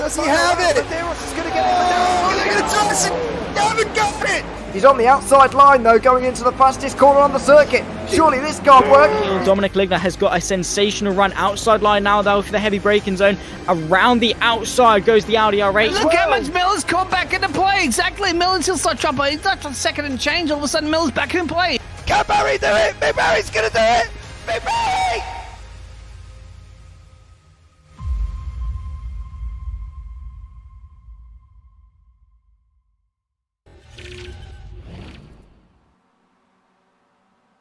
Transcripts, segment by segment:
Does he have it? Medeiros is going to get it. They're going to toss it. They haven't got it. He's on the outside line though, going into the fastest corner on the circuit. Surely this can't work. Dominic Ligner has got a sensational run outside line now though for the heavy braking zone. Around the outside goes the Audi R8. Look how much Miller's caught back into play. Exactly, Miller's still such up. He's not on second and change. All of a sudden Miller's back in play. Can Barry do it? Big Barry's going to do it. Big Barry!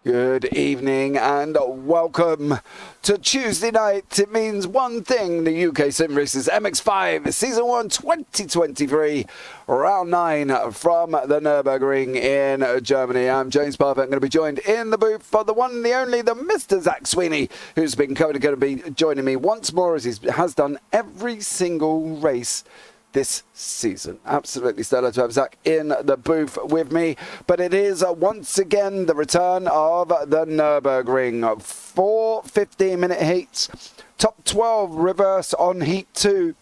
Good evening and welcome to Tuesday night. It means one thing, the UkSimracers MX5 Season 1 2023, Round 9 from the Nurburgring in Germany. I'm James Parfitt. I'm going to be joined in the booth for the one, the only, the Mr. Zach Sweeney, who's been going to be joining me once more as he has done every single race this season. Absolutely stellar to have Zach in the booth with me. But it is once again the return of the Nurburgring. 4 15-minute heats, top 12 reverse on heat 2.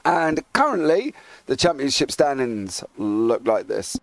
And currently the championship standings look like this.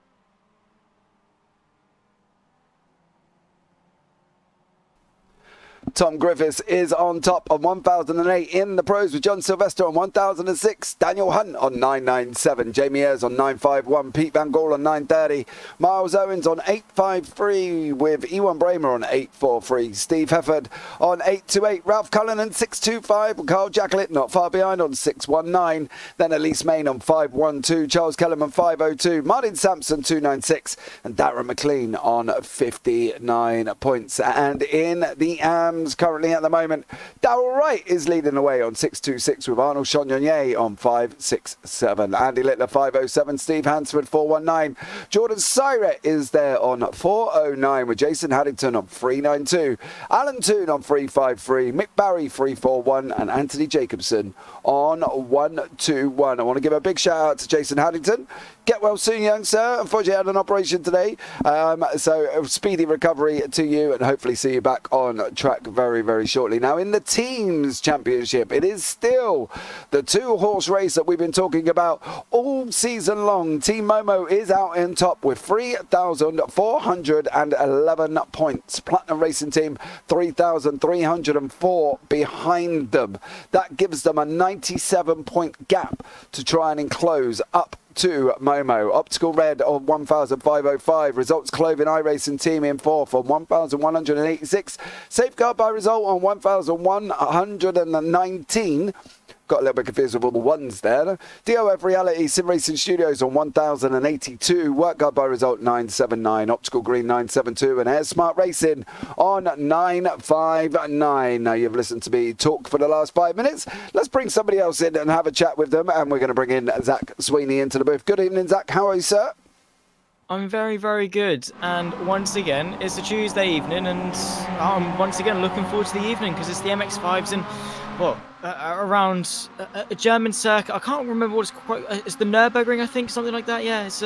Tom Griffiths is on top on 1008 in the pros with John Sylvester on 1006, Daniel Hunt on 997, Jamie Ayres on 951, Pete Van Gaal on 930, Miles Owens on 853 with Ewan Bramer on 843, Steve Hefford on 828, Ralph Cullinan 625, Carl Jacklett not far behind on 619, then Elise Main on 512, Charles Kellerman 502, Martin Sampson 296, and Darren McLean on 59 points. And in the currently at the moment, Darrell Wright is leading the way on 626 with Arnold Chagnon on 567, Andy Littler 507, Steve Hansford 419, Jordan Syret is there on 409 with Jason Haddington on 392, Alan Toon on 353, Mick Barry 341, and Anthony Jacobson on 121. I want to give a big shout out to Jason Haddington. Get well soon, young sir. Unfortunately, I had an operation today, so a speedy recovery to you, and hopefully see you back on track very, very shortly. Now, in the teams championship, it is still the 2-horse race that we've been talking about all season long. Team Momo is out in top with 3,411 points. Platinum Racing Team 3,304 behind them. That gives them a 97-point gap to try and enclose up to Momo. Optical Red on 1,505. Results Clothing iRacing Team in 4th on 1,186. Safeguard by Result on 1,119. Got a little bit confused with all the ones there. DOF Reality Sim Racing Studios on 1,082. Work Guard by Result 979. Optical Green 972. And Air Smart Racing on 959. Now you've listened to me talk for the last 5 minutes. Let's bring somebody else in and have a chat with them. And we're going to bring in Zach Sweeney into the booth. Good evening, Zach. How are you, sir? I'm very, very good. And once again, it's a Tuesday evening, and I'm once again looking forward to the evening because it's the MX5s and, well, around a German circuit. I can't remember what it's quite. It's the Nurburgring, I think, something like that. Yeah, it's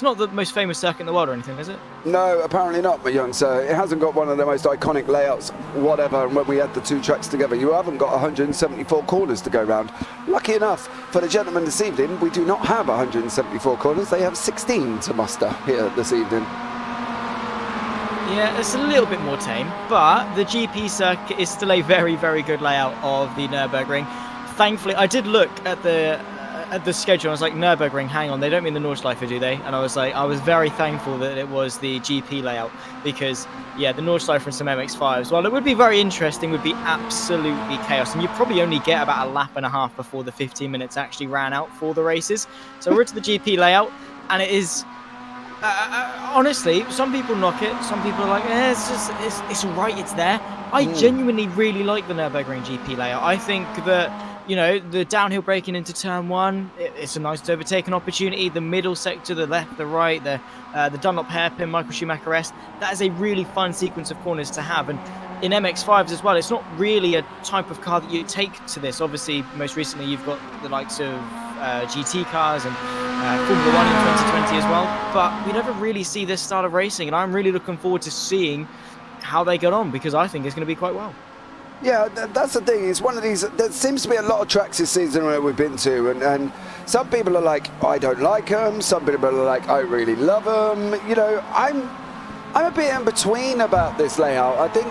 not the most famous circuit in the world or anything, is it? No, apparently not, my young sir. It hasn't got one of the most iconic layouts, whatever. And when we had the two tracks together, you haven't got 174 corners to go round. Lucky enough for the gentlemen this evening, we do not have 174 corners. They have 16 to muster here this evening. Yeah, it's a little bit more tame, but the GP circuit is still a very, very good layout of the Nürburgring. Thankfully, I did look at the schedule. I was like, Nürburgring, hang on, they don't mean the Nordschleife, do they? And I was very thankful that it was the GP layout because, yeah, the Nordschleife and some MX5s, while it would be very interesting, would be absolutely chaos. And you probably only get about a lap and a half before the 15 minutes actually ran out for the races. So we're to the GP layout, and it is... honestly, some people knock it. Some people are like, it's all right, it's there. I genuinely really like the Nürburgring GP layout. I think that, you know, the downhill braking into turn 1, it's a nice overtaking opportunity. The middle sector, the left, the right, the Dunlop hairpin, Michael Schumacher-esque, that is a really fun sequence of corners to have. And in MX5s as well, it's not really a type of car that you take to this. Obviously, most recently, you've got the likes of GT cars and Formula 1 in 2020 as well, but we never really see this style of racing, and I'm really looking forward to seeing how they get on because I think it's going to be quite well. Yeah, that's the thing. It's one of these. There seems to be a lot of tracks this season where we've been to, and some people are like, I don't like them. Some people are like, I really love them. You know, I'm a bit in between about this layout. I think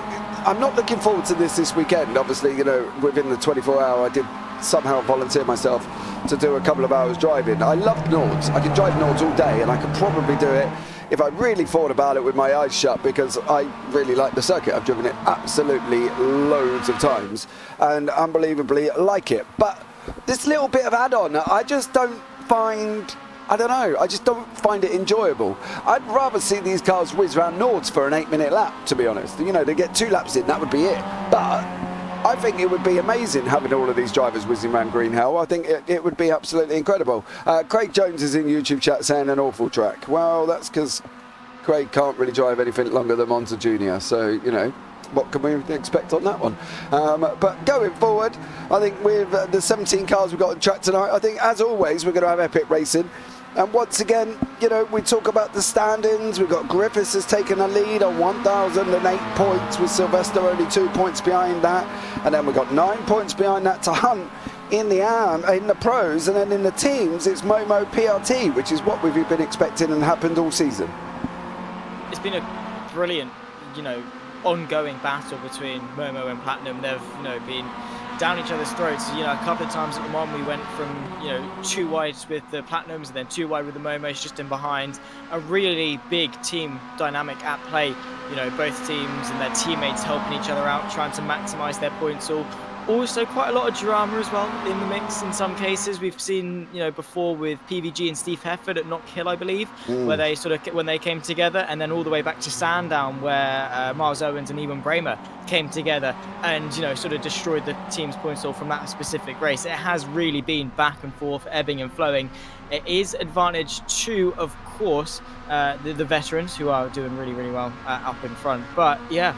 I'm not looking forward to this weekend. Obviously, you know, within the 24 hour, I did somehow volunteer myself to do a couple of hours driving. I love Nords. I can drive Nords all day, and I could probably do it if I really thought about it with my eyes shut, because I really like the circuit. I've driven it absolutely loads of times and unbelievably like it. But this little bit of add-on, I just don't find, I don't know, I just don't find it enjoyable. I'd rather see these cars whiz around Nords for an 8-minute lap, to be honest. You know, they get 2 laps in, that would be it. But I think it would be amazing having all of these drivers whizzing around Green Hill. I think it would be absolutely incredible. Craig Jones is in YouTube chat saying an awful track. Well, that's because Craig can't really drive anything longer than Monza Junior. So, you know, what can we expect on that one? But going forward, I think with the 17 cars we've got on track tonight, I think, as always, we're going to have epic racing. And once again, you know, we talk about the standings. We've got Griffiths has taken a lead on 1,008 points, with Sylvester only 2 points behind that. And then we've got 9 points behind that to Hunt in the pros. And then in the teams, it's Momo PRT, which is what we've been expecting and happened all season. It's been a brilliant, you know, ongoing battle between Momo and Platinum. They've, you know, been down each other's throats. You know, a couple of times at Le Mans we went from, you know, 2 wide with the Platinums and then 2 wide with the Momos just in behind. A really big team dynamic at play. You know, both teams and their teammates helping each other out, trying to maximise their points all. Also quite a lot of drama as well in the mix in some cases. We've seen, you know, before with PVG and Steve Hefford at Knock Hill, I believe, where they sort of, when they came together, and then all the way back to Sandown where Miles Owens and Ewan Bramer came together and, you know, sort of destroyed the team's points all from that specific race. It has really been back and forth, ebbing and flowing. It is advantage to, of course, the veterans who are doing really, really well up in front. But yeah,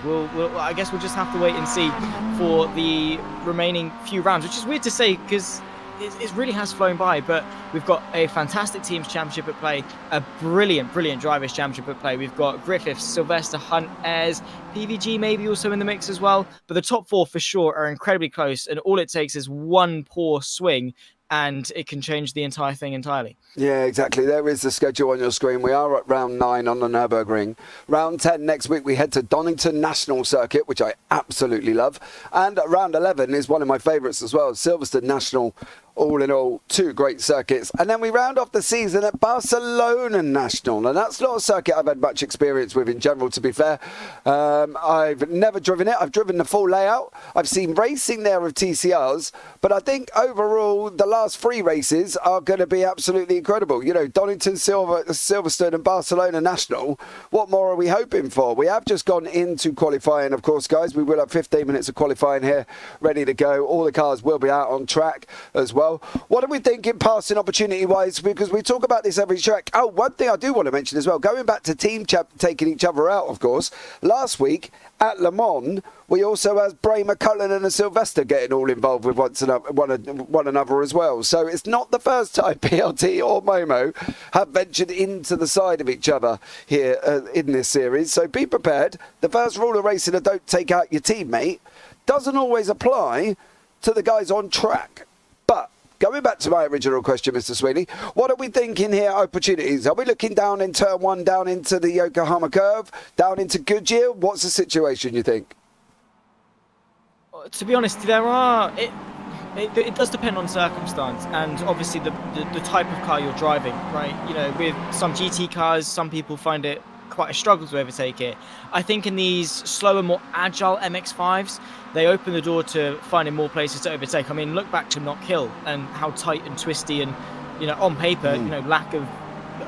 I guess we'll just have to wait and see for the remaining few rounds, which is weird to say because it really has flown by. But we've got a fantastic teams championship at play, a brilliant drivers championship at play. We've got Griffiths, Sylvester, Hunt, Ayres, PVG maybe also in the mix as well. But the top 4 for sure are incredibly close, and all it takes is one poor swing and it can change the entire thing entirely. Yeah, exactly. There is the schedule on your screen. We are at round 9 on the Nurburgring. Round 10 next week, we head to Donington National Circuit, which I absolutely love. And round 11 is one of my favourites as well, Silverstone National. All in all, 2 great circuits. And then we round off the season at Barcelona National. And that's not a circuit I've had much experience with in general, to be fair. I've never driven it. I've driven the full layout. I've seen racing there of TCRs. But I think overall, the last 3 races are going to be absolutely incredible. You know, Donington, Silverstone and Barcelona National. What more are we hoping for? We have just gone into qualifying, of course, guys. We will have 15 minutes of qualifying here ready to go. All the cars will be out on track as well. What are we thinking passing opportunity-wise? Because we talk about this every track. Oh, one thing I do want to mention as well, going back to team taking each other out, of course. Last week at Le Mans, we also had Bramer, Cullen and Sylvester getting all involved with one another as well. So it's not the first time PLT or Momo have ventured into the side of each other here in this series. So be prepared. The first rule of racing of don't take out your teammate doesn't always apply to the guys on track. But going back to my original question, Mr. Sweeney, what are we thinking here, opportunities? Are we looking down in turn 1, down into the Yokohama curve, down into Goodyear? What's the situation, you think? To be honest, there are... It does depend on circumstance and obviously the type of car you're driving, right? You know, with some GT cars, some people find it quite a struggle to overtake it. I think in these slower, more agile MX5s, they open the door to finding more places to overtake. I mean, look back to Knock Hill and how tight and twisty and, you know, on paper, you know, lack of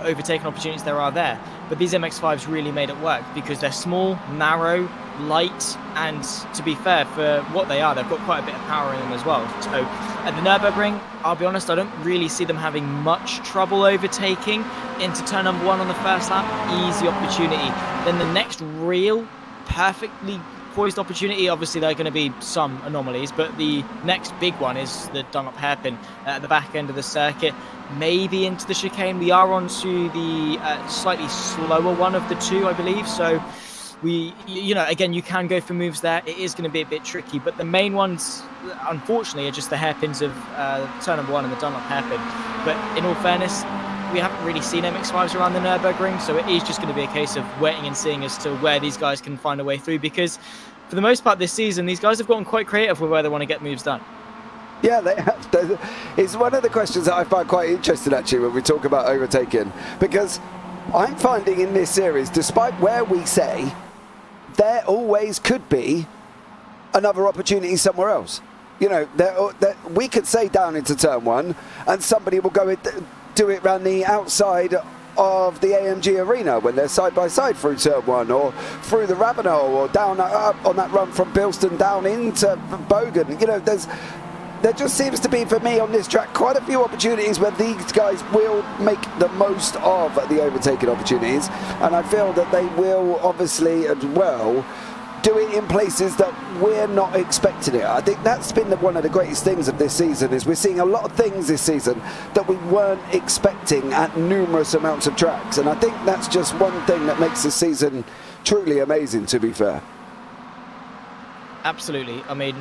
overtaking opportunities there are there. But these MX5s really made it work because they're small, narrow, light, and to be fair, for what they are, they've got quite a bit of power in them as well. So at the Nurburgring, I'll be honest, I don't really see them having much trouble overtaking into turn number 1 on the first lap. Easy opportunity. Then the next real, perfectly poised opportunity, obviously there are going to be some anomalies, but the next big one is the Dunlop hairpin at the back end of the circuit, maybe into the chicane. We are onto the slightly slower one of the 2, I believe, so again, you can go for moves there. It is going to be a bit tricky, but the main ones, unfortunately, are just the hairpins of turn number 1 and the Dunlop hairpin. But in all fairness, we haven't really seen MX5s around the Nurburgring, so it is just going to be a case of waiting and seeing as to where these guys can find a way through, because for the most part this season, these guys have gotten quite creative with where they want to get moves done. Yeah, they have. It's one of the questions that I find quite interesting, actually, when we talk about overtaking, because I'm finding in this series, despite where we say, there always could be another opportunity somewhere else. You know, we could say down into turn 1, and somebody will go do it around the outside of the AMG arena when they're side by side through turn 1, or through the Ravenel, or down up on that run from Bilston down into Bogan. You know, there just seems to be, for me on this track, quite a few opportunities where these guys will make the most of the overtaking opportunities, and I feel that they will obviously as well do it in places that we're not expecting it. I think that's been one of the greatest things of this season, is we're seeing a lot of things this season that we weren't expecting at numerous amounts of tracks, and I think that's just one thing that makes this season truly amazing, to be fair. Absolutely. I mean,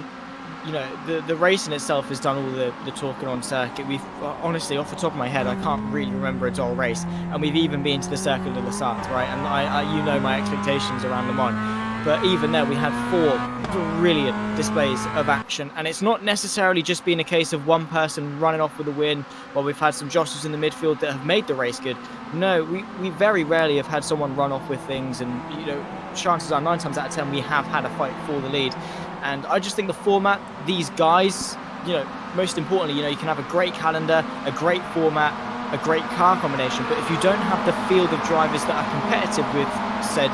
you know, the race in itself has done all the talking on circuit. We've honestly, off the top of my head, I can't really remember a dull race, and we've even been to the Circuit de la Sarthe, right? And I you know my expectations around Le Mans. But even there, we had 4 brilliant displays of action. And it's not necessarily just been a case of one person running off with a win, while we've had some jostles in the midfield that have made the race good. No, we very rarely have had someone run off with things. And, you know, chances are 9 times out of 10, we have had a fight for the lead. And I just think the format, these guys, you know, most importantly, you know, you can have a great calendar, a great format, a great car combination. But if you don't have the field of drivers that are competitive with said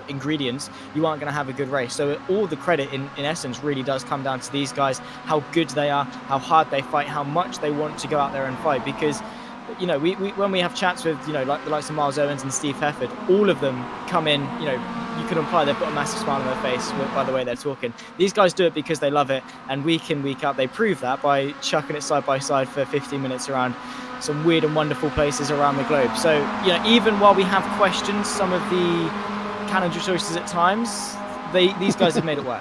ingredients, you aren't going to have a good race. So all the credit in essence really does come down to these guys, how good they are, how hard they fight, how much they want to go out there and fight. Because, you know, we when we have chats with, you know, like the likes of Miles Owens and Steve Hefford, all of them come in, you know, you could imply they've got a massive smile on their face by the way they're talking. These guys do it because they love it, and week in, week out, they prove that by chucking it side by side for 15 minutes around some weird and wonderful places around the globe. So, you know, even while we have questioned some of the calendar choices at times, these guys have made it work.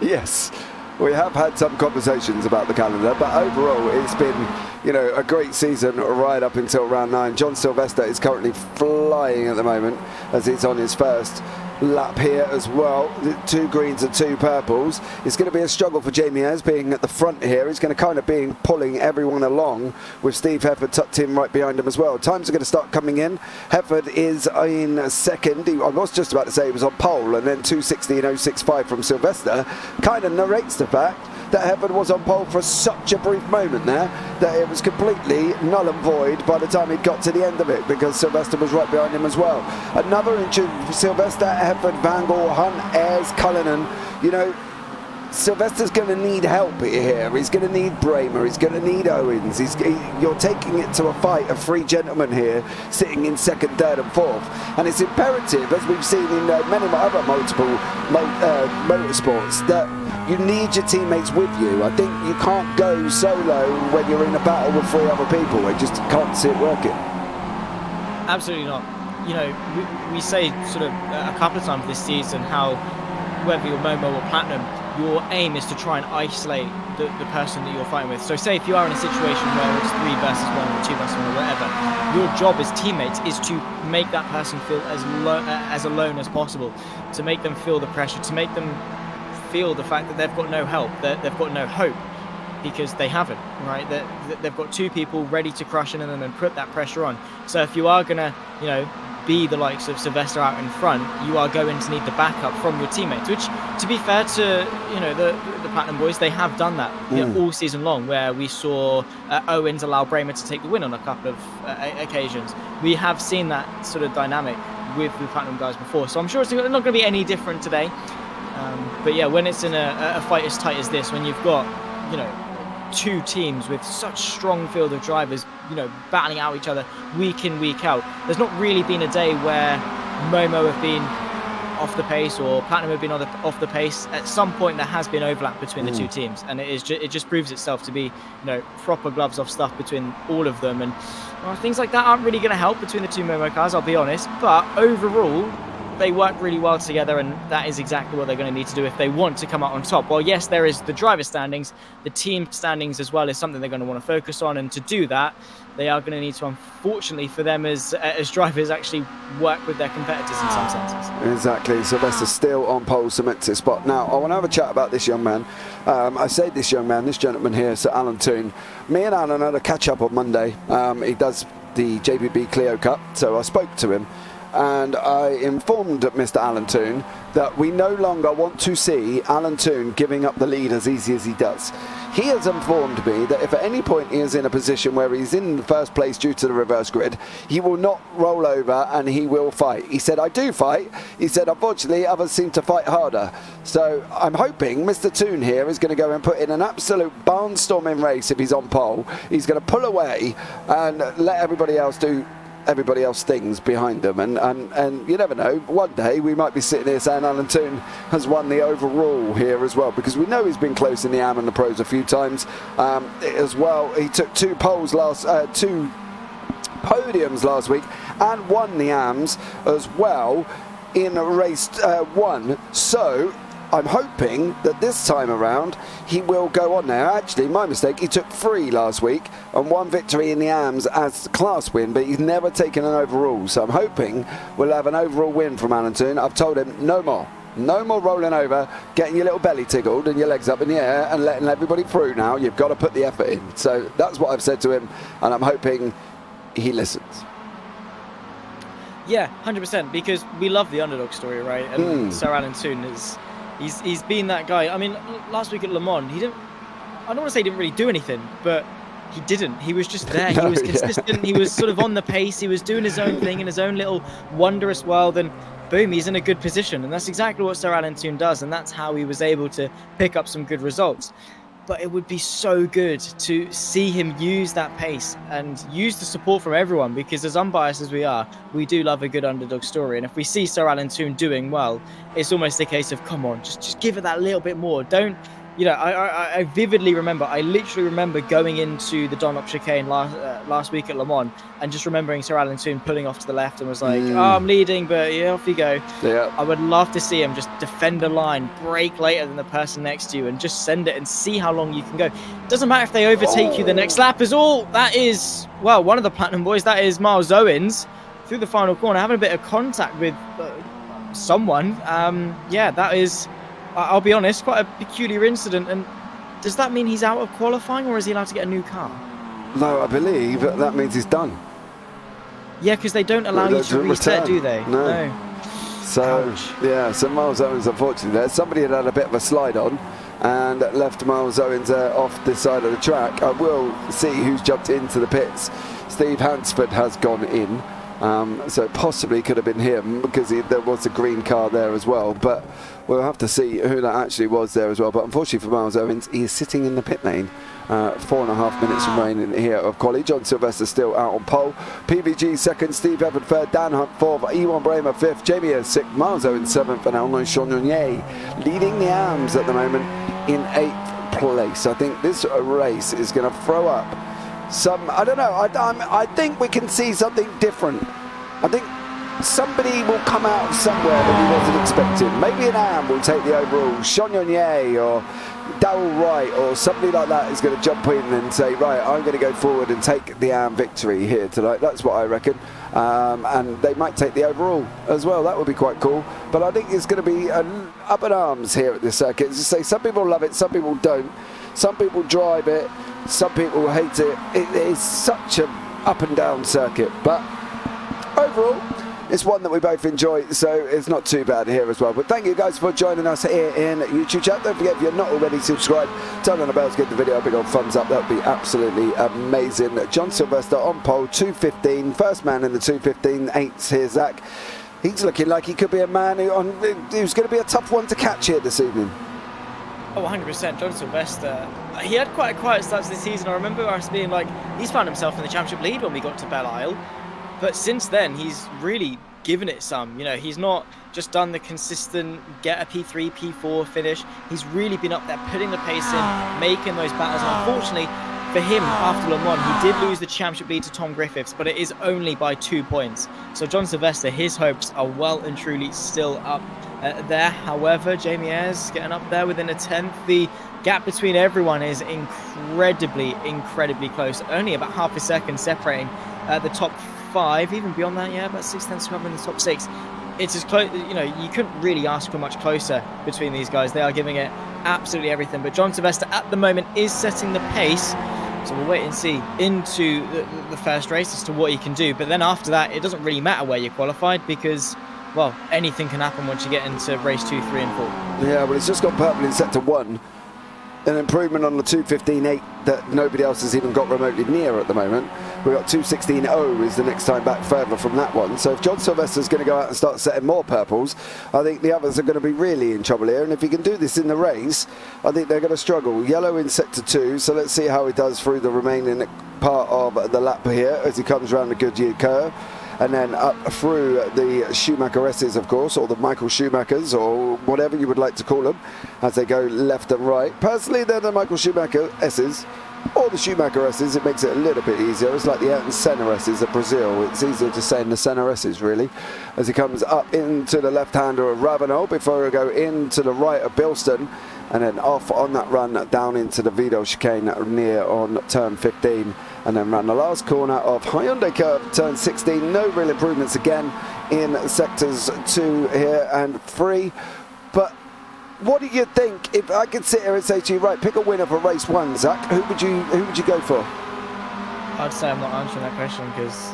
Yes, we have had some conversations about the calendar, but overall it's been, you know, a great season right up until round 9. John Sylvester is currently flying at the moment as he's on his first lap here as well. 2 greens and 2 purples. It's going to be a struggle for Jamie Ayres being at the front here. He's going to kind of be pulling everyone along, with Steve Hefford tucked in right behind him as well. Times are going to start coming in. Hefford is in second. I was just about to say he was on pole, and then 2:60 and 0.65 from Sylvester kind of narrates the fact that Hefford was on pole for such a brief moment there that it was completely null and void by the time he got to the end of it, because Sylvester was right behind him as well. Another inch of Sylvester, Hefford, Van Gogh, Hunt, Ayres, Cullinan. You know, Sylvester's going to need help here. He's going to need Bramer. He's going to need Owens. You're taking it to a fight of 3 gentlemen here, sitting in second, third, and fourth. And it's imperative, as we've seen in many other multiple motorsports, that you need your teammates with you. I think you can't go solo when you're in a battle with 3 other people. I just can't see it working. Absolutely not. You know, we say sort of a couple of times this season how whether you're Momo or Platinum, your aim is to try and isolate the person that you're fighting with. So say if you are in a situation where it's 3 versus 1 or 2 versus 1 or whatever, your job as teammates is to make that person feel as alone as possible, to make them feel the pressure, to make them feel the fact that they've got no help, that they've got no hope, because they haven't, right? That they've got 2 people ready to crush in them and put that pressure on. So if you are going to, you know, be the likes of Sylvester out in front, you are going to need the backup from your teammates, which, to be fair to, you know, the Platinum boys, they have done that you know, all season long, where we saw Owens allow Bramer to take the win on a couple of occasions. We have seen that sort of dynamic with the Platinum guys before, so I'm sure it's not going to be any different today. But yeah, when it's in a fight as tight as this, when you've got, you know, 2 teams with such strong field of drivers, you know, battling out each other week in, week out, there's not really been a day where Momo have been off the pace or Platinum have been off the pace. At some point there has been overlap between the 2 teams, and it just proves itself to be, you know, proper gloves off stuff between all of them. And well, things like that aren't really going to help between the 2 Momo cars, I'll be honest, but overall they work really well together, and that is exactly what they're going to need to do if they want to come out on top. Well, yes, there is the driver standings, the team standings as well is something they're going to want to focus on, and to do that, they are going to need to, unfortunately for them as drivers, actually work with their competitors in some senses. Exactly. Sylvester still on pole, cements his spot. Now, I want to have a chat about this young man. I say this young man, this gentleman here, Sir Alan Toon. Me and Alan had a catch-up on Monday. He does the JPB Clio Cup, so I spoke to him. And I informed Mr. Alan Toon that we no longer want to see Alan Toon giving up the lead as easy as he does. He has informed me that if at any point he is in a position where he's in the first place due to the reverse grid, he will not roll over and he will fight. He said, I do fight. He said, unfortunately, others seem to fight harder. So I'm hoping Mr. Toon here is going to go and put in an absolute barnstorming race if he's on pole. He's going to pull away and let everybody else do everybody else things behind them, and you never know, one day we might be sitting here saying Alan Toon has won the overall here as well, because we know he's been close in the AM and the pros a few times as well. He took two podiums last week and won the AMs as well in race 1, so I'm hoping that this time around he will go on there. Actually, my mistake, he took 3 last week and 1 victory in the AMs as class win, but he's never taken an overall. So I'm hoping we'll have an overall win from Alan Toon. I've told him no more rolling over, getting your little belly tickled and your legs up in the air and letting everybody through now. You've got to put the effort in. So that's what I've said to him, and I'm hoping he listens. Yeah, 100%, because we love the underdog story, right? And Sir Alan Toon is... He's been that guy. I mean, last week at Le Mans, I don't want to say he didn't really do anything, but he didn't. He was just there. He was consistent. Yeah. He was sort of on the pace. He was doing his own thing in his own little wondrous world, and boom, he's in a good position. And that's exactly what Sir Alan Toon does, and that's how he was able to pick up some good results. But it would be so good to see him use that pace and use the support from everyone, because as unbiased as we are, we do love a good underdog story. And if we see Sir Alan Toon doing well, it's almost a case of, come on, just give it that little bit more. Don't, you know, I vividly remember, I literally remember going into the Dunlop chicane last week at Le Mans and just remembering Sir Alan Toon pulling off to the left and was like, oh, I'm leading, but yeah, off you go. Yeah. I would love to see him just defend a line, brake later than the person next to you, and just send it and see how long you can go. It doesn't matter if they overtake you the next lap is all. That is, well, one of the Platinum boys, that is Miles Owens, through the final corner, having a bit of contact with someone. Yeah, that is... I'll be honest, quite a peculiar incident. And does that mean he's out of qualifying, or is he allowed to get a new car? No, I believe that means he's done. Yeah, because they don't allow you to reset, do they? No. So, yeah, so Miles Owens, unfortunately, there. Somebody had a bit of a slide on and left Miles Owens off this side of the track. I will see who's jumped into the pits. Steve Hansford has gone in. So it possibly could have been him, because there was a green car there as well, but we'll have to see who that actually was there as well. But unfortunately for Miles Owens, he is sitting in the pit lane, 4.5 minutes remaining here of quali. John Sylvester still out on pole, PVG second, Steve Evans third, Dan Hunt fourth, Ewan Bramer fifth, Jamie Ayres sixth, Miles Owens seventh, and Elnoy Chagnon leading the AMs at the moment in 8th place. I think this race is going to throw up some, I don't know, I think we can see something different. I think somebody will come out of somewhere that we wasn't expecting. Maybe an AM will take the overall, Chagnon or Darryl Wright or somebody like that is going to jump in and say, right, I'm going to go forward and take the AM victory here tonight. That's what I reckon. And they might take the overall as well. That would be quite cool. But I think it's going to be up in arms here at this circuit. As I say, some people love it, some people don't. Some people drive it, some people hate it. It is such a up and down circuit, but overall it's one that we both enjoy, so it's not too bad here as well. But thank you guys for joining us here in YouTube chat. Don't forget, if you're not already subscribed, turn on the bells, give the video a big old thumbs up. That would be absolutely amazing. John Sylvester on pole, 2:15, first man in the 2:15. 8's here, Zach. He's looking like he could be a man who's going to be a tough one to catch here this evening. Oh, 100%. John Sylvester, he had quite a quiet start to the season. I remember us being like, he's found himself in the championship lead when we got to Belle Isle. But since then, he's really given it some. You know, he's not just done the consistent get a P3, P4 finish. He's really been up there, putting the pace in, making those battles. And unfortunately, for him, after Le Mans, he did lose the championship lead to Tom Griffiths, but it is only by 2 points. So John Sylvester, his hopes are well and truly still up there. However, Jamie Ayres getting up there within a 10th. The gap between everyone is incredibly close. Only about half a second separating the top 5. Even beyond that, yeah, about 6 tenths covering the top 6. It's as close, you know, you couldn't really ask for much closer between these guys. They are giving it absolutely everything. But John Sylvester at the moment is setting the pace. So we'll wait and see into the first race as to what he can do. But then after that, it doesn't really matter where you qualified because, well, anything can happen once you get into race 2, 3 and 4. Yeah, well, it's just got purple in sector 1. An improvement on the 2:15.8 that nobody else has even got remotely near at the moment. We've got 2:16.0 is the next time back further from that one. So if John Sylvester's going to go out and start setting more purples, I think the others are going to be really in trouble here. And if he can do this in the race, I think they're going to struggle. Yellow in sector 2, so let's see how he does through the remaining part of the lap here as he comes around the Goodyear curve. And then up through the Schumacher S's, of course, or the Michael Schumachers, or whatever you would like to call them, as they go left and right. Personally, they're the Michael Schumacher S's, or the Schumacher S's. It makes it a little bit easier. It's like the Ayrton Senna S's of Brazil. It's easier to say in the Senna S's, really, as he comes up into the left-hander of Ravenel before we go into the right of Bilston, and then off on that run down into the Vido chicane near on turn 15. And then ran the last corner of Hyundai curve, turn 16. No real improvements again in sectors 2 here and 3. But what do you think? If I could sit here and say to you, right, pick a winner for race 1, Zach, who would you go for? I'd say I'm not answering that question because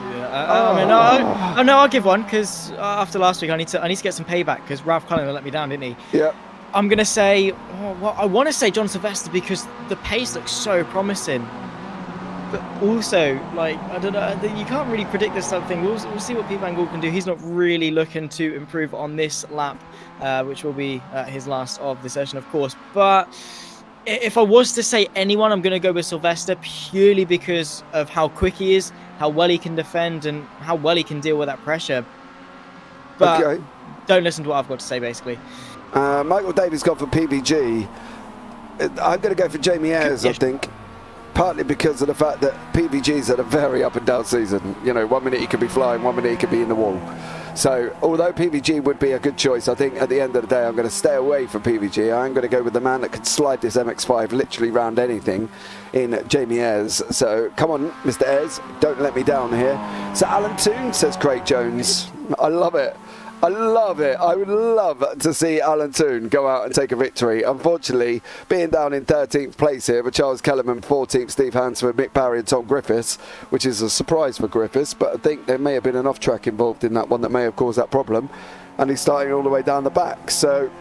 I'll give one because after last week I need to get some payback because Ralph Cullen let me down, didn't he? Yeah. I'm gonna say, I want to say John Sylvester because the pace looks so promising. But also, like, I don't know, you can't really predict this type of thing. We'll see what Pete Van Gaal can do. He's not really looking to improve on this lap, which will be his last of the session, of course. But if I was to say anyone, I'm going to go with Sylvester purely because of how quick he is, how well he can defend, and how well he can deal with that pressure. But don't listen to what I've got to say, basically. Michael Davies gone for PVG. I'm going to go for Jamie Ayres, I think. Partly because of the fact that PVG's had a very up and down season. You know, 1 minute he could be flying, 1 minute he could be in the wall. So, although PVG would be a good choice, I think at the end of the day I'm going to stay away from PVG. I'm going to go with the man that could slide this MX5 literally round anything in Jamie Ayres. So, come on, Mr. Ayres, don't let me down here. So, Alan Toon, says Craig Jones. I love it. I love it. I would love to see Alan Toon go out and take a victory. Unfortunately, being down in 13th place here with Charles Kellerman, 14th, Steve Hansford, Mick Barry and Tom Griffiths, which is a surprise for Griffiths, but I think there may have been an off-track involved in that one that may have caused that problem, and he's starting all the way down the back. So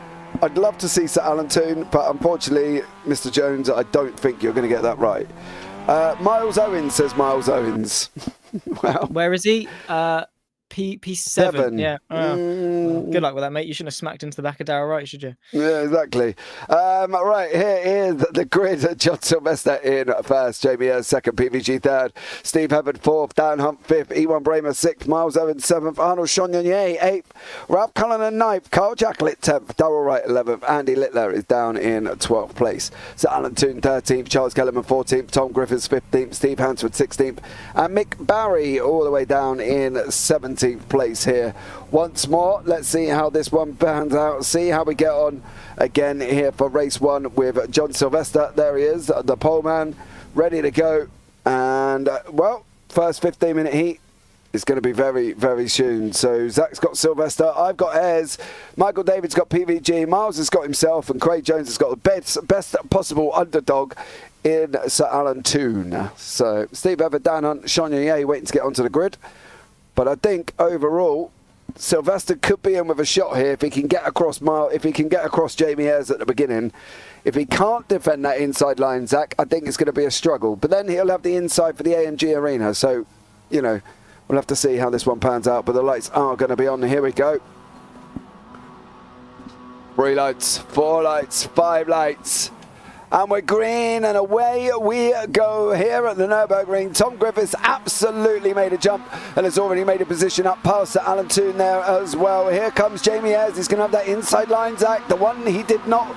I'd love to see Sir Alan Toon, but unfortunately, Mr. Jones, I don't think you're going to get that right. Miles Owens, says Miles Owens. Wow. Where is he? P7. Yeah. Good luck with that, mate. You shouldn't have smacked into the back of Darrell Wright, should you? Yeah, exactly. Right, here is the grid. John Sylvester in first, Jamie Ayres second, PVG third, Steve Hubbard fourth, Dan Hunt fifth, E1 Bramer sixth, Miles Owens seventh, Arnold Chagnon eighth, Ralph Cullen ninth, Carl Jacklett 10th, Darrell Wright 11th, Andy Littler is down in 12th place. So Alan Toon 13th, Charles Kellerman 14th, Tom Griffiths 15th, Steve Hansford 16th, and Mick Barry all the way down in 17th place here. Once more, let's see how this one pans out, see how we get on again here for race 1 with John Sylvester. There he is, the pole man, ready to go. And well, first 15-minute heat is going to be very, very soon. So Zach's got Sylvester, I've got Ayres, Michael David's got PVG, Miles has got himself, and Craig Jones has got the best possible underdog in Sir Alan Toon. So Steve Everett, Dan Hunt, Chagnon waiting to get onto the grid. But I think overall, Sylvester could be in with a shot here if he can get across Jamie Ayres at the beginning. If he can't defend that inside line, Zach, I think it's going to be a struggle. But then he'll have the inside for the AMG Arena. So, you know, we'll have to see how this one pans out. But the lights are going to be on. Here we go. 3 lights, 4 lights, 5 lights. And we're green, and away we go here at the Nurburgring. Tom Griffiths absolutely made a jump and has already made a position up past Alan Toon there as well. Here comes Jamie Ayres. He's going to have that inside line, Zach. The one he did not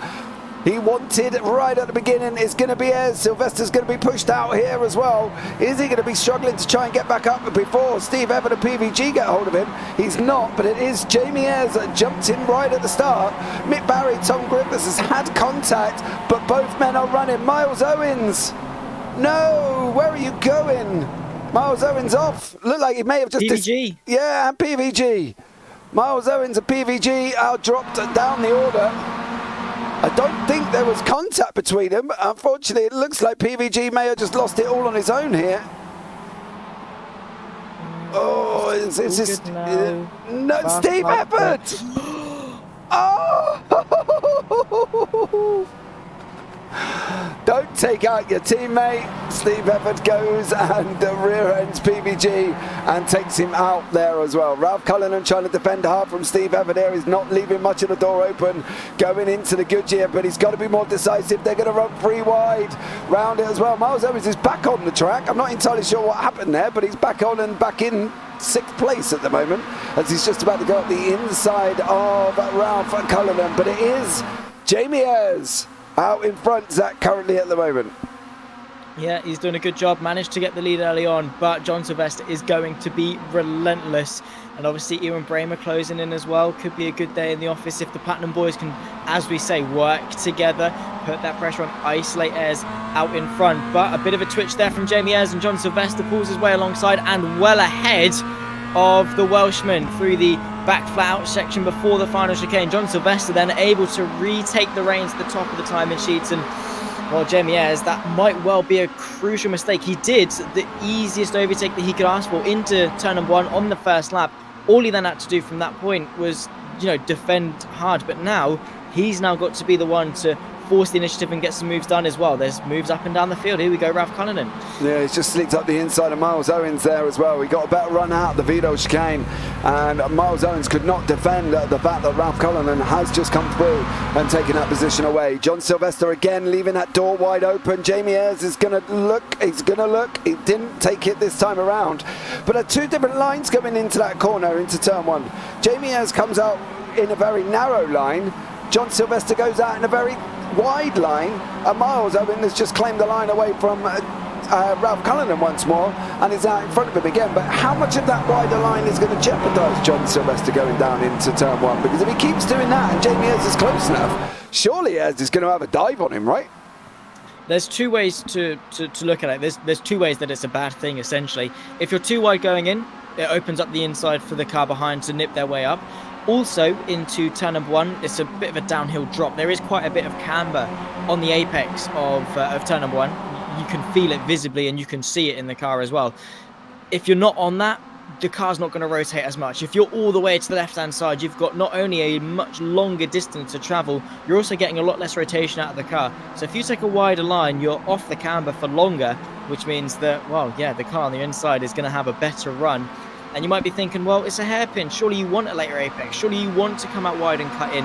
he wanted right at the beginning. It's going to be Ayres. Sylvester's going to be pushed out here as well. Is he going to be struggling to try and get back up before Steve Evan and PVG get hold of him? He's not, but it is Jamie Ayres that jumped in right at the start. Mick Barry, Tom Griffiths has had contact, but both men are running. Miles Owens, no, where are you going? Miles Owens off. Looked like he may have just... PVG. Yeah, and PVG. Miles Owens and PVG out dropped down the order. I don't think there was contact between them. Unfortunately, it looks like PVG may have just lost it all on his own here. Oh, it's just... No, Steve Efford! Oh! Don't take out your teammate. Steve Efford goes and rear ends PVG and takes him out there as well. Ralph Cullinan trying to defend hard from Steve Efford here. He's not leaving much of the door open going into the Goodyear, but he's got to be more decisive. They're going to run 3 wide round it as well. Miles Owens is back on the track. I'm not entirely sure what happened there, but he's back on and back in 6th place at the moment as he's just about to go up the inside of Ralph Cullinan. But it is Jamie Ayres out in front, Zach, currently at the moment. Yeah, he's doing a good job, managed to get the lead early on, but John Sylvester is going to be relentless. And obviously Ewan Bramer closing in as well. Could be a good day in the office if the Platinum boys can, as we say, work together, put that pressure on, isolate Ayres out in front. But a bit of a twitch there from Jamie Ayres, and John Sylvester pulls his way alongside and well ahead of the Welshman through the back flat out section before the final chicane. John Sylvester then able to retake the reins at the top of the timing sheets, and well, Jamie Ayres, that might well be a crucial mistake. He did the easiest overtake that he could ask for into turn number 1 on the first lap. All he then had to do from that point was, defend hard, but now he's now got to be the one to force the initiative and get some moves done as well. There's moves up and down the field. Here we go, Ralph Cullinan. Yeah, he's just slicked up the inside of Miles Owens there as well. He got a better run out the Vito chicane, and Miles Owens could not defend the fact that Ralph Cullinan has just come through and taken that position away. John Sylvester again leaving that door wide open. Jamie Ayres is going to look. He's going to look. He didn't take it this time around. But 2 different lines coming into that corner, into turn 1. Jamie Ayres comes out in a very narrow line. John Sylvester goes out in a very wide line, and Miles Owens has just claimed the line away from Ralph Cullinan once more and is out in front of him again. But how much of that wider line is going to jeopardise John Sylvester going down into turn 1? Because if he keeps doing that and Jamie Ayres is close enough, surely Ayres is going to have a dive on him, right? There's 2 ways to look at it. There's 2 ways that it's a bad thing, essentially. If you're too wide going in, it opens up the inside for the car behind to nip their way up. Also, into turn number 1, it's a bit of a downhill drop. There is quite a bit of camber on the apex of turn number 1. You can feel it visibly and you can see it in the car as well. If you're not on that, the car's not going to rotate as much. If you're all the way to the left-hand side, you've got not only a much longer distance to travel, you're also getting a lot less rotation out of the car. So if you take a wider line, you're off the camber for longer, which means that, well, yeah, the car on the inside is going to have a better run. And you might be thinking, well, it's a hairpin. Surely you want a later apex. Surely you want to come out wide and cut in.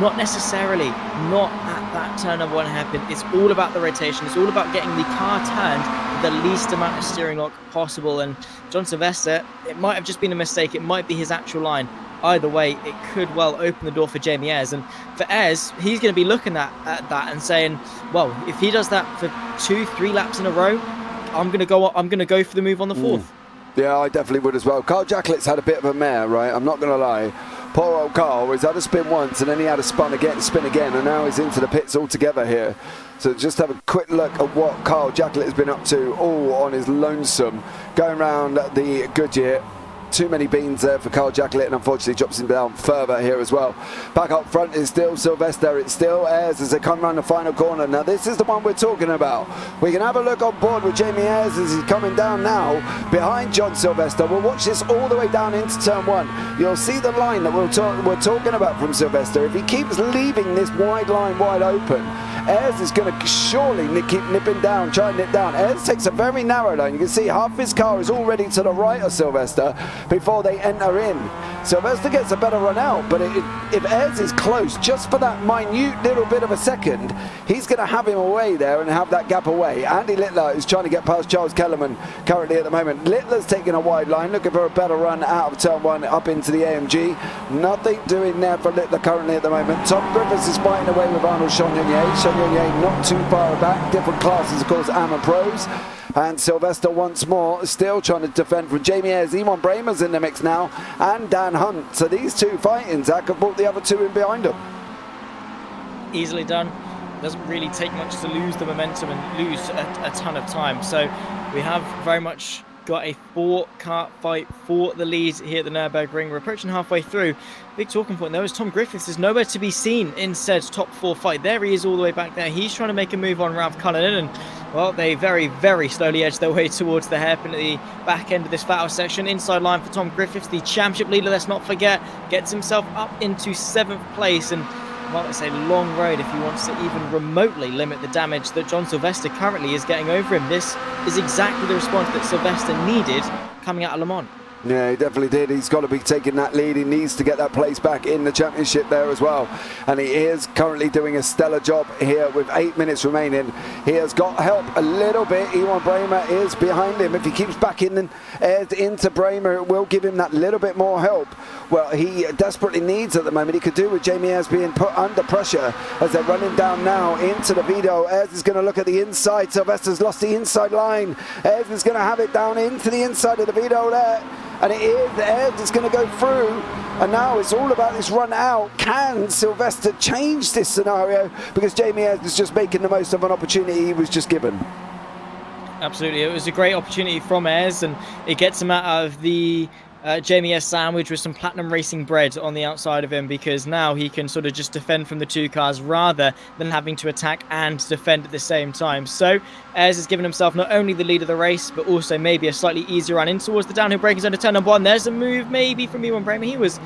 Not necessarily. Not at that turn of 1 hairpin. It's all about the rotation. It's all about getting the car turned with the least amount of steering lock possible. And John Sylvester, it might have just been a mistake. It might be his actual line. Either way, it could well open the door for Jamie Ayres. And for Ayres, he's going to be looking at that and saying, well, if he does that for 2-3 laps in a row, I'm going to go for the move on the 4th. Yeah, I definitely would as well. Carl Jacklit's had a bit of a mare, right? I'm not going to lie. Poor old Carl, he's had a spin once and then he had a spin again, and now he's into the pits altogether here. So just have a quick look at what Carl Jacklit has been up to, all on his lonesome, going around the Goodyear. Too many beans there for Carl Jacklit, and unfortunately drops him down further here as well. Back up front is still Sylvester, it's still Ayres as they come around the final corner. Now this is the one we're talking about. We can have a look on board with Jamie Ayres as he's coming down now behind John Sylvester. We'll watch this all the way down into turn 1. You'll see the line that we're talking about from Sylvester. If he keeps leaving this wide line wide open, Ayres is going to surely keep nipping down, try and nip down. Ayres takes a very narrow line. You can see half his car is already to the right of Sylvester before they enter in. Sylvester gets a better run out, but if Ayres is close, just for that minute little bit of a second, he's going to have him away there and have that gap away. Andy Littler is trying to get past Charles Kellerman currently at the moment. Littler's taking a wide line, looking for a better run out of turn 1 up into the AMG. Nothing doing there for Littler currently at the moment. Tom Griffiths is fighting away with Arnold Chagnon. Chagnon not too far back. Different classes, of course, Am and Pros. And Sylvester once more still trying to defend from Jamie Ayres. Ewan Bramer's in the mix now, and Dan Hunt. So these two fighting, Zach, have brought the other two in behind them. Easily done. Doesn't really take much to lose the momentum and lose a ton of time. So we have very much got a 4-car fight for the lead here at the Nurburgring. We're approaching halfway through. Big talking point though is Tom Griffiths is nowhere to be seen in said top 4 fight. There he is all the way back there. He's trying to make a move on Ralph Cullinan, and well, they very, very slowly edge their way towards the hairpin at the back end of this battle section. Inside line for Tom Griffiths, the championship leader, let's not forget, gets himself up into 7th place, and well, it's a long road if he wants to even remotely limit the damage that John Sylvester currently is getting over him. This is exactly the response that Sylvester needed coming out of Le Mans. Yeah, he definitely did. He's got to be taking that lead. He needs to get that place back in the championship there as well. And he is currently doing a stellar job here with 8 minutes remaining. He has got help a little bit. Ewan Bramer is behind him. If he keeps backing into Bramer, it will give him that little bit more help. Well, he desperately needs at the moment. He could do with Jamie Ayres being put under pressure as they're running down now into the Vito. Ayres is going to look at the inside. Sylvester's lost the inside line. Ayres is going to have it down into the inside of the Vito there. And it is, Ayres is going to go through, and now it's all about this run out. Can Sylvester change this scenario? Because Jamie Ayres is just making the most of an opportunity he was just given. Absolutely, it was a great opportunity from Ayres, and it gets him out of the Jamie Ayres sandwich with some Platinum Racing bread on the outside of him, because now he can sort of just defend from the 2 cars rather than having to attack and defend at the same time. So Ayres has given himself not only the lead of the race, but also maybe a slightly easier run in towards the downhill braking zone of turn number 1. There's a move maybe from Ewan Bramer. He was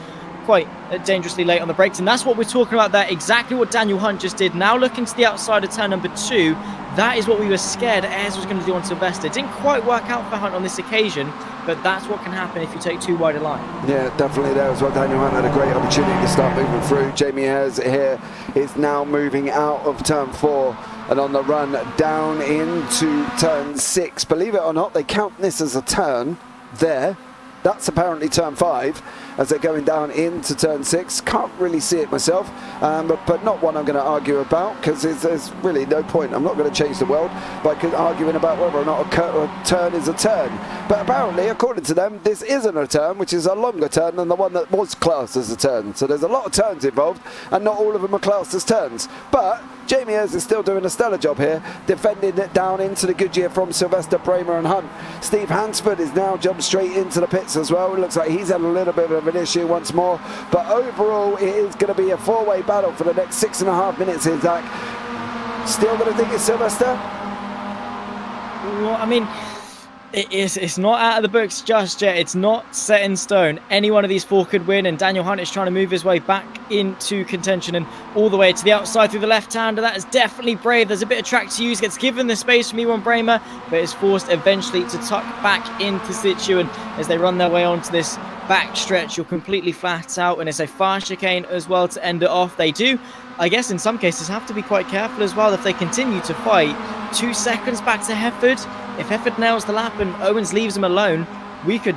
quite dangerously late on the brakes, and that's what we're talking about there. Exactly what Daniel Hunt just did. Now looking to the outside of turn number 2. That is what we were scared Ayres was going to do on Sylvester. It didn't quite work out for Hunt on this occasion, but that's what can happen if you take too wide a line. Yeah, definitely there as well. Daniel Hunt had a great opportunity to start moving through. Jamie Ayres here is now moving out of turn 4 and on the run down into turn 6. Believe it or not, they count this as a turn there. That's apparently turn 5 as they're going down into turn 6. Can't really see it myself, but not one I'm going to argue about, because there's really no point. I'm not going to change the world by arguing about whether or not a turn is a turn. But apparently, according to them, this isn't a turn, which is a longer turn than the one that was classed as a turn. So there's a lot of turns involved, and not all of them are classed as turns. But Jamie Ayres is still doing a stellar job here, defending it down into the Goodyear from Sylvester, Bramer and Hunt. Steve Hansford is now jumped straight into the pits as well. It looks like he's had a little bit of an issue once more. But overall, it is going to be a 4-way battle for the next 6.5 minutes here, Zach. Still going to think it's Sylvester? Well, I mean, it's not out of the books just yet. It's not set in stone. Any one of these 4 could win, and Daniel Hunt is trying to move his way back into contention and all the way to the outside through the left-hander. That is definitely brave. There's a bit of track to use. Gets given the space from Ewan Bramer, but is forced eventually to tuck back into situ, and as they run their way onto this back stretch, you're completely flat out, and it's a fast chicane as well to end it off. They do, I guess in some cases, have to be quite careful as well if they continue to fight. 2 seconds back to Hefford. If Hefford nails the lap and Owens leaves him alone, we could,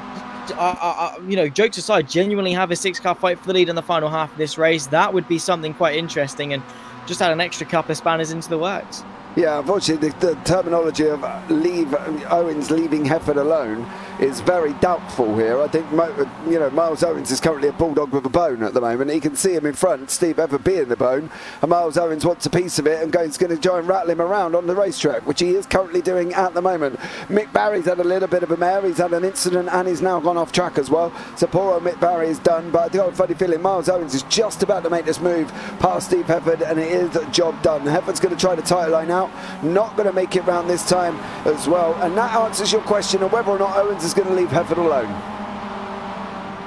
jokes aside, genuinely have a 6-car fight for the lead in the final half of this race. That would be something quite interesting, and just add an extra couple of spanners into the works. Yeah, unfortunately, the terminology of Owens leaving Hefford alone is very doubtful here. I think, Miles Owens is currently a bulldog with a bone at the moment. He can see him in front, Steve Hefford being the bone, and Miles Owens wants a piece of it and is going to try and rattle him around on the racetrack, which he is currently doing at the moment. Mick Barry's had a little bit of a mare. He's had an incident and he's now gone off track as well. So poor old Mick Barry is done, but I've got a funny feeling Miles Owens is just about to make this move past Steve Hefford, and it is a job done. Hefford's going to try the title line out. Not going to make it round this time as well, and that answers your question of whether or not Owens is going to leave Hefford alone.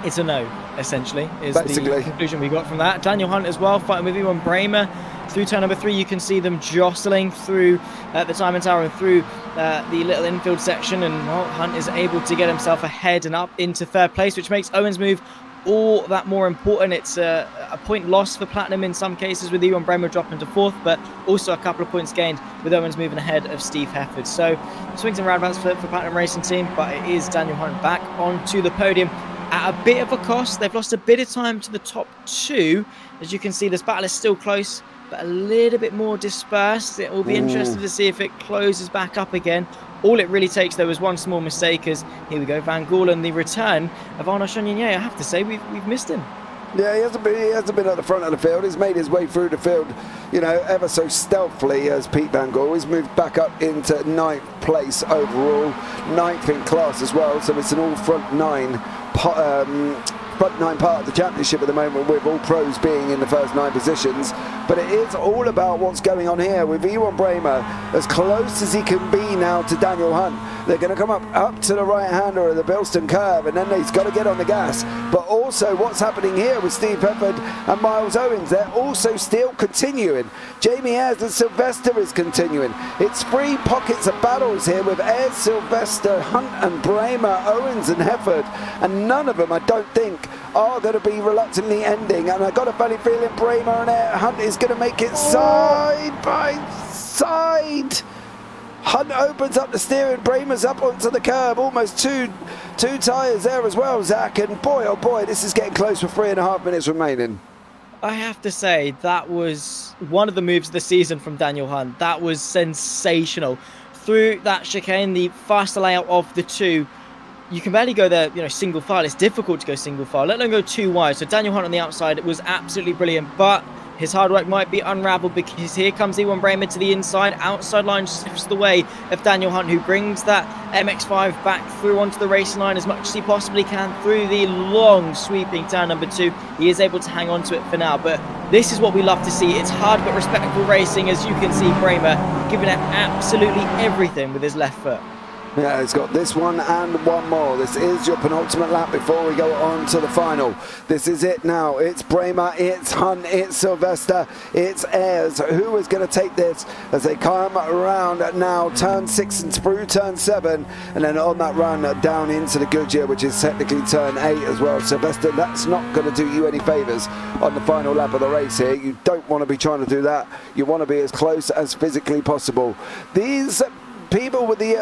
It's a no, essentially, is the conclusion we got from that. Daniel Hunt as well, fighting with Ewan Bramer through turn number 3. You can see them jostling through the timing tower and through the little infield section, and Hunt is able to get himself ahead and up into 3rd place, which makes Owens move all that more important. It's a point loss for Platinum in some cases, with Ewan Bremer dropping to 4th, but also a couple of points gained with Owens moving ahead of Steve Hefford. So swings and roundabouts for Platinum Racing Team, but it is Daniel Hunt back onto the podium at a bit of a cost. They've lost a bit of time to the top 2. As you can see, this battle is still close, but a little bit more dispersed. It will be interesting to see if it closes back up again. All it really takes, though, is one small mistake, as here we go, Van Gogh, the return of Arnaud Chagnier. I have to say, we've missed him. Yeah, he hasn't been at the front of the field. He's made his way through the field, you know, ever so stealthily as Pete Van Gogh. He's moved back up into 9th place overall, 9th in class as well. So it's an all front nine part of the championship at the moment, with all pros being in the first 9 positions. But it is all about what's going on here with Ewan Bremer as close as he can be now to Daniel Hunt. They're going to come up to the right-hander of the Bilston curve, and then he's got to get on the gas. But also what's happening here with Steve Hefford and Miles Owens, they're also still continuing. Jamie Ayres and Sylvester is continuing. It's 3 pockets of battles here with Ayres, Sylvester, Hunt and Bremer, Owens and Hefford, and none of them, I don't think, are going to be reluctantly ending. And I've got a funny feeling Bremer and Hunt is going to make it side by side. Hunt opens up the steering, Bremer's up onto the curb, almost two tyres there as well, Zach, and boy oh boy, this is getting close with 3.5 minutes remaining. I have to say, that was one of the moves of the season from Daniel Hunt. That was sensational. Through that chicane, the faster layout of the 2, you can barely go there, you know, single file. It's difficult to go single file, let alone go 2 wide. So Daniel Hunt on the outside was absolutely brilliant, but his hard work might be unraveled, because here comes Ewan Bremer to the inside. Outside line shifts the way of Daniel Hunt, who brings that MX5 back through onto the racing line as much as he possibly can through the long sweeping turn number 2. He is able to hang on to it for now, but this is what we love to see. It's hard but respectful racing, as you can see Bremer giving it absolutely everything with his left foot. Yeah, it's got this one and one more. This is your penultimate lap before we go on to the final. This is it now. It's Bremer, it's Hunt, it's Sylvester, it's Ayres. Who is going to take this as they come around now, turn 6 and through turn 7, and then on that run down into the Goodyear, which is technically turn 8 as well. Sylvester, that's not going to do you any favours on the final lap of the race here. You don't want to be trying to do that. You want to be as close as physically possible. These people with the,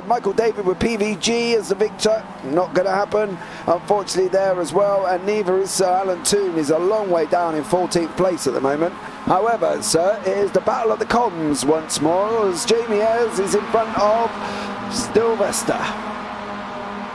Michael David with PVG as the victor, not going to happen, unfortunately, there as well, and neither is Sir Alan Toon. He's a long way down in 14th place at the moment. However, sir, it is the battle of the comms once more, as Jamie Ayres is in front of Sylvester.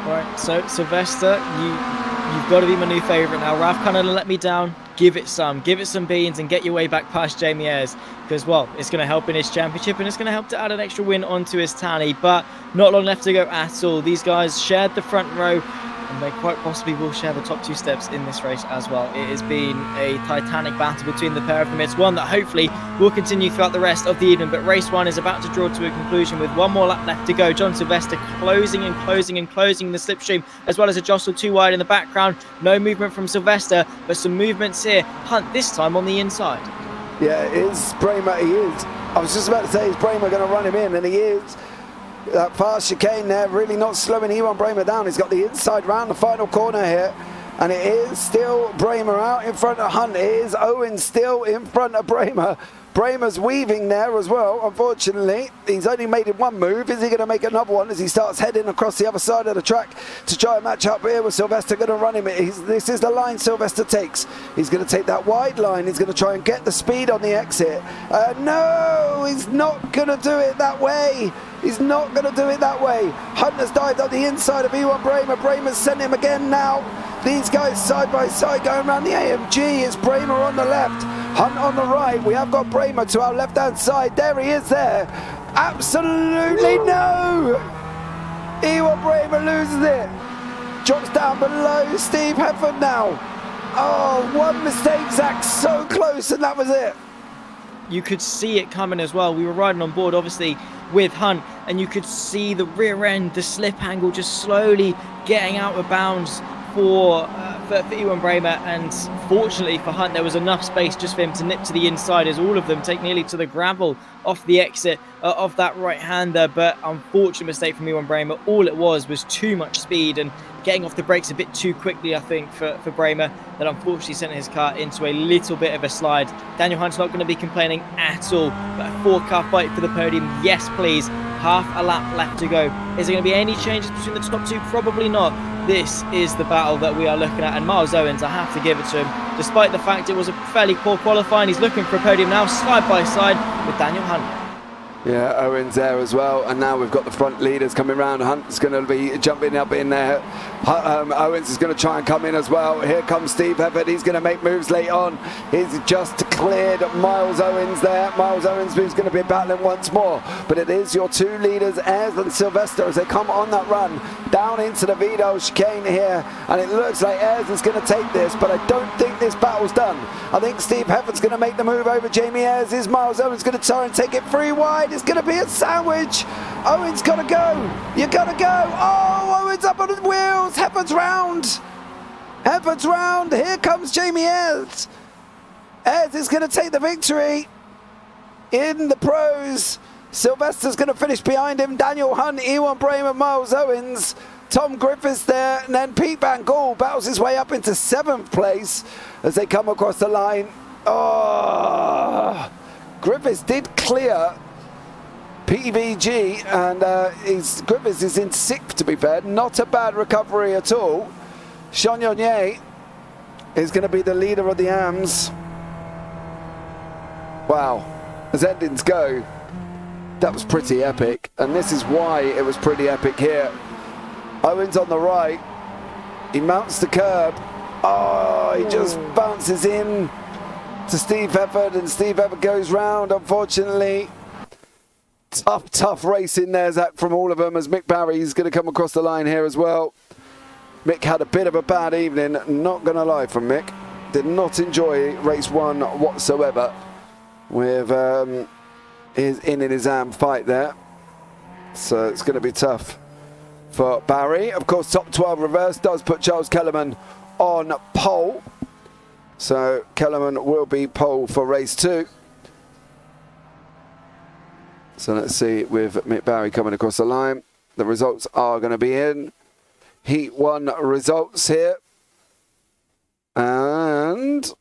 Right, so Sylvester, you've got to be my new favourite now. Ralph kind of let me down. Give it some beans and get your way back past Jamie Ayres, because, well, it's going to help in his championship and it's going to help to add an extra win onto his tally. But not long left to go at all. These guys shared the front row, and they quite possibly will share the top 2 steps in this race as well. It has been a titanic battle between the pair of them. It's one that hopefully will continue throughout the rest of the evening, but race 1 is about to draw to a conclusion with one more lap left to go. John Sylvester closing the slipstream, as well as a jostle 2 wide in the background. No movement from Sylvester, but some movements here. Hunt this time on the inside. Yeah, is Bremer, he is. I was just about to say, is Bremer going to run him in, and he is. That fast chicane there, really not slowing Ewan Bremer down. He's got the inside round the final corner here, and it is still Bremer out in front of Hunt. It is Owen still in front of Bremer. Bremer's weaving there as well, unfortunately. He's only made it one move. Is he going to make another one as he starts heading across the other side of the track to try and match up here with Sylvester? Going to run him. This is the line Sylvester takes. He's going to take that wide line. He's going to try and get the speed on the exit. No, he's not going to do it that way. He's not going to do it that way. Hunt has dived on the inside of Ewan Bremer. Bremer's sent him again now. These guys side by side going around the AMG. It's Bremer on the left, Hunt on the right. We have got Bremer to our left-hand side. There he is there. Absolutely no. Ewan Bremer loses it. Drops down below Steve Hefford now. Oh, one mistake, Zach. So close, and that was it. You could see it coming as well. We were riding on board, obviously, with Hunt, and you could see the rear end, the slip angle just slowly getting out of bounds for Ewan Bramer, and fortunately for Hunt, there was enough space just for him to nip to the inside as all of them take nearly to the gravel off the exit of that right-hander. But unfortunate mistake from Ewan Bramer. All it was too much speed and getting off the brakes a bit too quickly, I think, for Bramer, that unfortunately sent his car into a little bit of a slide. Daniel Hunt's not going to be complaining at all, but a 4-car fight for the podium, yes please. Half a lap left to go. Is there going to be any changes between the top two? Probably not. This is the battle that we are looking at, and Miles Owens, I have to give it to him. Despite the fact it was a fairly poor qualifying, he's looking for a podium now, side by side with Daniel Hunt. Yeah, Owens there as well, and now we've got the front leaders coming round. Hunt's going to be jumping up in there. Owens is going to try and come in as well. Here comes Steve Hefford. He's going to make moves late on. He's just cleared Miles Owens there. Miles Owens who's going to be battling once more, but it is your two leaders, Ayres and Sylvester, as they come on that run down into the Vido chicane here, and it looks like Ayres is going to take this, but I don't think this battle's done. I think Steve Hefford's going to make the move over Jamie Ayres. Is Miles Owens going to try and take it free wide? It's going to be a sandwich. Owens got to go. You got to go. Oh, Owens up on the wheels. Hefford's round. Hefford's round. Here comes Jamie Ayres. Ayres is going to take the victory in the pros. Sylvester's going to finish behind him. Daniel Hunt, Ewan Bramer, Miles Owens, Tom Griffiths there, and then Pete Van Gaal battles his way up into 7th place as they come across the line. Oh, Griffiths did clear PVG, and Griffiths is in 6th, to be fair. Not a bad recovery at all. Sean Yonye is going to be the leader of the AMS. Wow, as endings go, that was pretty epic, and this is why it was pretty epic here. Owens on the right, he mounts the curb. Oh, he just bounces in to Steve Hefford, and Steve Hefford goes round, unfortunately. Tough race in there, Zach, from all of them, as Mick Barry's going to come across the line here as well. Mick had a bit of a bad evening, not going to lie, from Mick. Did not enjoy race 1 whatsoever with his his AM fight there. So it's going to be tough for Barry. Of course, top 12 reverse does put Charles Kellerman on pole. So Kellerman will be pole for race 2. So let's see, with Mick Barry coming across the line, the results are going to be in. Heat 1 results here. And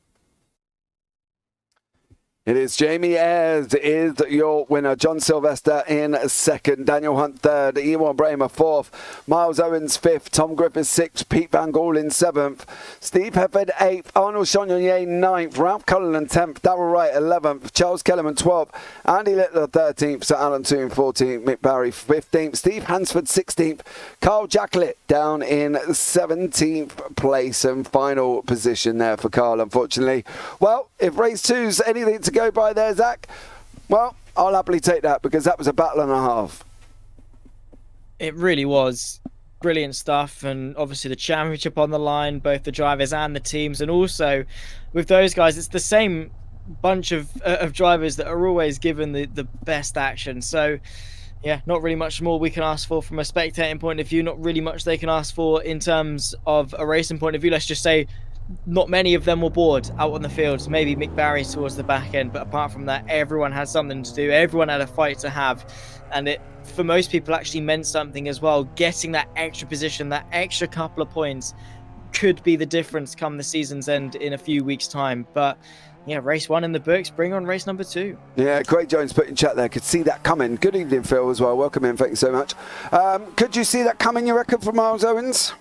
it is Jamie Ayres is your winner. John Sylvester in 2nd. Daniel Hunt 3rd. Ewan Bramer 4th. Miles Owens 5th. Tom Griffiths 6th. Pete Van Gaal in 7th. Steve Hefford 8th. Arnold Chagnon 9th. Ralph Cullen 10th. Darrell Wright 11th. Charles Kellerman 12th. Andy Littler 13th. Sir Alan Toon 14th. Mick Barry 15th. Steve Hansford 16th. Carl Jacklett down in 17th place and final position there for Carl, unfortunately. Well, if race 2's anything to go by there, Zach, well, I'll happily take that, because that was a battle and a half. It really was brilliant stuff, and obviously the championship on the line, both the drivers and the teams, and also with those guys, it's the same bunch of drivers that are always given the best action. So yeah, not really much more we can ask for from a spectating point of view, not really much they can ask for in terms of a racing point of view. Let's just say not many of them were bored out on the fields. Maybe Mick Barry towards the back end, but apart from that, everyone had something to do. Everyone had a fight to have, and it, for most people, actually meant something as well. Getting that extra position, that extra couple of points, could be the difference come the season's end in a few weeks' time. But yeah, race 1 in the books. Bring on race number 2. Yeah, Craig Jones put in chat there. Could see that coming. Good evening, Phil, as well. Welcome in. Thank you so much. Could you see that coming, you reckon, for Miles Owens?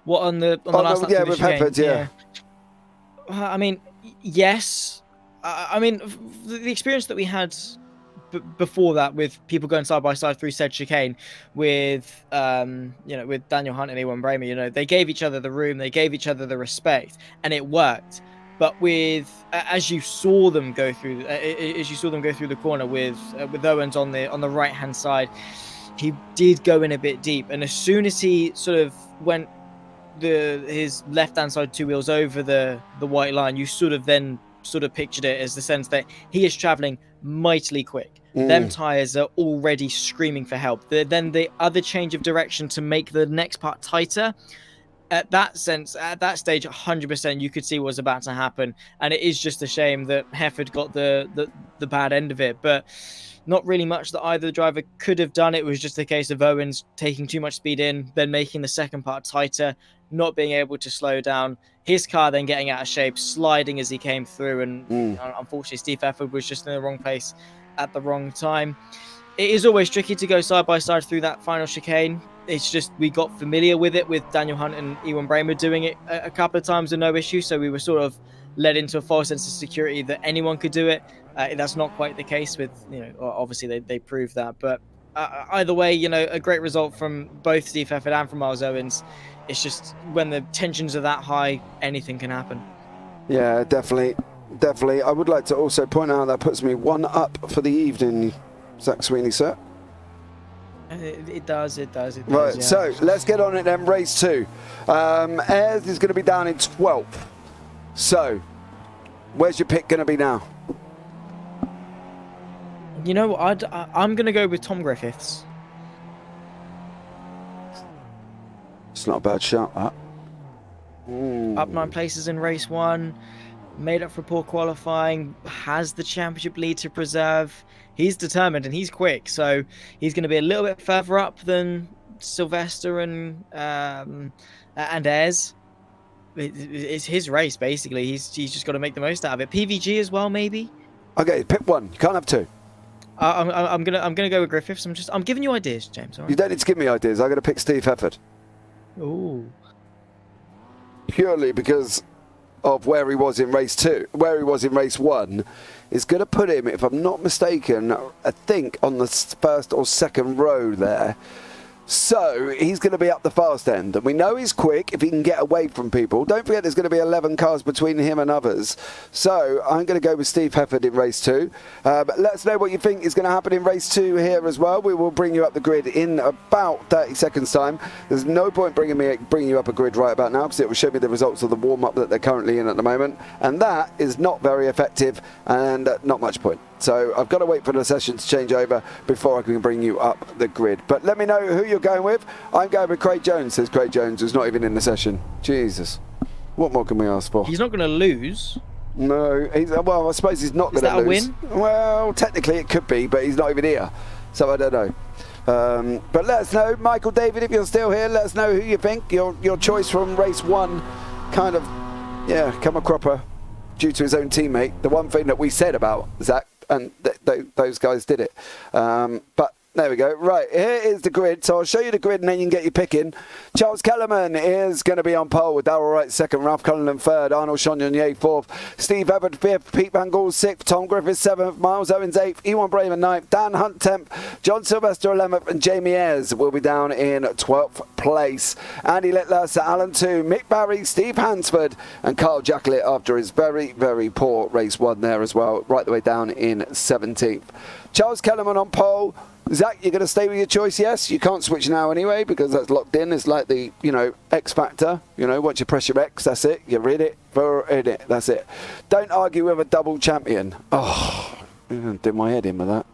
What, on the last lap? Yeah, with Hefford, yeah. I mean, yes. I mean, the experience that we had before that, with people going side by side through said chicane, with with Daniel Hunt and Ewan Bramer, they gave each other the room, they gave each other the respect, and it worked. But with as you saw them go through the corner with Owens on the right hand side, he did go in a bit deep, and as soon as he sort of went his left hand side 2 wheels over the white line, you sort of then sort of pictured it as the sense that he is traveling mightily quick. Them tires are already screaming for help. Then the other change of direction to make the next part tighter, at that stage, 100% you could see what was about to happen. And it is just a shame that Hefford got the bad end of it. But not really much that either driver could have done. It was just a case of Owens taking too much speed in, then making the second part tighter, not being able to slow down. His car then getting out of shape, sliding as he came through. And unfortunately, Steve Hefford was just in the wrong place at the wrong time. It is always tricky to go side by side through that final chicane. It's just we got familiar with it with Daniel Hunt and Ewan Bramer doing it a couple of times with no issue. So we were sort of led into a false sense of security that anyone could do it. That's not quite the case with, obviously they proved that. But either way, a great result from both Steve Hefford and from Miles Owens. It's just when the tensions are that high, anything can happen. Yeah, definitely. I would like to also point out that puts me 1 up for the evening, Zach Sweeney, sir. It does. Right, yeah. so let's get on it then. Race 2. Ayres is going to be down in 12th. So, where's your pick going to be now? I'm going to go with Tom Griffiths. It's not a bad shot, that. Up 9 places in race 1. Made up for poor qualifying, has the championship lead to preserve. He's determined and he's quick, so he's going to be a little bit further up than Sylvester and Ayres. It's his race basically. He's just got to make the most out of it. PVG as well, maybe. Okay, pick one. You can't have two. I'm gonna go with Griffiths. I'm giving you ideas, James. All right? You don't need to give me ideas. I'm going to pick Steve Hefford. Ooh. Purely because of where he was in race 2, where he was in race 1, is going to put him, if I'm not mistaken, I think on the first or second row there. So he's going to be up the fast end, and we know he's quick if he can get away from people. Don't forget there's going to be 11 cars between him and others. So I'm going to go with Steve Hefford in race 2. But let us know what you think is going to happen in race 2 here as well. We will bring you up the grid in about 30 seconds time. There's no point bringing you up a grid right about now, because it will show me the results of the warm-up that they're currently in at the moment, and that is not very effective and not much point. So I've got to wait for the session to change over before I can bring you up the grid. But let me know who you're going with. I'm going with Craig Jones, says Craig Jones, who's not even in the session. Jesus. What more can we ask for? He's not going to lose. No. Well, I suppose he's not going to lose. Is that a win? Well, technically it could be, but he's not even here. So I don't know. But let us know. Michael David, if you're still here, let us know who you think. Your choice from race 1 kind of, come a cropper due to his own teammate. The one thing that we said about Zach, and those guys did it. But there we go. Right, here is the grid. So I'll show you the grid and then you can get your pick in. Charles Kellerman is going to be on pole with Darrell Wright second, Ralph Cullen third, Arnold Chagnon fourth, Steve Hefford fifth, Pete Van Gaal sixth, Tom Griffiths seventh, Miles Owens eighth, Ewan Bramer ninth, Dan Hunt 10th, John Sylvester 11th, and Jamie Ayres will be down in 12th place. Andy Littler, Sir Alan 2, Mick Barry, Steve Hansford, and Carl Jacklett after his very, very poor race 1 there as well, right the way down in 17th. Charles Kellerman on pole. Zach, you're going to stay with your choice, yes? You can't switch now anyway because that's locked in. It's like the, X factor. Once you press your X, that's it. You're in it, that's it. Don't argue with a double champion. Oh, I'm going to do my head in with that.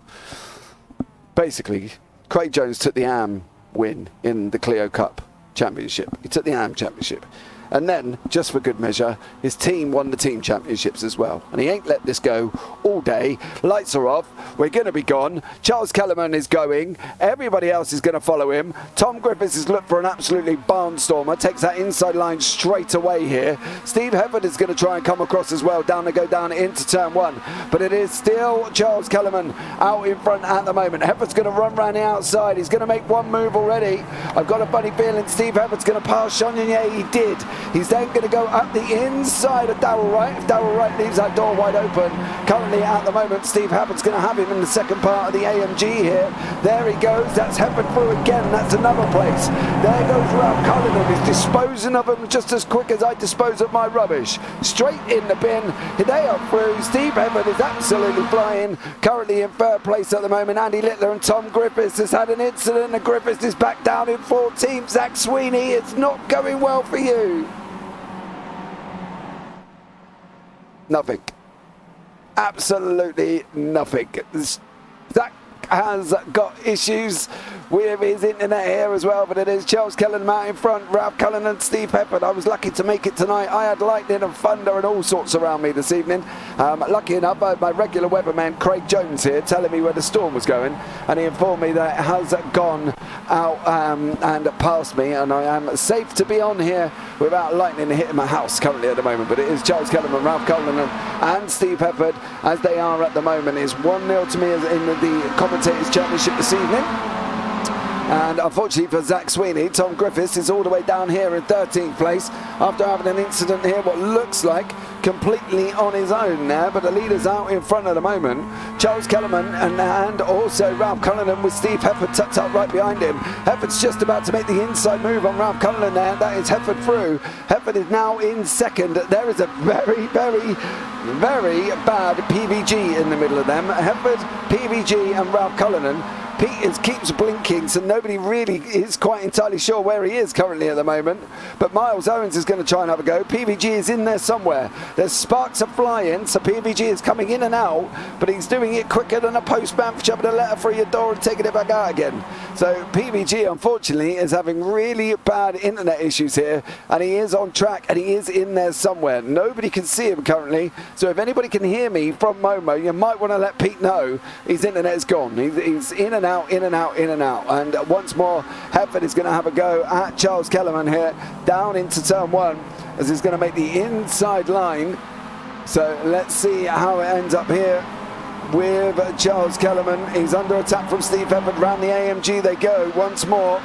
Basically, Craig Jones took the AM win in the Clio Cup Championship. He took the AM Championship. And then, just for good measure, his team won the team championships as well. And he ain't let this go all day. Lights are off. We're going to be gone. Charles Kellerman is going. Everybody else is going to follow him. Tom Griffiths has looked for an absolutely barnstormer. Takes that inside line straight away here. Steve Hefford is going to try and come across as well. Go down into turn 1. But it is still Charles Kellerman out in front at the moment. Hefford's going to run round the outside. He's going to make one move already. I've got a funny feeling Steve Hefford's going to pass Chagnon. He did. He's then going to go up the inside of Darrell Wright. If Darrell Wright leaves that door wide open, currently at the moment, Steve Hefford's going to have him in the second part of the AMG here. There he goes. That's Hefford through again. That's another place. There goes Ralph Cullen. He's disposing of them just as quick as I dispose of my rubbish. Straight in the bin. They are through. Steve Hefford is absolutely flying. Currently in third place at the moment. Andy Littler and Tom Griffiths has had an incident, and Griffiths is back down in 14th. Zach Sweeney, it's not going well for you. Nothing. absolutely nothing. Zach has got issues with his internet here as well, but it is Charles Cullen out in front, Ralph Cullen and Steve Hefford. I was lucky to make it tonight. I had lightning and thunder and all sorts around me this evening. Lucky enough, I had my regular weatherman Craig Jones here telling me where the storm was going, and he informed me that it has gone out and past me, and I am safe to be on here without lightning hitting my house currently at the moment. But it is Charles Cullen and Ralph Cullen and Steve Hefford as they are at the moment. It's 1-0 to me as in the Commentators' Championship this evening. And unfortunately for Zach Sweeney, Tom Griffiths is all the way down here in 13th place after having an incident here, what looks like completely on his own there, but the leader's out in front at the moment. Charles Kellerman and also Ralph Cullinan with Steve Hefford tucked up right behind him. Hefford's just about to make the inside move on Ralph Cullinan there. That is Hefford through. Hefford is now in second. There is a very, very, very bad PVG in the middle of them. Hefford, PVG and Ralph Cullinan. Pete keeps blinking, so nobody really is quite entirely sure where he is currently at the moment. But Miles Owens is going to try and have a go. PVG is in there somewhere. There's sparks are flying, so PVG is coming in and out, but he's doing it quicker than a postman shoving a letter through your door and taking it back out again. So PVG, unfortunately, is having really bad internet issues here, and he is on track, and he is in there somewhere. Nobody can see him currently, so if anybody can hear me from Momo, you might want to let Pete know his internet is gone. He's in and out, in and out, in and out. And once more, Hefford is going to have a go at Charles Kellerman here, down into turn one, as he's going to make the inside line. So let's see how it ends up here with Charles Kellerman. He's under attack from Steve Hefford. Round the AMG they go once more.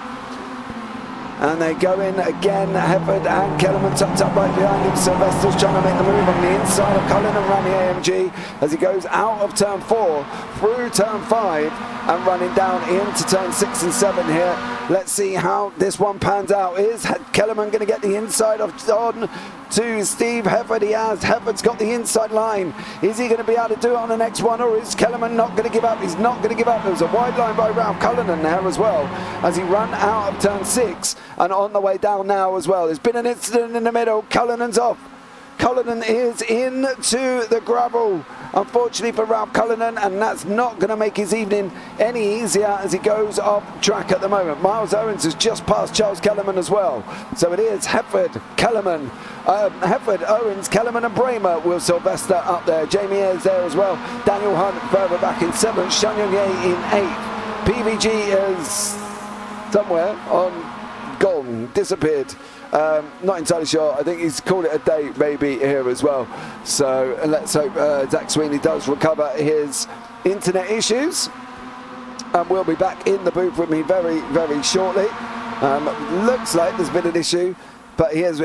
And they go in again. Hefford and Kellerman tucked up right behind him. Sylvester's trying to make the move on the inside of Cullen and around the AMG as he goes out of turn 4 through turn 5 and running down into turn 6 and 7 here. Let's see how this one pans out. Is Kellerman going to get the inside of on to Steve Hefford? He has. Hefford's got the inside line. Is he going to be able to do it on the next one, or is Kellerman not going to give up? He's not going to give up. There was a wide line by Ralph Cullinan there as well as he ran out of turn 6 and on the way down now as well. There's been an incident in the middle. Cullinan's off. Cullinan is into the gravel, unfortunately for Ralph Cullinan, and that's not going to make his evening any easier as he goes off track at the moment. Miles Owens has just passed Charles Kellerman as well. So it is Hefford, Kellerman, Hefford, Owens, Kellerman and Bramer. Will Sylvester up there. Jamie Ayres there as well. Daniel Hunt further back in 7th. Shan Yong-Ye in 8th. PVG is somewhere gone, disappeared. Not entirely sure. I think he's called it a day maybe here as well. So let's hope Zach Sweeney does recover his internet issues. And we'll be back in the booth with me very, very shortly. Looks like there's been an issue, but he's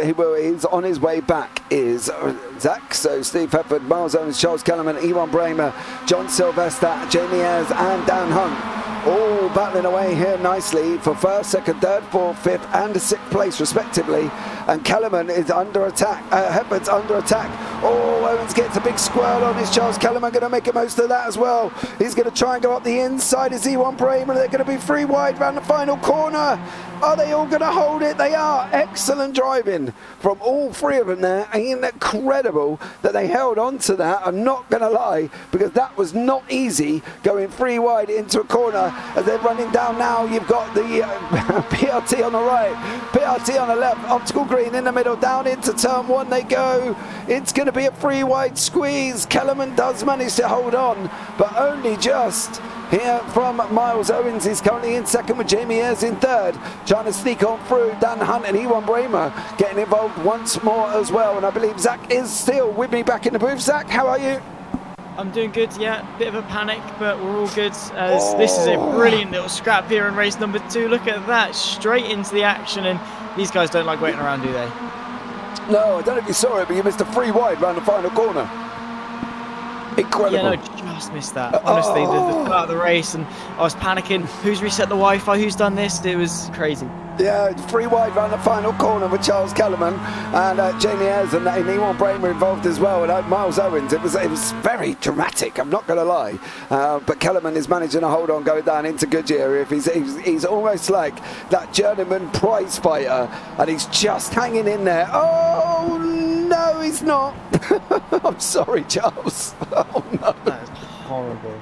on his way back is Zach. So Steve Hefford, Miles Owens, Charles Kellerman, Ewan Bramer, John Sylvester, Jamie Ayres and Dan Hunt. All battling away here nicely for 1st, 2nd, 3rd, 4th, 5th and 6th place respectively. And Kellerman is under attack. Hefford's under attack. Oh, Owens gets a big squirrel on his Charles Kellerman. Going to make the most of that as well. He's going to try and go up the inside. Is E1 Bramer? They're going to be 3 wide round the final corner. Are they all going to hold it? They are. Excellent driving from all 3 of them there. Incredible that they held on to that. I'm not going to lie, because that was not easy going 3 wide into a corner. As they're running down now, you've got the PRT on the right, PRT on the left, optical green in the middle, down into turn 1 they go. It's going to be a 3 wide squeeze. Kellerman does manage to hold on, but only just. Here from Miles Owens is currently in 2nd with Jamie Ayres in 3rd, trying to sneak on through. Dan Hunt and Ewan Bramer getting involved once more as well, and I believe Zach is still with me back in the booth. Zach, how are you? I'm doing good, yeah. Bit of a panic, but we're all good. As This is a brilliant little scrap here in race number 2. Look at that, straight into the action, and these guys don't like waiting around, do they? No, I don't know if you saw it, but you missed a 3 wide round the final corner. Incredible. Yeah, no, just missed that. Honestly, the start of the race, and I was panicking. Who's reset the Wi-Fi? Who's done this? It was crazy. Yeah, 3 wide round the final corner with Charles Kellerman and Jamie Ayres and Ewan Bramer involved as well, and Miles Owens. It was very dramatic, I'm not going to lie. But Kellerman is managing to hold on, going down into Goodyear. If he's almost like that journeyman prize fighter, and he's just hanging in there. Oh no, he's not. I'm sorry, Charles. Oh, no. That is horrible.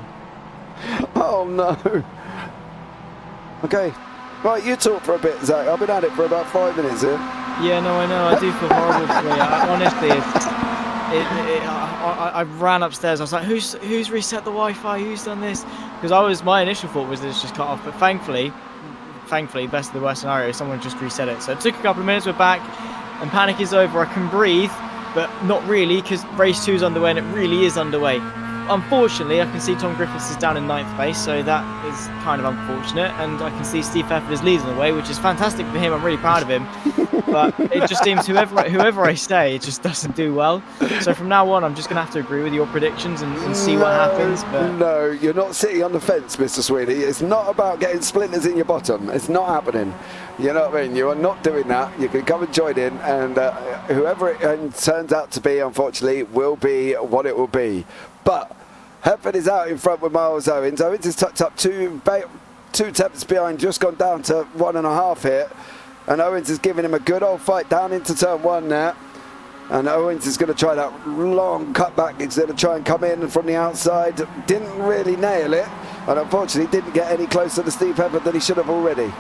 Oh, no. Okay. Right, you talk for a bit, Zach. I've been at it for about 5 minutes here. Yeah, no, I know. I do feel horrible for you. Honestly, I ran upstairs. I was like, who's reset the Wi-Fi? Who's done this? Because my initial thought was that it's just cut off, but thankfully, best of the worst scenario, someone just reset it. So it took a couple of minutes. We're back, and panic is over. I can breathe, but not really, because race 2 is underway, and it really is underway. Unfortunately, I can see Tom Griffiths is down in 9th place, so that is kind of unfortunate. And I can see Steve Pfeffer is leading the way, which is fantastic for him. I'm really proud of him. But it just seems whoever I say, it just doesn't do well. So from now on, I'm just going to have to agree with your predictions and see what happens. But no, you're not sitting on the fence, Mr. Sweeney. It's not about getting splinters in your bottom. It's not happening. You know what I mean? You are not doing that. You can come and join in, and whoever it turns out to be, unfortunately, will be what it will be. But Hertford is out in front with Miles Owens. Owens is tucked up 2 tenths behind, just gone down to 1.5 here. And Owens is giving him a good old fight down into turn 1 there. And Owens is going to try that long cutback. He's going to try and come in from the outside. Didn't really nail it. And unfortunately didn't get any closer to Steve Hertford than he should have already.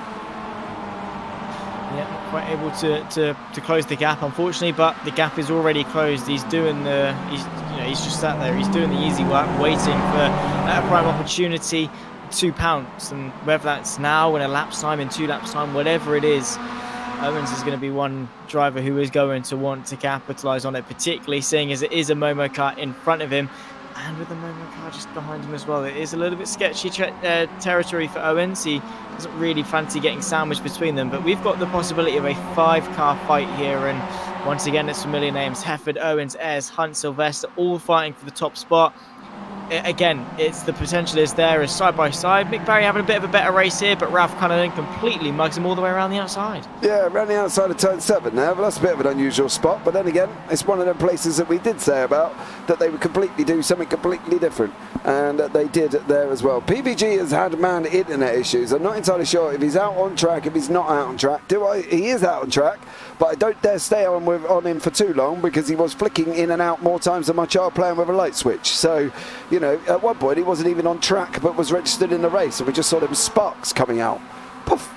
yeah, not quite able to close the gap, unfortunately. But the gap is already closed. He's doing he's just sat there. He's doing the easy work, waiting for a prime opportunity to pounce, and whether that's now in a lap's time, in 2 laps time, whatever it is, Owens is going to be one driver who is going to want to capitalise on it, particularly seeing as it is a Momo car in front of him and with the Momo car just behind him as well. It is a little bit sketchy territory for Owens. He doesn't really fancy getting sandwiched between them, but we've got the possibility of a 5-car fight here, and once again it's familiar names: Hefford, Owens, Ayres, Hunt, Sylvester, all fighting for the top spot. Again, it's the potential is there as side by side. Mick Barry having a bit of a better race here, but Ralph Cullinan completely mugs him all the way around the outside. Yeah, around the outside of turn 7 there, but that's a bit of an unusual spot. But then again, it's one of them places that we did say about that they would completely do something completely different, and they did there as well. PVG has had man internet issues. I'm not entirely sure if he's out on track, if he's not out on track. He is out on track, but I don't dare stay on him for too long, because he was flicking in and out more times than my child playing with a light switch. So, you know, at one point he wasn't even on track but was registered in the race, and we just saw them sparks coming out, poof,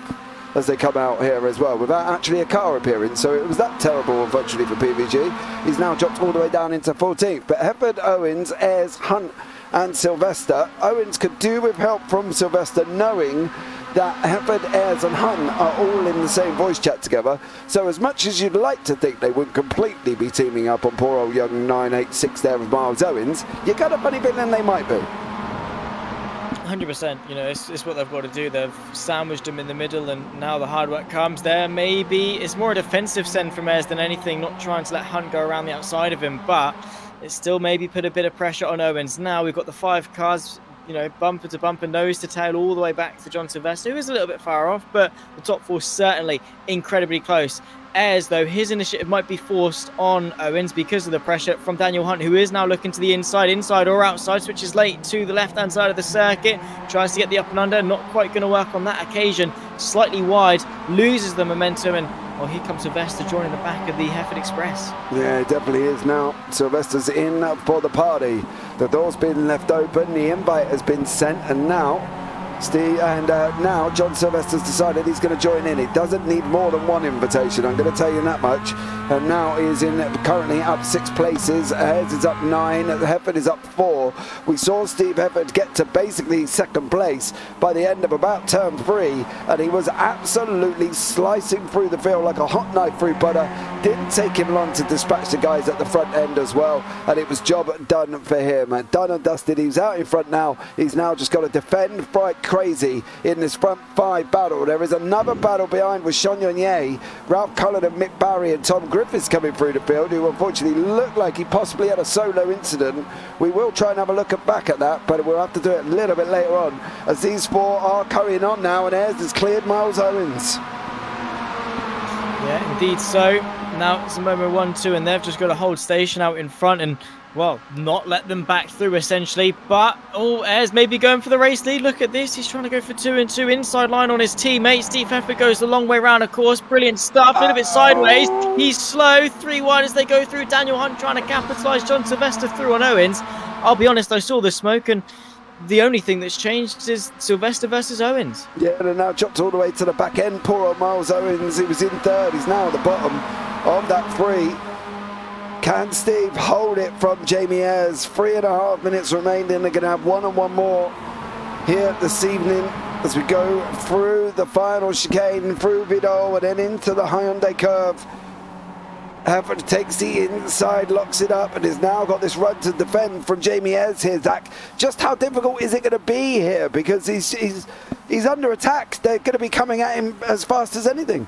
as they come out here as well, without actually a car appearing. So it was that terrible, unfortunately, for PVG. He's now dropped all the way down into 14th. But Hefford, Owens, Ayres, Hunt and Sylvester. Owens could do with help from Sylvester, knowing that Hefford, Ayres and Hunt are all in the same voice chat together. So as much as you'd like to think they wouldn't completely be teaming up on poor old young 986 there with Miles Owens, you got a funny feeling they might be. 100%, you know, it's what they've got to do. They've sandwiched him in the middle, and now the hard work comes there. Maybe it's more a defensive send from Ayres than anything, not trying to let Hunt go around the outside of him, but it still maybe put a bit of pressure on Owens. Now we've got the 5 cars, you know, bumper to bumper, nose to tail, all the way back to John Sylvester, who is a little bit far off, but the top 4 certainly incredibly close. Ayres, though, his initiative might be forced on Owens because of the pressure from Daniel Hunt, who is now looking to the inside or outside, switches late to the left-hand side of the circuit, tries to get the up and under, not quite going to work on that occasion, slightly wide, loses the momentum, and well, here comes Sylvester joining the back of the Hefford Express. Yeah, it definitely is now. Sylvester's in for the party. The door's been left open, the invite has been sent, and now now John Sylvester's decided he's going to join in. He doesn't need more than one invitation, I'm going to tell you that much. And now he's currently up 6 places. Ayres is up 9, Hefford is up 4. We saw Steve Hefford get to basically 2nd place by the end of about turn 3, and he was absolutely slicing through the field like a hot knife through butter. Didn't take him long to dispatch the guys at the front end as well, and it was job done for him. Done and dusted. He's out in front now. He's now just got to defend like crazy in this front 5 battle. There is another battle behind with Sean Yonye, Ralph Cullinan, Mick Barry and Tom Griffiths coming through the field, who unfortunately looked like he possibly had a solo incident. We will try and have a look back at that, but we'll have to do it a little bit later on, as these 4 are carrying on now, and Ayres has cleared Miles Owens. Yeah, indeed so. Now it's a moment 1-2, and they've just got to hold station out in front, and well, not let them back through essentially. But Ayres maybe going for the race lead. Look at this, he's trying to go for 2-2 inside line on his teammate. Steve Efford goes the long way round, of course. Brilliant stuff, a little bit sideways. He's slow, 3-1 as they go through. Daniel Hunt trying to capitalise. John Sylvester through on Owens. I'll be honest, I saw the smoke and the only thing that's changed is Sylvester versus Owens. Yeah, and now chopped all the way to the back end. Poor old Miles Owens, he was in third. He's now at the bottom of that 3. Can Steve hold it from Jamie Ayres? 3.5 minutes remaining. They're going to have one more here this evening as we go through the final chicane, through Vidal, and then into the Hyundai curve. Efford takes the inside, locks it up, and has now got this run to defend from Jamie Ayres here, Zach. Just how difficult is it going to be here? Because he's under attack. They're going to be coming at him as fast as anything.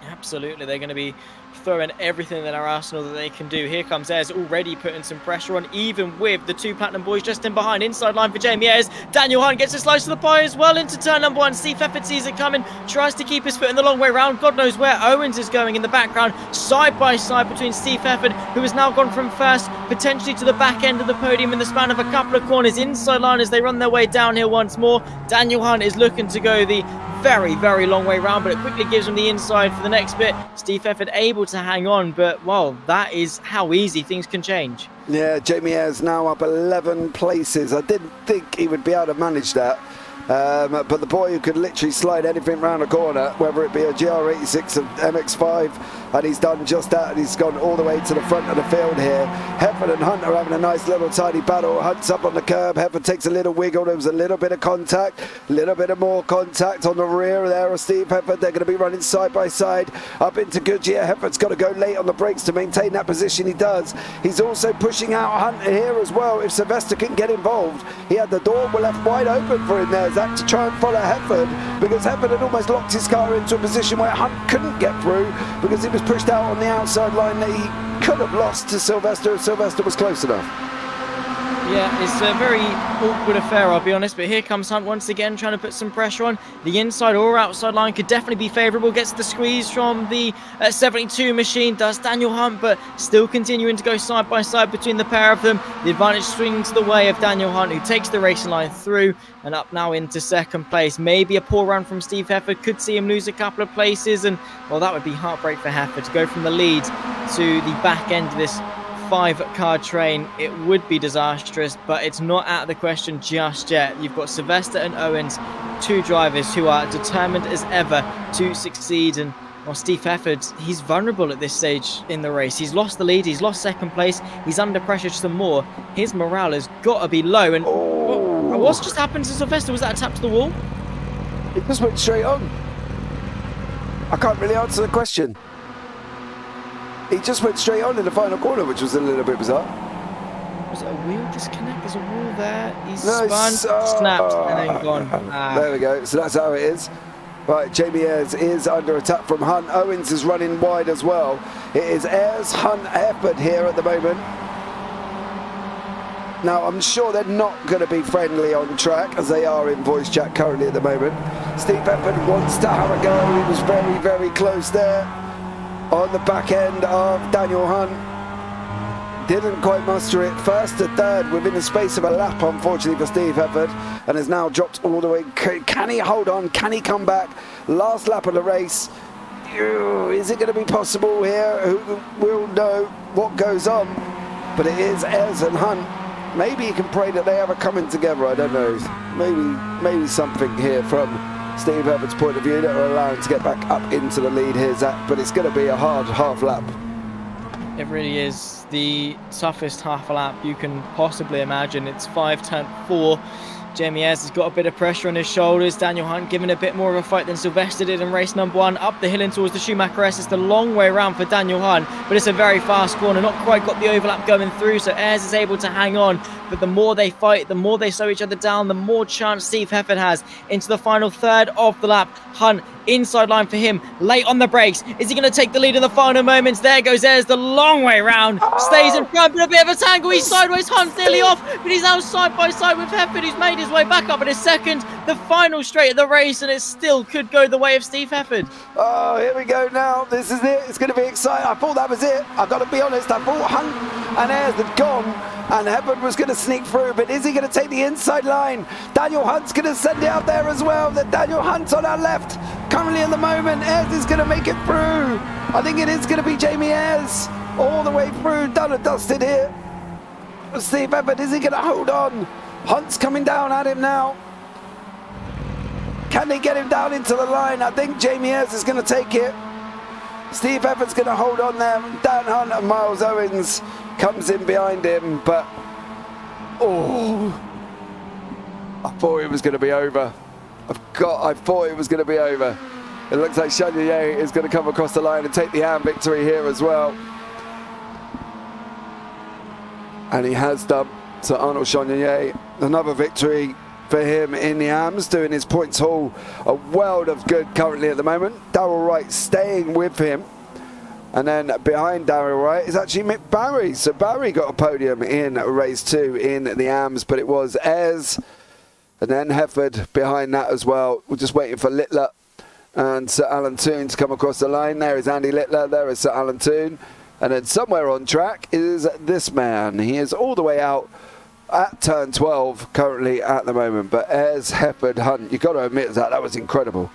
Absolutely, they're going to be throwing everything in their arsenal that they can do. Here comes Ayres already putting some pressure on, even with the 2 Platinum boys just in behind. Inside line for Jamie Ayres. Daniel Hunt gets a slice of the pie as well into turn number 1. Steve Efford sees it coming, tries to keep his foot in the long way round. God knows where Owens is going in the background. Side by side between Steve Efford, who has now gone from first potentially to the back end of the podium in the span of a couple of corners. Inside line as they run their way downhill once more. Daniel Hunt is looking to go the very, very long way round, but it quickly gives him the inside for the next bit. Steve Efford able to hang on, but, well, that is how easy things can change. Yeah, Jamie Ayres now up 11 places. I didn't think he would be able to manage that. But the boy who could literally slide anything round a corner, whether it be a GR86 of MX5, and he's done just that, and he's gone all the way to the front of the field here. Efford and Hunt are having a nice little tiny battle. Hunt's up on the curb, Efford takes a little wiggle, there was a little bit of contact, a little bit of more contact on the rear there of Steve Efford. They're going to be running side by side up into Goodyear. Efford's got to go late on the brakes to maintain that position. He does. He's also pushing out Hunt here as well. If Sylvester can get involved, he had the door left wide open for him there, Zach, to try and follow Efford, because Efford had almost locked his car into a position where Hunt couldn't get through because he was pushed out on the outside line that he could have lost to Sylvester if Sylvester was close enough. Yeah, it's a very awkward affair, I'll be honest, but here comes Hunt once again trying to put some pressure on. The inside or outside line could definitely be favourable, gets the squeeze from the 72 machine, does Daniel Hunt, but still continuing to go side by side between the pair of them. The advantage swings the way of Daniel Hunt, who takes the racing line through and up now into second place. Maybe a poor run from Steve Efford could see him lose a couple of places, and, well, that would be heartbreak for Efford to go from the lead to the back end of this 5-car train. It would be disastrous, but it's not out of the question just yet. You've got Sylvester and Owens, 2 drivers who are determined as ever to succeed, and, well, Steve Efford, he's vulnerable at this stage in the race. He's lost the lead, he's lost second place, he's under pressure some more. His morale has got to be low, and what's just happened to Sylvester? Was that a tap to the wall? It just went straight on. I can't really answer the question. He just went straight on in the final corner, which was a little bit bizarre. Was it a wheel disconnect? There's a wall there. He's spun, snapped, and then gone. There we go. So that's how it is. Right, Jamie Ayres is under attack from Hunt. Owens is running wide as well. It is Ayres, Hunt, Efford here at the moment. Now, I'm sure they're not going to be friendly on track, as they are in voice chat currently at the moment. Steve Efford wants to have a go. He was very, very close there on the back end of Daniel Hunt. Didn't quite muster it. First to third within the space of a lap, unfortunately, for Steve Efford, and has now dropped all the way. Can he hold on? Can he come back? Last lap of the race. Is it going to be possible here? Who will know what goes on? But it is Ayres and Hunt. Maybe you can pray that they have a coming together. I don't know. Maybe something here from Steve Efford's point of view that will allow him to get back up into the lead here, Zach. But it's going to be a hard half lap. It really is the toughest half a lap you can possibly imagine. It's 5 turn 4. Jamie Ayres has got a bit of pressure on his shoulders. Daniel Hunt giving a bit more of a fight than Sylvester did in race number 1. Up the hill and towards the Schumacher S. It's the long way around for Daniel Hunt, but it's a very fast corner. Not quite got the overlap going through, so Ayres is able to hang on. But the more they fight, the more they slow each other down, the more chance Steve Efford has into the final third of the lap. Hunt, inside line for him, late on the brakes. Is he going to take the lead in the final moments? There goes Ayres the long way round. Stays in front, but a bit of a tangle. He's sideways. Hunt's nearly off, but he's now side by side with Efford, who's made his way back up in a second. the final straight of the race, and it still could go the way of Steve Hefford. Oh, here we go now. This is it. It's going to be exciting. I thought that was it. I've got to be honest. I thought Hunt and Ayres had gone and Hefford was going to sneak through, but is he going to take the inside line? Daniel Hunt's going to send it up there as well. Daniel Hunt's on our left currently at the moment. Ayres is going to make it through. I think it is going to be Jamie Ayres all the way through. Done and dusted here. Steve Hefford, is he going to hold on? Hunt's coming down at him now. Can they get him down into the line? I think Jamie Ayres is going to take it. Steve Hefford's going to hold on there. Dan Hunt and Miles Owens comes in behind him, but oh, I thought it was going to be over. I thought it was going to be over. It looks like Chagnayer is going to come across the line and take the AM victory here as well. And he has done. So Arnold Chagnayer, another victory for him in the AMs, doing his points haul a world of good currently at the moment. Darryl Wright staying with him. And then behind Darryl Wright is actually Mick Barry. So Barry got a podium in race 2 in the AMs, but it was Ayres and then Hefford behind that as well. We're just waiting for Littler and Sir Alan Toon to come across the line. There is Andy Littler, there is Sir Alan Toon. And then somewhere on track is this man. He is all the way out at turn 12 currently at the moment. But Ayres, Hefford, Hunt, you've got to admit that was incredible.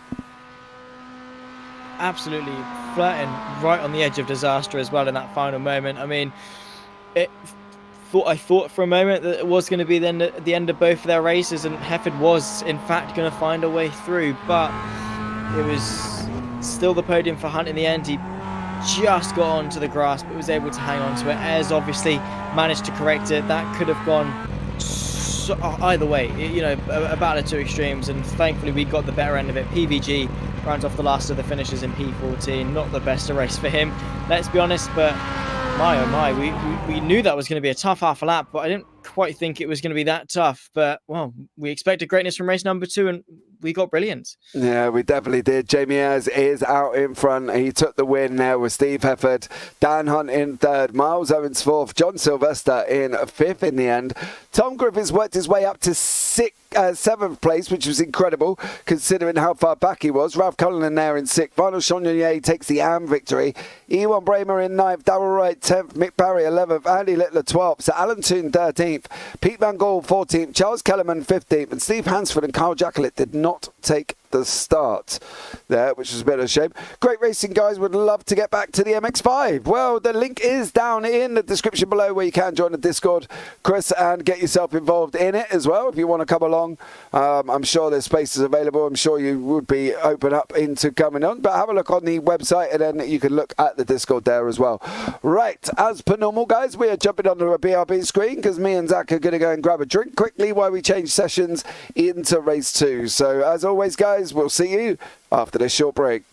Absolutely flirting right on the edge of disaster as well in that final moment. I mean, I thought for a moment that it was going to be then at the end of both of their races, and Hefford was in fact going to find a way through, but it was still the podium for Hunt in the end. He just got onto the grass but was able to hang on to it. Ayres obviously managed to correct it. That could have gone either way, you know, a battle of two extremes, and thankfully we got the better end of it. PVG rounds off the last of the finishes in P14. Not the best of race for him, let's be honest, but my oh my, we knew that was going to be a tough half a lap, but I didn't quite think it was going to be that tough. But well, we expected greatness from race number 2 and we got brilliance. Yeah, we definitely did. Jamie Ayres is out in front. He took the win there with Steve Hefford. Dan Hunt in 3rd, Miles Owens 4th, John Sylvester in 5th in the end. Tom Griffiths worked his way up to 7th place, which was incredible considering how far back he was. Ralph Cullinan there in 6th. Arnold Chagnayer takes the AM victory. Ewan Bramer in 9th, Darryl Wright 10th, Mick Barry 11th, Andy Littler 12th, Sir Alan Toon 13th, Pete Van Gaal 14th, Charles Kellerman 15th, and Steve Hansford and Kyle Jacklett did not take the start there, which was a bit of a shame. Great racing, guys. Would love to get back to the MX5. Well, the link is down in the description below where you can join the Discord, Chris, and get yourself involved in it as well if you want to come along. I'm sure there's spaces available. I'm sure you would be open up into coming on, but have a look on the website and then you can look at the Discord there as well. Right, as per normal, guys, we are jumping onto a BRB screen because me and Zach are going to go and grab a drink quickly while we change sessions into race 2. So as always, guys, we'll see you after this short break.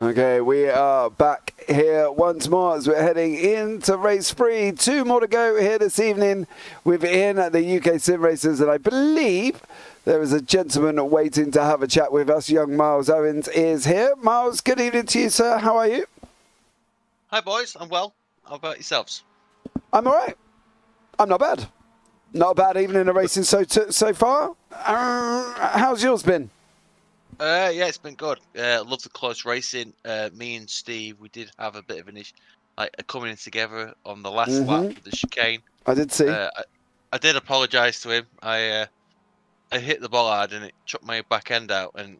Okay, we are back here once more as we're heading into race 3. 2 more to go here this evening with Ian at the UkSimracers, and I believe there is a gentleman waiting to have a chat with us. Young Miles Owens is here. Miles, good evening to you, sir. How are you? Hi, boys. I'm well. How about yourselves? I'm all right. I'm not bad. Not a bad evening of racing so far. How's yours been? Yeah, it's been good. Love the close racing. Me and Steve, we did have a bit of an issue, like coming in together on the last lap with the chicane. I did see. I did apologise to him. I hit the ball hard and it chucked my back end out, and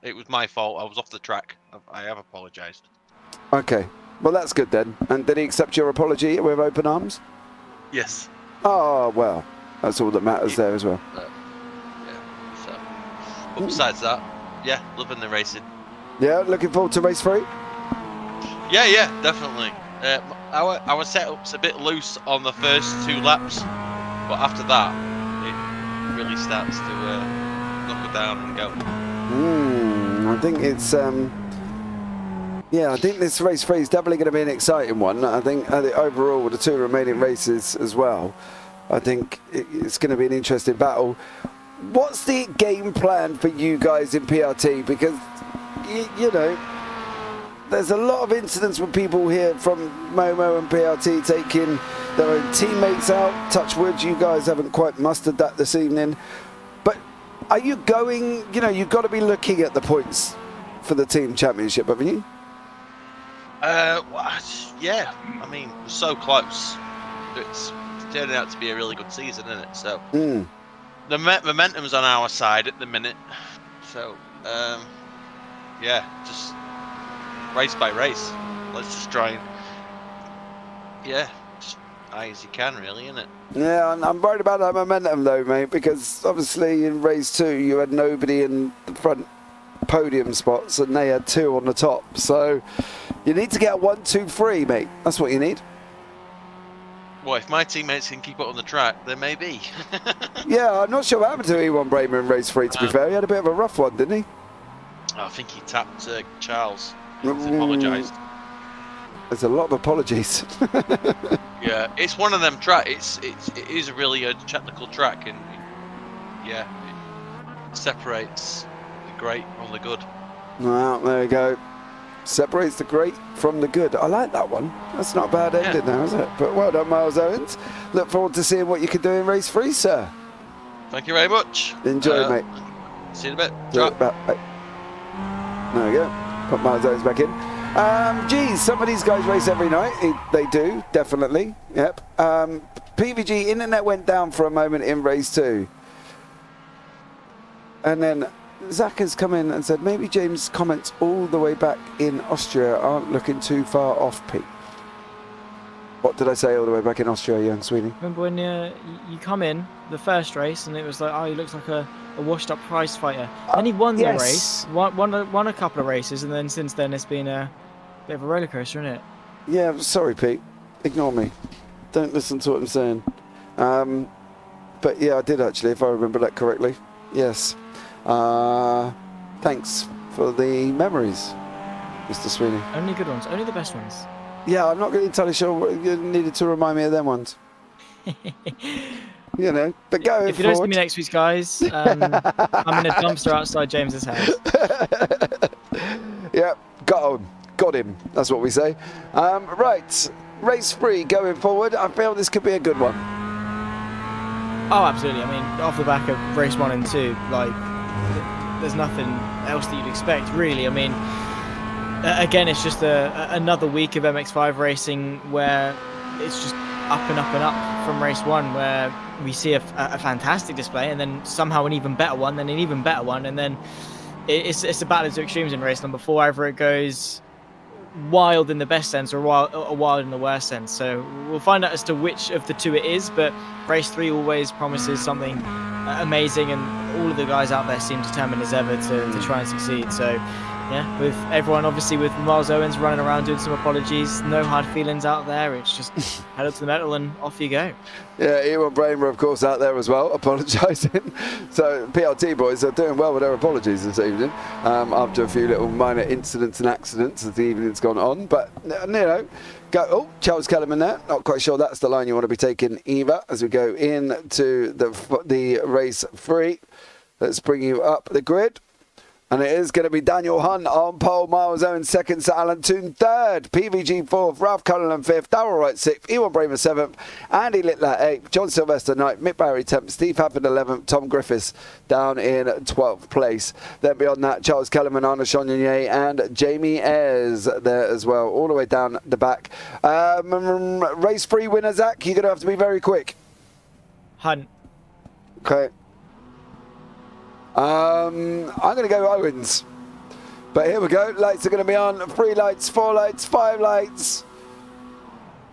it was my fault. I was off the track. I have apologised. Okay. Well, that's good then. And did he accept your apology with open arms? Yes. Oh, well, that's all that matters there as well. Yeah. So, but besides that, yeah, loving the racing. Yeah, looking forward to race 3? Yeah, definitely. Our setup's a bit loose on the first 2 laps, but after that, it really starts to knuckle down and go. I think it's I think this race 3 is definitely going to be an exciting one. I think overall with the 2 remaining races as well, I think it's going to be an interesting battle. What's the game plan for you guys in PRT? Because you know, there's a lot of incidents with people here from Momo and PRT taking their own teammates out. Touch wood, you guys haven't quite mustered that this evening. But are you going, you know, you've got to be looking at the points for the team championship, haven't you? Yeah, I mean, we're so close. It's turning out to be a really good season, isn't it? So the momentum's on our side at the minute. So yeah, just race by race. Let's just try and just high as you can, really, isn't it? Yeah, I'm worried about that momentum though, mate, because obviously in race 2 you had nobody in the front podium spots and they had 2 on the top. So you need to get 1, 2, 3, mate. That's what you need. Well, if my teammates can keep it on the track, then maybe. Yeah, I'm not sure what happened to Ewan Bramer in race 3, to be fair. He had a bit of a rough one, didn't he? I think he tapped Charles. He's apologised. There's a lot of apologies. Yeah, it's one of them tracks. It is a really technical track, and yeah, it separates the great from the good. Well, there you go. Separates the great from the good. I like that one. That's not a bad ending now, is it? But well done, Miles Owens. Look forward to seeing what you can do in race 3, sir. Thank you very much. Enjoy, mate. See you in a bit. Bye. There we go. Put Miles Owens back in. Geez, some of these guys race every night. They do, definitely. Yep. PVG, internet went down for a moment in race 2. And then Zach has come in and said, maybe James' comments all the way back in Austria aren't looking too far off, Pete. What did I say all the way back in Austria, young Sweeney? Remember when you come in the first race and it was like, oh, he looks like a washed-up prize fighter. Then he won the race, won a couple of races, and then since then it's been a bit of a roller coaster, isn't it? Yeah, sorry, Pete. Ignore me. Don't listen to what I'm saying. But yeah, I did actually, if I remember that correctly. Yes. Thanks for the memories, Mr. Sweeney. Only good ones, only the best ones. Yeah, I'm not entirely sure what you needed to remind me of them ones. You know, but going if you don't see me next week, guys, I'm in a dumpster outside James's house. Yeah, got him. That's what we say. Right, race 3 going forward. I feel this could be a good one. Oh, absolutely. I mean, off the back of race 1 and 2, like, there's nothing else that you'd expect, really. I mean, again, it's just another week of MX5 racing where it's just up and up and up from race 1, where we see a fantastic display and then somehow an even better one, then an even better one, and then it's a battle of two extremes in race number 4. Either it goes wild in the best sense or wild in the worst sense. So we'll find out as to which of the two it is, but race 3 always promises something amazing, and all of the guys out there seem determined as ever to try and succeed. So yeah, with everyone, obviously with Miles Owens running around doing some apologies, no hard feelings out there. It's just pedal to the metal and off you go. Yeah, Ewan Bramer, of course, out there as well, apologising. So PRT boys are doing well with their apologies this evening, after a few little minor incidents and accidents as the evening's gone on. But, you know, oh, Charles Kellerman there. Not quite sure that's the line you want to be taking either as we go into the race 3. Let's bring you up the grid. And it is going to be Daniel Hunt on pole, Miles Owens second, Sir Alan Toon third, PVG fourth, Ralph Cullinan fifth, Darrell Wright sixth, Ewan Bramer seventh, Andy Littler eighth, John Sylvester ninth, Mick Barry 10th, Steve Hafford 11th, Tom Griffiths down in 12th place. Then beyond that, Charles Kellerman, Arnaud Chagnon and Jamie Ayres there as well, all the way down the back. Race 3 winner, Zach, you're going to have to be very quick. Hunt. Okay. I'm going to go Owens. But here we go. Lights are going to be on. 3 lights, 4 lights, 5 lights.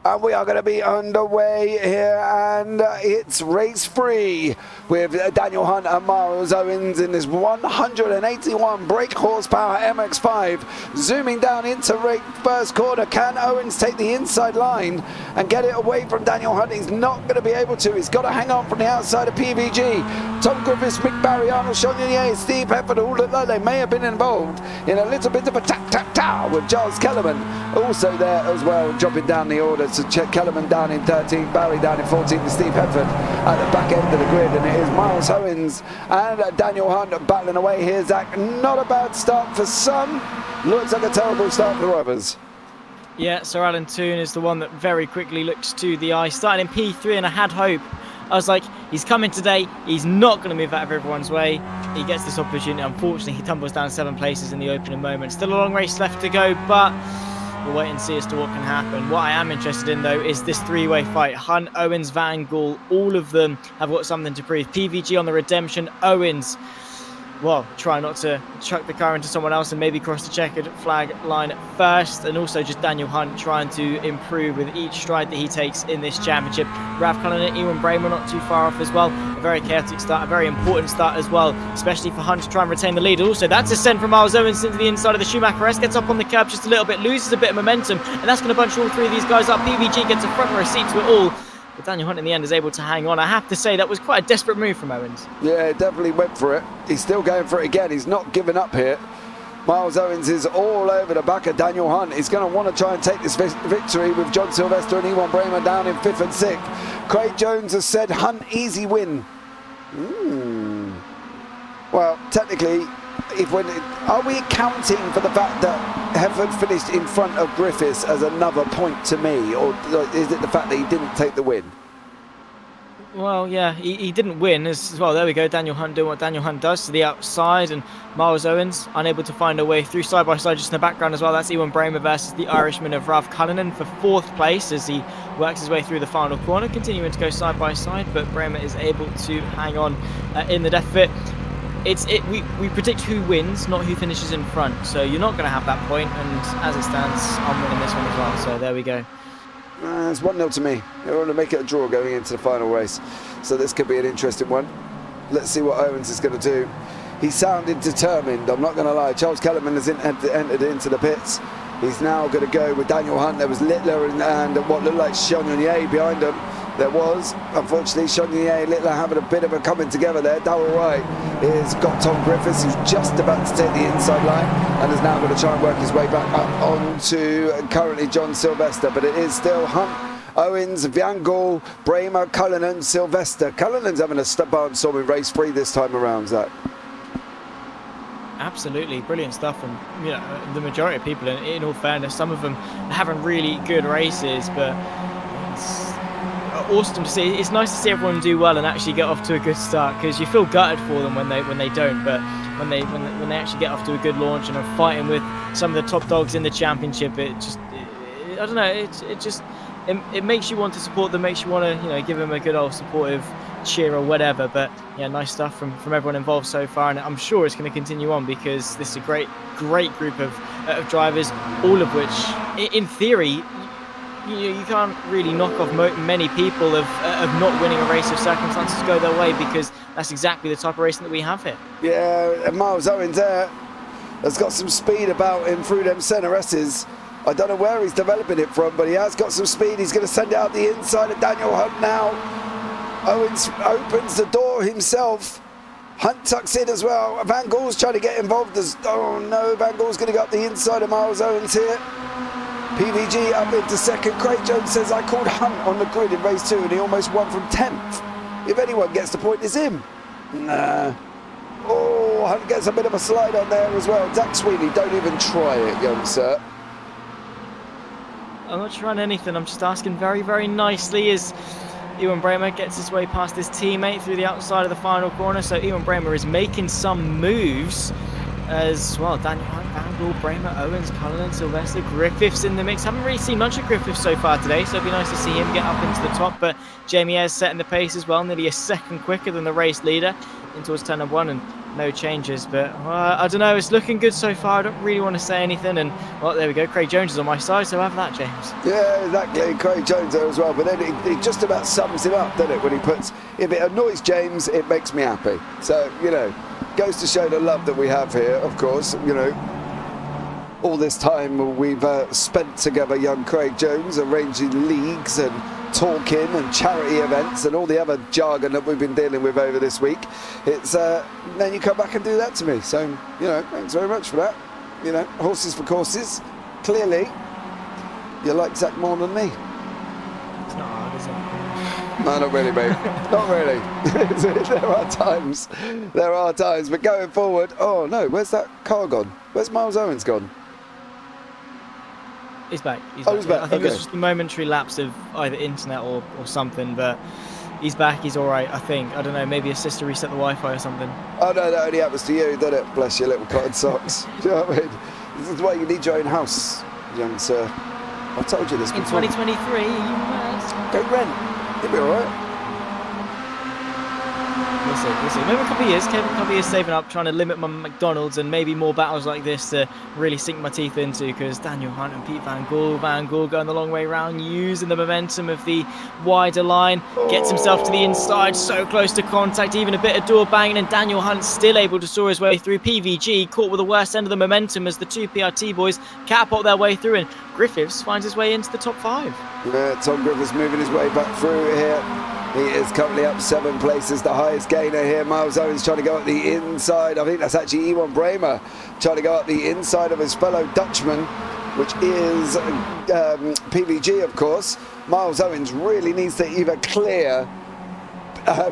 And we are going to be underway here. And it's race 3 with Daniel Hunt and Miles Owens in this 181 brake horsepower MX5. Zooming down into first corner. Can Owens take the inside line and get it away from Daniel Hunt? He's not going to be able to. He's got to hang on from the outside of PVG. Tom Griffiths, Mick Barry, Arnold Chagnon, Steve Hefford all look like they may have been involved in a little bit of a tap-tap-tap with Charles Kellerman also there as well, dropping down the order. So Kellerman down in 13th, Barry down in 14th, and Steve Hefford at the back end of the grid. And it is Miles Owens and Daniel Hunt battling away here, Zach. Not a bad start for some. Looks like a terrible start for others. Yeah, Sir Alan Toon is the one that very quickly looks to the eye. Starting in P3, and I had hope. I was like, he's coming today. He's not going to move out of everyone's way. He gets this opportunity. Unfortunately, he tumbles down 7 places in the opening moment. Still a long race left to go, but we'll wait and see as to what can happen. What I am interested in, though, is this 3-way fight. Hunt, Owens, Van Gaal, all of them have got something to prove. PVG on the redemption. Owens, well, try not to chuck the car into someone else and maybe cross the checkered flag line first. And also just Daniel Hunt trying to improve with each stride that he takes in this championship. Ralph Cullinan, Ewan Bramer not too far off as well. A very chaotic start, a very important start as well, especially for Hunt to try and retain the lead. Also, that's a send from Miles Owens into the inside of the Schumacher S, gets up on the curb just a little bit, loses a bit of momentum, and that's going to bunch all 3 of these guys up. PVG gets a front row seat to it all. But Daniel Hunt in the end is able to hang on. I have to say that was quite a desperate move from Owens. Yeah, definitely went for it. He's still going for it again. He's not giving up here. Miles Owens is all over the back of Daniel Hunt. He's going to want to try and take this victory with John Sylvester and Ewan Bramer down in 5th and 6th. Craig Jones has said Hunt easy win. Well, technically, are we accounting for the fact that Hefford finished in front of Griffiths as another point to me, or is it the fact that he didn't take the win? Well, yeah, he didn't win as well. There we go. Daniel Hunt doing what Daniel Hunt does to the outside, and Miles Owens unable to find a way through side by side just in the background as well. That's Ewan Bramer versus the Irishman of Ralph Cullinan for 4th place as he works his way through the final corner, continuing to go side by side, but Bramer is able to hang on in the death of it. We predict who wins, not who finishes in front. So you're not going to have that point, and as it stands, I'm winning this one as well. So there we go. It's 1-0 to me. They want to make it a draw going into the final race. So this could be an interesting one. Let's see what Owens is going to do. He sounded determined, I'm not going to lie. Charles Kellerman has entered into the pits. He's now going to go with Daniel Hunt. There was Littler and what looked like Chagnon behind him. There was, unfortunately, Chagnon and Littler having a bit of a coming together there. Darrell Wright has got Tom Griffiths, who's just about to take the inside line and is now going to try and work his way back up onto currently John Sylvester. But it is still Hunt, Owens, Van Gaal, Bramer, Cullinan, Sylvester. Cullinan's having a barnstorming in race 3 this time around, Zach. Absolutely brilliant stuff from the majority of people. In all fairness, some of them are having really good races, but it's awesome to see. It's nice to see everyone do well and actually get off to a good start, because you feel gutted for them when they don't. But when they actually get off to a good launch and are fighting with some of the top dogs in the championship, I don't know. It makes you want to support them, makes you want to give them a good old supportive cheer or whatever. But yeah, nice stuff from everyone involved so far, and I'm sure it's going to continue on, because this is a great group of drivers, all of which in theory you can't really knock off many people of not winning a race if circumstances go their way, because that's exactly the type of racing that we have here. Yeah, and Miles Owens there has got some speed about him through them centre S's. I don't know where he's developing it from, but he has got some speed. He's going to send it out the inside of Daniel Hunt now. Owens opens the door himself. Hunt tucks in as well. Van Gaal's trying to get involved. Oh no, Van Gaal's going to go up the inside of Miles Owens here. PVG up into second. Craig Jones says, I called Hunt on the grid in race 2 and he almost won from 10th. If anyone gets the point, it's him. Nah. Oh, Hunt gets a bit of a slide on there as well. Zach Sweeney, don't even try it, young sir. I'm not trying anything. I'm just asking very, very nicely as Ewan Bramer gets his way past his teammate through the outside of the final corner. So Ewan Bramer is making some moves as well. Daniel Hunt, Van Gaal, Bramer, Owens, Cullinan, Sylvester, Griffiths in the mix. Haven't really seen much of Griffiths so far today, so it'd be nice to see him get up into the top. But Jamie Ayres setting the pace as well, nearly a second quicker than the race leader in towards turn number 1, and no changes. But I don't know, it's looking good so far. I don't really want to say anything. And well, there we go. Craig Jones is on my side, so have that, James. Yeah, exactly. Craig Jones there as well. But then it just about sums it up, doesn't it? When he puts, if it annoys James, it makes me happy. So, you know, goes to show the love that we have here, of course. You know, all this time we've spent together, young Craig Jones, arranging leagues and talking and charity events and all the other jargon that we've been dealing with over this week. It's then you come back and do that to me. So, you know, thanks very much for that. You know, horses for courses. Clearly, you like Zach more than me. It's not hard, is it? No, not really, mate. Not really. There are times. There are times. But going forward, oh no, where's that car gone? Where's Miles Owens gone? He's back. He's back. I think Okay. it's just a momentary lapse of either internet or something, but he's back. He's all right, I think. I don't know, maybe his sister reset the Wi-Fi or something. Oh no, that only happens to you, doesn't it? Bless your little cotton socks. Do you know what I mean? This is why you need your own house, young sir. I told you this In before. 2023, are you mad? Go rent. You'll be alright. We'll see, we'll see. Maybe a couple of years saving up, trying to limit my McDonald's, and maybe more battles like this to really sink my teeth into, because Daniel Hunt and Pete Van Gaal going the long way round, using the momentum of the wider line, gets himself to the inside, so close to contact, even a bit of door banging, and Daniel Hunt still able to saw his way through. PVG caught with the worst end of the momentum as the two PRT boys catapult their way through, and Griffiths finds his way into the top 5. Yeah, Tom Griffiths moving his way back through here. He is currently up 7 places, the highest gainer here. Miles Owens trying to go up the inside. I think that's actually Ewan Bramer trying to go up the inside of his fellow Dutchman, which is PVG, of course. Miles Owens really needs to either clear,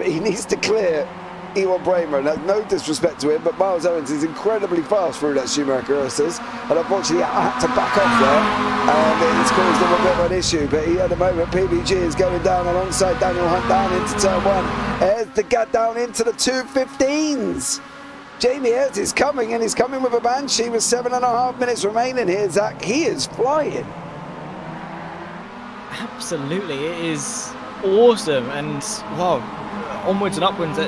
he needs to clear Ewan Bramer, and that's no disrespect to him, but Miles Owens is incredibly fast through that SimRacers, and unfortunately I had to back off there, and it's caused him a bit of an issue. But at the moment PVG is going down alongside Daniel Hunt down into turn 1. There's the gap down into the 2:15s. Jamie Ayres is coming, and he's coming with a Banshee with 7.5 minutes remaining here. Zach, he is flying. Absolutely, it is awesome, and wow, onwards and upwards.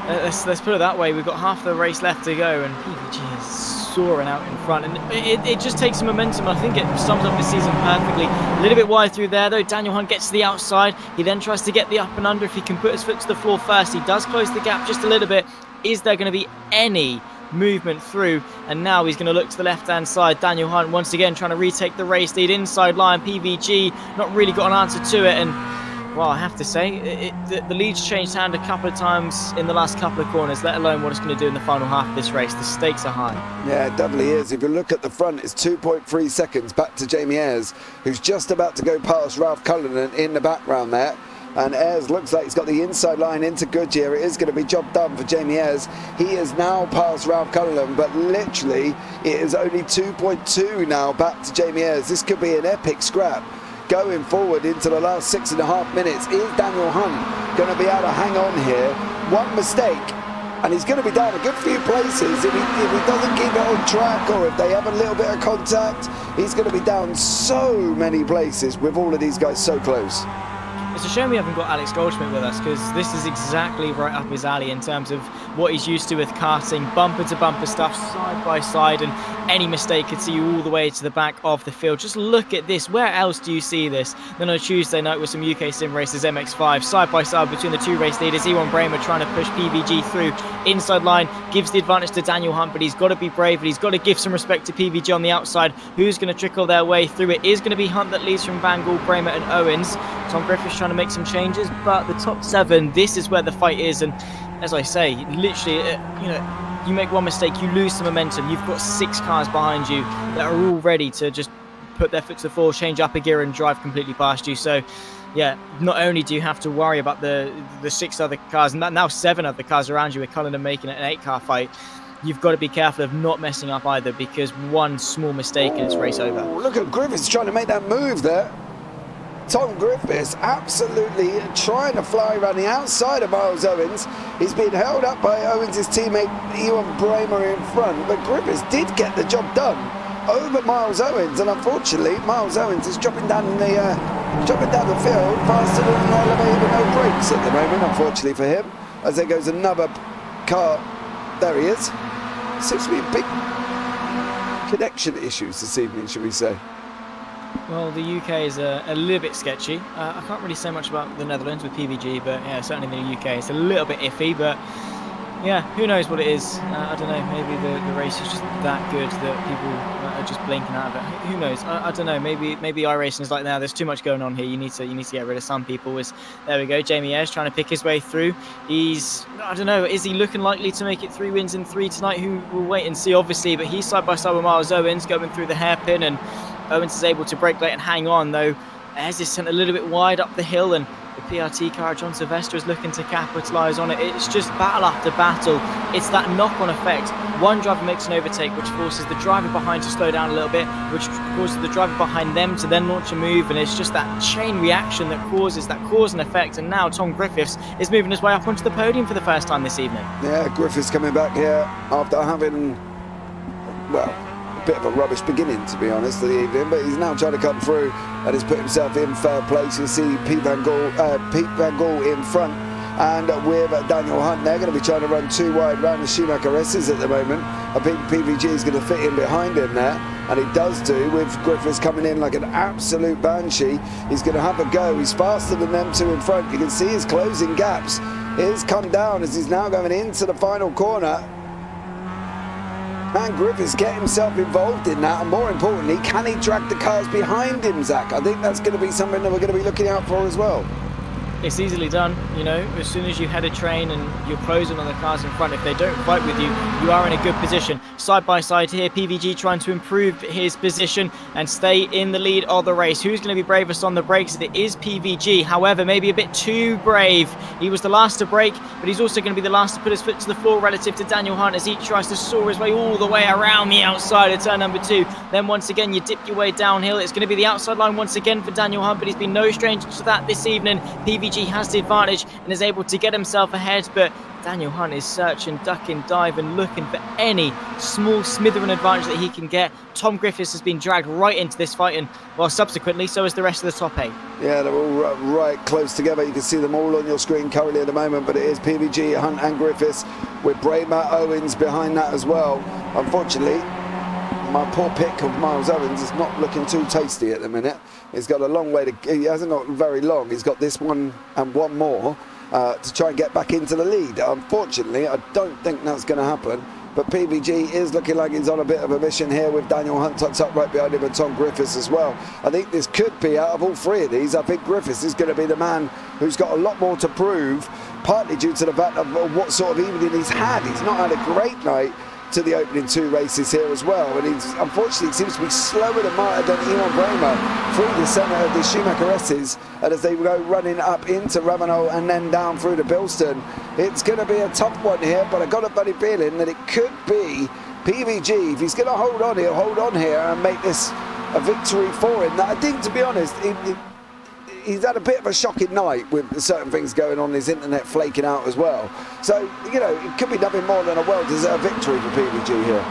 Let's put it that way. We've got half the race left to go, and PVG is soaring out in front, and it just takes some momentum. I think it sums up the season perfectly. A little bit wide through there though. Daniel Hunt gets to the outside. He then tries to get the up and under. If he can put his foot to the floor first, he does close the gap just a little bit. Is there going to be any movement through? And now he's going to look to the left hand side. Daniel Hunt once again trying to retake the race lead inside line. PVG not really got an answer to it, and well, I have to say, the lead's changed hand a couple of times in the last couple of corners, let alone what it's going to do in the final half of this race. The stakes are high. Yeah, it definitely is. If you look at the front, it's 2.3 seconds back to Jamie Ayres, who's just about to go past Ralph Cullinan in the background there. And Ayres looks like he's got the inside line into Goodyear. It is going to be job done for Jamie Ayres. He is now past Ralph Cullinan, but literally it is only 2.2 now back to Jamie Ayres. This could be an epic scrap. Going forward into the last 6.5 minutes, is Daniel Hunt going to be able to hang on here? One mistake, and he's going to be down a good few places. If he doesn't keep it on track, or if they have a little bit of contact, he's going to be down so many places with all of these guys so close. It's a shame we haven't got Alex Goldschmidt with us, because this is exactly right up his alley in terms of what he's used to with karting, bumper to bumper stuff, side by side, and any mistake could see you all the way to the back of the field. Just look at this. Where else do you see this than on a Tuesday night with some UkSimracers MX5 side by side between the two race leaders? Ewan Bramer trying to push PVG through inside line, gives the advantage to Daniel Hunt, but he's got to be brave and he's got to give some respect to PVG on the outside. Who's going to trickle their way through? It is going to be Hunt that leads from Van Gaal, Bramer and Owens. Tom Griffiths trying to make some changes, but the top 7, this is where the fight is. And as I say, literally, you make one mistake, you lose some momentum. You've got 6 cars behind you that are all ready to just put their foot to the floor, change up a gear and drive completely past you. So yeah, not only do you have to worry about the 6 other cars, and now 7 other cars around you with Cullinan making it an 8-car fight, you've got to be careful of not messing up either, because one small mistake and it's race over. Look at Griffiths trying to make that move there. Tom Griffiths absolutely trying to fly around the outside of Miles Owens. He's been held up by Owens' teammate Ewan Bramer in front, but Griffiths did get the job done over Miles Owens, and unfortunately Miles Owens is dropping down the field faster than an elevator with no brakes at the moment, unfortunately for him, as there goes another car. There he is. Seems to be big connection issues this evening, should we say. Well, the UK is a little bit sketchy. I can't really say much about the Netherlands with PVG, but yeah, certainly the UK it's a little bit iffy, but yeah, who knows what it is. I don't know, maybe the race is just that good that people are just blinking out of it. Who knows? I don't know, maybe iRacing is like, now there's too much going on here, you need to get rid of some people. There we go, Jamie Ayres trying to pick his way through. I don't know, is he looking likely to make it 3 wins in 3 tonight? Who will wait and see, obviously, but he's side by side with Miles Owens going through the hairpin, and Owens is able to brake late and hang on, though Ayres is sent a little bit wide up the hill, and the PRT car, John Sylvester, is looking to capitalise on it. It's just battle after battle. It's that knock-on effect. One driver makes an overtake, which forces the driver behind to slow down a little bit, which causes the driver behind them to then launch a move, and it's just that chain reaction that causes that cause and effect. And now Tom Griffiths is moving his way up onto the podium for the first time this evening. Yeah, Griffiths coming back here after having, well, bit of a rubbish beginning, to be honest, of the evening, but he's now trying to come through and has put himself in third place. You'll see Pete Van Gaal in front, and with Daniel Hunt, they're going to be trying to run 2 wide round the SimRacers at the moment. I think PVG is going to fit in behind him there, and he does do, with Griffiths coming in like an absolute banshee. He's going to have a go. He's faster than them 2 in front. You can see his closing gaps. It has come down as he's now going into the final corner. Can Griffiths get himself involved in that, and more importantly, can he drag the cars behind him, Zach? I think that's going to be something that we're going to be looking out for as well. It's easily done, you know, as soon as you head a train and you're closing on the cars in front, if they don't fight with you, you are in a good position. Side by side here, PVG trying to improve his position and stay in the lead of the race. Who's going to be bravest on the brakes? It is PVG, however, maybe a bit too brave. He was the last to brake, but he's also going to be the last to put his foot to the floor relative to Daniel Hunt as he tries to soar his way all the way around the outside of turn number 2. Then once again, you dip your way downhill. It's going to be the outside line once again for Daniel Hunt, but he's been no stranger to that this evening. PVG has the advantage and is able to get himself ahead, but Daniel Hunt is searching, ducking, diving, looking for any small smithering advantage that he can get. Tom Griffiths has been dragged right into this fight, and well, subsequently so is the rest of the top 8. Yeah, they're all right close together. You can see them all on your screen currently at the moment, but it is PVG, Hunt and Griffiths, with Bramer, Owens behind that as well. Unfortunately, my poor pick of Miles Owens is not looking too tasty at the minute. He's got a long way to, he hasn't got very long. He's got this one and one more to try and get back into the lead. Unfortunately, I don't think that's going to happen. But PVG is looking like he's on a bit of a mission here, with Daniel Hunt tucked up right behind him and Tom Griffiths as well. I think this could be, out of all 3 of these, I think Griffiths is going to be the man who's got a lot more to prove, partly due to the fact of what sort of evening he's had. He's not had a great night to the opening 2 races here as well, and he's unfortunately seems to be slower than Ewan Bramer through the centre of the SimRacers, and as they go running up into Ravenel and then down through to Bilston. It's going to be a tough one here, but I got a funny feeling that it could be PVG. If he's going to hold on, he'll hold on here and make this a victory for him. That, I think, to be honest, he's had a bit of a shocking night with certain things going on, his internet flaking out as well. So, you know, it could be nothing more than a well-deserved victory for PVG here.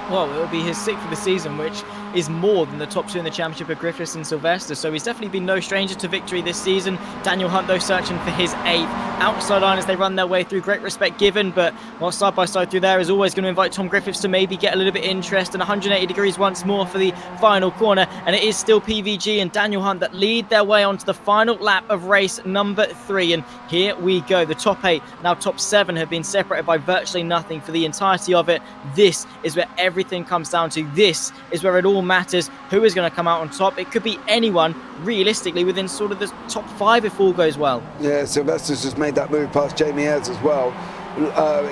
Well, it'll be his 6th of the season, which is more than the top 2 in the championship of Griffiths and Sylvester. So he's definitely been no stranger to victory this season. Daniel Hunt, though, searching for his 8th. Outside line as they run their way through. Great respect given, but while side by side through there is always going to invite Tom Griffiths to maybe get a little bit interest. And 180 degrees once more for the final corner. And it is still PVG and Daniel Hunt that lead their way onto the final lap of race number 3. And here we go. The top 8, now top 7, have been separated by virtually nothing for the entirety of it. This is where everything comes down to. This is where it all matters. Who is going to come out on top? It could be anyone, realistically, within sort of the top 5 if all goes well. Yeah, Sylvester's just made that move past Jamie Ayres as well.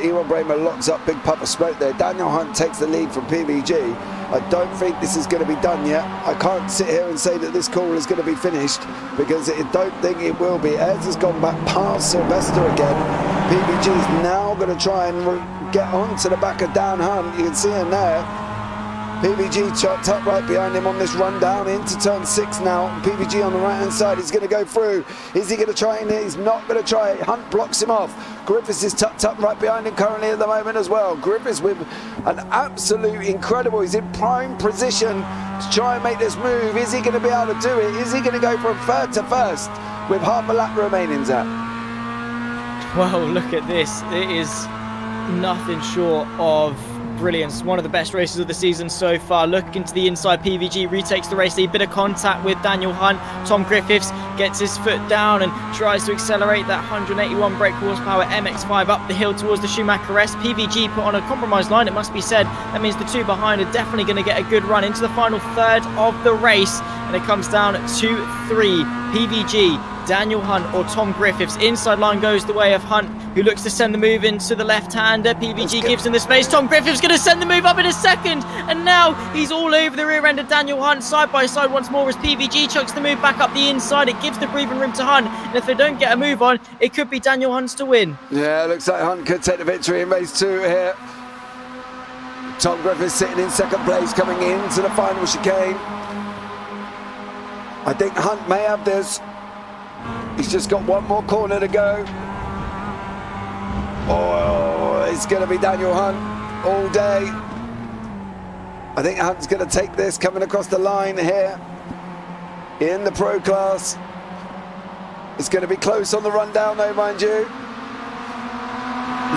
Ewan Bramer locks up, big puff of smoke there. Daniel Hunt takes the lead from PVG. I don't think this is going to be done yet. I can't sit here and say that this call is going to be finished because I don't think it will be. Ayres has gone back past Sylvester again. PVG is now going to try and get onto the back of Dan Hunt. You can see him there. PVG chopped up right behind him on this run down into turn 6 now. PVG on the right hand side, he's going to go through. Is he going to try it? He's not going to try it. Hunt blocks him off. Griffiths is tucked up right behind him currently at the moment as well. Griffiths with an absolute incredible, he's in prime position to try and make this move. Is he going to be able to do it? Is he going to go from 3rd to 1st with half a lap remaining, Zach? Well, look at this. It is nothing short of brilliance. One of the best races of the season so far. Looking to the inside, PVG retakes the race. A bit of contact with Daniel Hunt. Tom Griffiths gets his foot down and tries to accelerate that 181 brake horsepower MX5 up the hill towards the Schumacher S. PVG put on a compromised line, it must be said. That means the 2 behind are definitely going to get a good run into the final 3rd of the race. And it comes down to 3. PVG, Daniel Hunt or Tom Griffiths. Inside line goes the way of Hunt, who looks to send the move into the left-hander. PVG gives him the space. Tom Griffiths going to send the move up in a second. And now he's all over the rear end of Daniel Hunt. Side by side once more as PVG chucks the move back up the inside. It gives the breathing room to Hunt. And if they don't get a move on, it could be Daniel Hunt's to win. Yeah, looks like Hunt could take the victory in race 2 here. Tom Griffiths sitting in 2nd place coming into the final chicane. I think Hunt may have this. He's just got one more corner to go. Oh, it's going to be Daniel Hunt all day. I think Hunt's going to take this coming across the line here in the pro class. It's going to be close on the rundown though, mind you. Is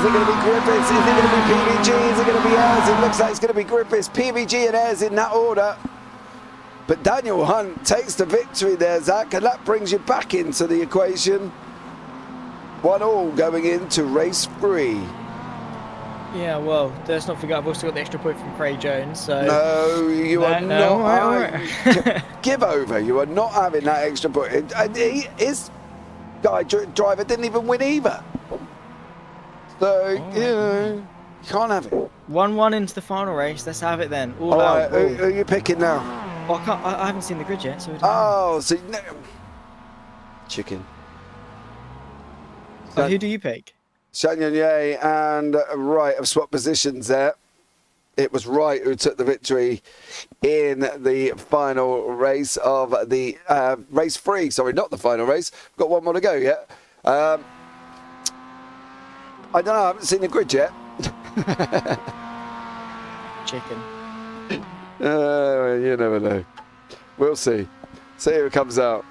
it going to be Griffiths? Is it going to be PVG? Is it going to be Ayres? It looks like it's going to be Griffiths, PVG and Ayres in that order. But Daniel Hunt takes the victory there, Zach, and that brings you back into the equation. 1-1 going into race 3. Yeah, well, let's not forget I've also got the extra point from Craig Jones. So no, you are not. Give over. You are not having that extra point. His guy driver didn't even win either. So, you know, you can't have it. 1-1 into the final race. Let's have it then. All right, out. who are you picking now? Well, I haven't seen the grid yet, so. Oh, so no. Chicken. So who do you pick? Chagnon and Wright have swapped positions there. It was Wright who took the victory in the final race of the race 3. Sorry, not the final race. Got one more to go yet. I don't know. I haven't seen the grid yet. Chicken. You never know. We'll see. See who comes out.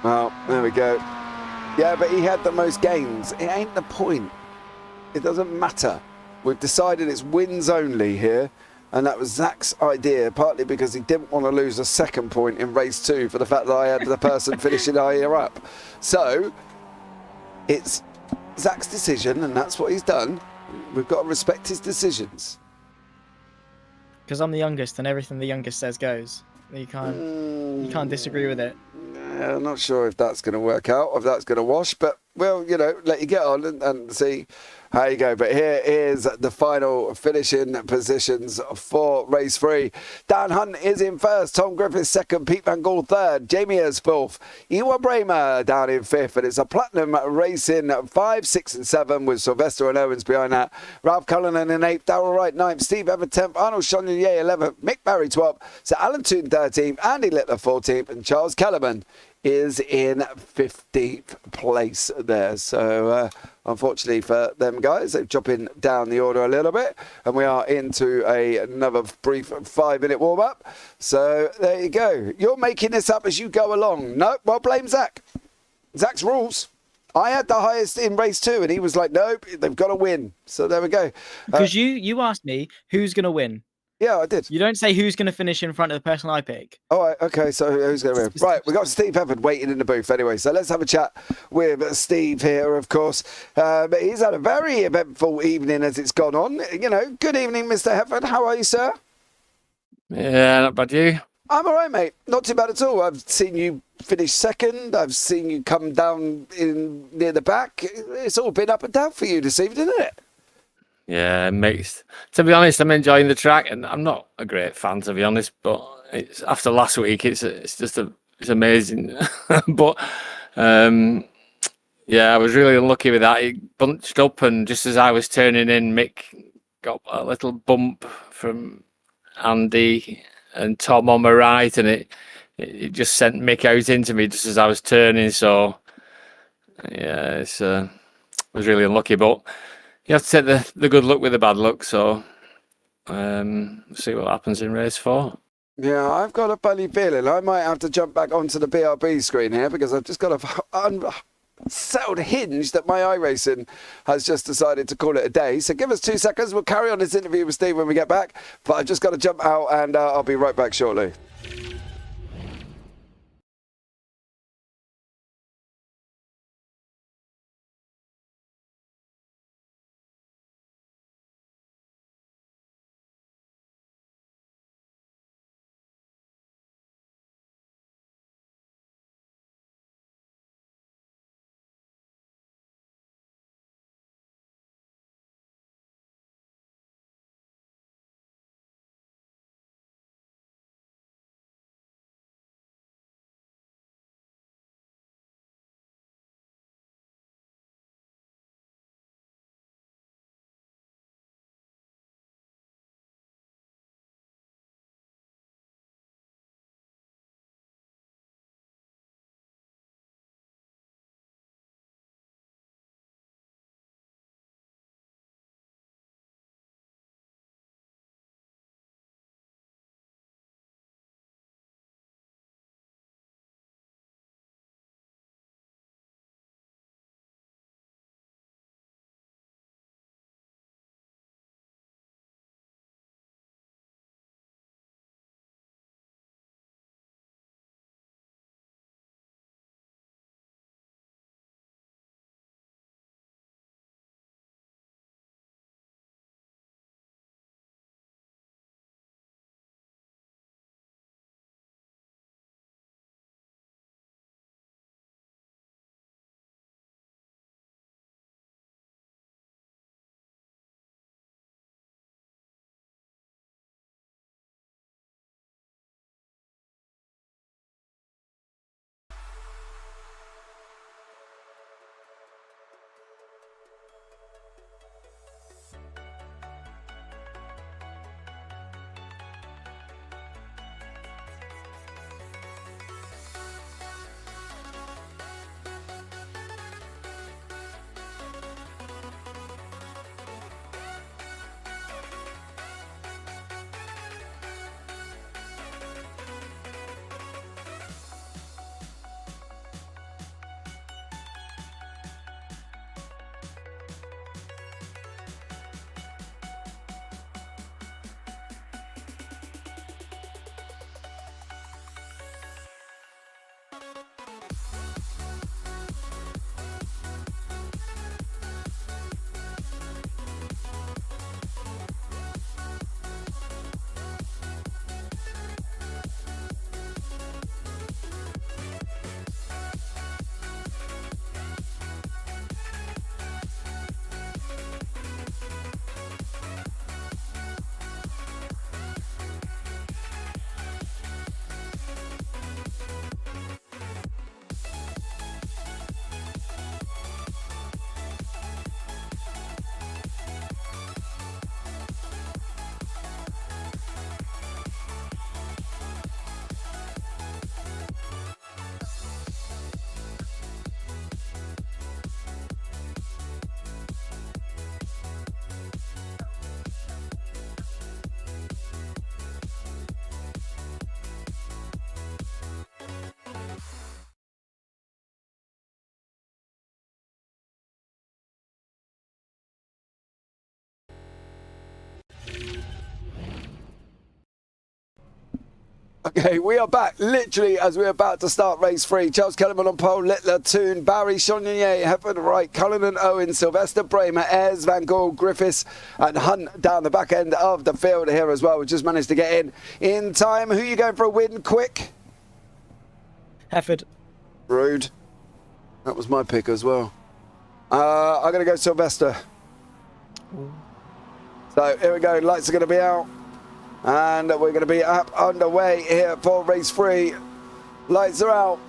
Well, there we go. Yeah, but he had the most gains. It ain't the point. It doesn't matter. We've decided it's wins only here. And that was Zach's idea, partly because he didn't want to lose a 2nd point in race 2 for the fact that I had the person finishing higher up. So, it's Zach's decision, and that's what he's done. We've got to respect his decisions. Because I'm the youngest, and everything the youngest says goes. You can't disagree with it. I'm not sure if that's going to work out, if that's going to wash, but we'll, you know, let you get on and see how you go. But here is the final finishing positions for race 3. Dan Hunt is in 1st, Tom Griffiths 2nd, Pete Van Gaal 3rd, Jamie Ayres 4th, Ewan Bramer down in 5th, and it's a platinum race in 5, 6 and 7 with Sylvester and Owens behind that. Ralph Cullinan in 8th, Darryl Wright 9th, Steve Everett 10th, Arnold Chagnon 11th, Mick Barry 12th, Sir Alan Toon 13th, Andy Littler 14th, and Charles Kellerman is in 15th place there. So unfortunately for them guys, they're dropping down the order a little bit, and we are into another brief 5-minute warm-up. So there you go. You're making this up as you go along. No, well, blame Zach. Zach's rules. I had the highest in race 2, and he was like, nope, they've got to win. So there we go. Because you asked me who's going to win. Yeah, I did. You don't say who's going to finish in front of the person I pick. All right, okay, so who's going to win? Right, we've got Steve Hefford waiting in the booth anyway, so let's have a chat with Steve here, of course. He's had a very eventful evening as it's gone on. You know, good evening, Mr. Hefford. How are you, sir? Yeah, not bad, you? I'm all right, mate. Not too bad at all. I've seen you finish second. I've seen you come down in near the back. It's all been up and down for you this evening, isn't it? Yeah, mixed. To be honest, I'm enjoying the track, and I'm not a great fan, to be honest. But it's after last week, it's amazing. But yeah, I was really unlucky with that. It bunched up, and just as I was turning in, Mick got a little bump from Andy and Tom on my right, and it just sent Mick out into me just as I was turning. So yeah, I was really unlucky, but you have to take the good luck with the bad luck. So see what happens in race 4. Yeah, I've got a funny feeling I might have to jump back onto the BRB screen here, because I've just got a unsettled hinge that my iRacing has just decided to call it a day. So give us 2 seconds. We'll carry on this interview with Steve when we get back. But I've just got to jump out, and I'll be right back shortly. Okay, we are back literally as we're about to start race 3. Charles Kellerman on pole, Littler, Toon, Barry, Chonier, Hefford, Wright, Cullinan, Owen, Sylvester, Bramer, Ayres, Van Gaal, Griffiths and Hunt down the back end of the field here as well. We just managed to get in time. Who are you going for a win quick? Hefford. Rude. That was my pick as well. I'm going to go Sylvester. Ooh. So here we go, lights are going to be out. And we're going to be up underway here for race 3. Lights are out.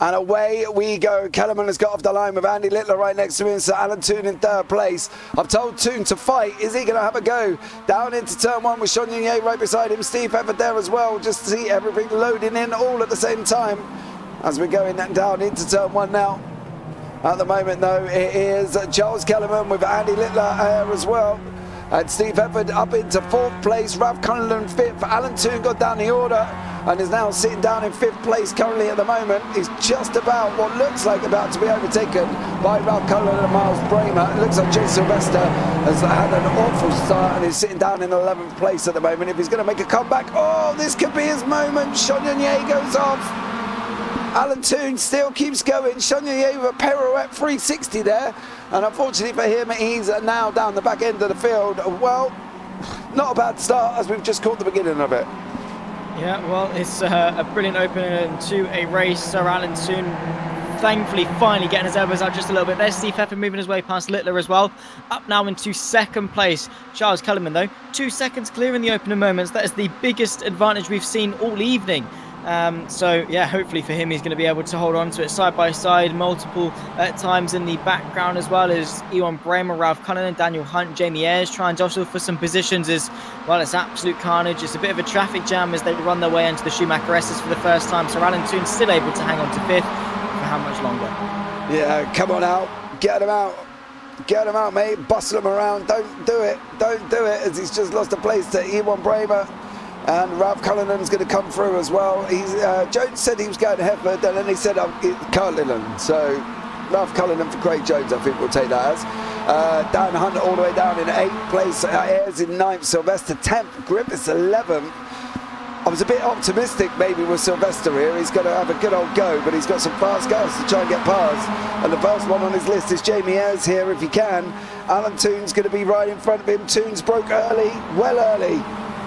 And away we go. Kellerman has got off the line with Andy Littler right next to him. So Alan Toon in 3rd place. I've told Toon to fight. Is he going to have a go? Down into turn 1 with Sean Unier right beside him. Steve Everett there as well. Just to see everything loading in all at the same time. As we're going down into turn 1 now. At the moment though, it is Charles Kellerman with Andy Littler here as well. And Steve Hefford up into 4th place. Ralph Cullinan 5th. Alan Toon got down the order and is now sitting down in 5th place currently at the moment. He's just about what looks like about to be overtaken by Ralph Cullinan and Miles Bramer. It looks like Joe Sylvester has had an awful start and is sitting down in 11th place at the moment. If he's going to make a comeback, oh, this could be his moment. Chonier goes off. Alan Toon still keeps going. Chonier with a pirouette 360 there. And unfortunately for him, he's now down the back end of the field. Well, not a bad start as we've just caught the beginning of it. Yeah, well, it's a brilliant opening to a race. Sir Alan Toon thankfully finally getting his elbows out just a little bit. There's Steve Hefford moving his way past Littler as well. Up now into 2nd place. Charles Cullinan, though, 2 seconds clear in the opening moments. That is the biggest advantage we've seen all evening. So yeah, hopefully for him he's going to be able to hold on to it side by side multiple times in the background, as well as Ewan Bramer, Ralph Cullinan, Daniel Hunt, Jamie Ayres try and jostle for some positions as well. It's absolute carnage. It's a bit of a traffic jam as they run their way into the Schumacher S's for the first time. So Alan Toon still able to hang on to 5th for how much longer? Yeah, come on out, get him out. Get him out, mate. Bustle him around. Don't do it. Don't do it, as he's just lost a place to Ewan Bramer. And Ralph Cullinan's going to come through as well. Jones said he was going to Hefford, and then he said Cullinan. So Ralph Cullinan for Craig Jones, I think we'll take that as. Dan Hunt all the way down in 8th place. Ayres in 9th. Sylvester 10th. Griffiths 11th. I was a bit optimistic maybe with Sylvester here. He's going to have a good old go, but he's got some fast cars to try and get past. And the first one on his list is Jamie Ayres here if he can. Alan Toon's going to be right in front of him. Toon's broke early, well early.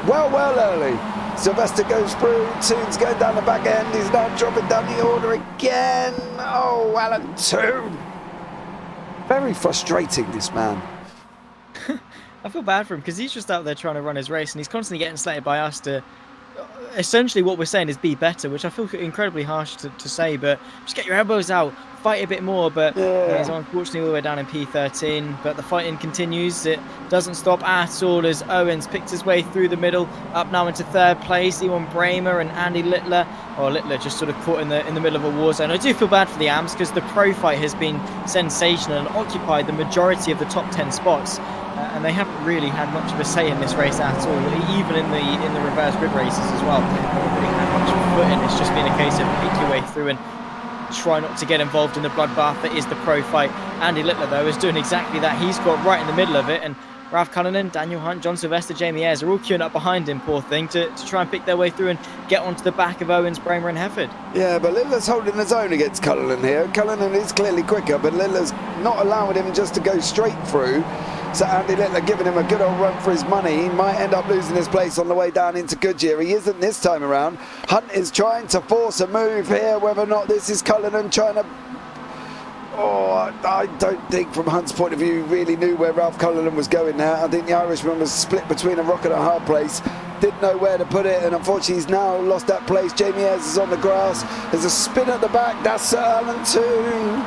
Well early. Sylvester goes through. Toon's going down the back end. He's now dropping down the order again. Oh, Alan Toon. Very frustrating, this man. I feel bad for him because he's just out there trying to run his race and he's constantly getting slated by us to... Essentially what we're saying is be better, which I feel incredibly harsh to say, but just get your elbows out, fight a bit more. But he's unfortunately all the way down in P13, but the fighting continues. It doesn't stop at all as Owens picked his way through the middle, up now into 3rd place. Ewan Bramer and Andy Littler, Littler just sort of caught in the middle of a war zone. I do feel bad for the AMs because the pro fight has been sensational and occupied the majority of the top 10 spots. And they haven't really had much of a say in this race at all, even in the reverse grid races as well. They haven't really had much of a foot in. It's just been a case of pick your way through and try not to get involved in the bloodbath that is the pro fight. Andy Littler, though, is doing exactly that. He's got right in the middle of it, and Ralph Cullinan, Daniel Hunt, John Sylvester, Jamie Ayres are all queuing up behind him, poor thing, to try and pick their way through and get onto the back of Owens, Bramer and Hefford. Yeah, but Littler's holding his own against Cullinan here. Cullinan is clearly quicker, but Littler's not allowing him just to go straight through. So Andy Littler giving him a good old run for his money. He might end up losing his place on the way down into Goodyear. He isn't this time around. Hunt is trying to force a move here, whether or not this is Cullinan trying to... Oh, I don't think from Hunt's point of view he really knew where Ralph Cullinan was going now. I think the Irishman was split between a rock and a hard place. Didn't know where to put it, and unfortunately he's now lost that place. Jamie Ayres is on the grass. There's a spin at the back. That's Sir Alan Toon.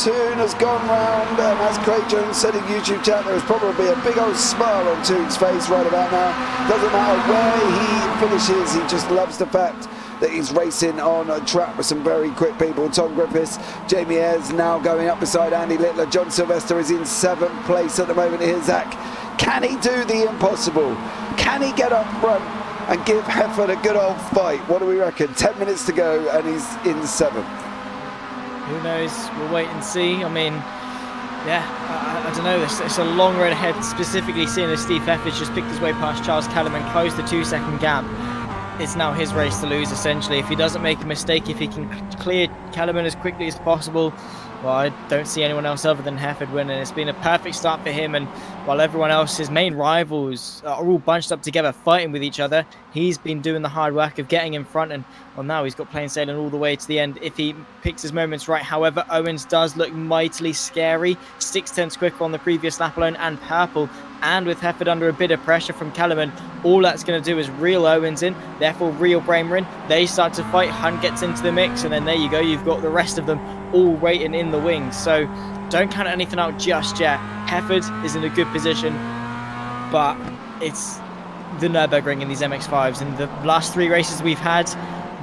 Toon has gone round, and as Craig Jones said in YouTube chat, there is probably a big old smile on Toon's face right about now. Doesn't matter where he finishes, he just loves the fact that he's racing on a track with some very quick people. Tom Griffiths, Jamie Ayres now going up beside Andy Littler. John Sylvester is in 7th place at the moment here. Zach, can he do the impossible? Can he get up front and give Hefford a good old fight? What do we reckon? 10 minutes to go and he's in 7th. Who knows? We'll wait and see. I mean, yeah, I don't know. It's a long road ahead, specifically seeing as Steve Hefford just picked his way past Charles Kellerman, closed the 2-second gap. it's now his race to lose, essentially. If he doesn't make a mistake, if he can clear Kellerman as quickly as possible, well, I don't see anyone else other than Hefford winning. It's been a perfect start for him, and while everyone else, his main rivals, are all bunched up together fighting with each other, he's been doing the hard work of getting in front, and well, now he's got plain sailing all the way to the end if he picks his moments right. However, Owens does look mightily scary, 6/10 quicker on the previous lap alone, and purple, and with Hefford under a bit of pressure from Kellerman, all that's going to do is reel Owens in, therefore reel Bramer in. They start to fight, Hunt gets into the mix, and then there you go, you've got the rest of them all waiting in the wings. So don't count anything out just yet. Hefford is in a good position, but it's the Nurburgring in these MX5s, and the last 3 races we've had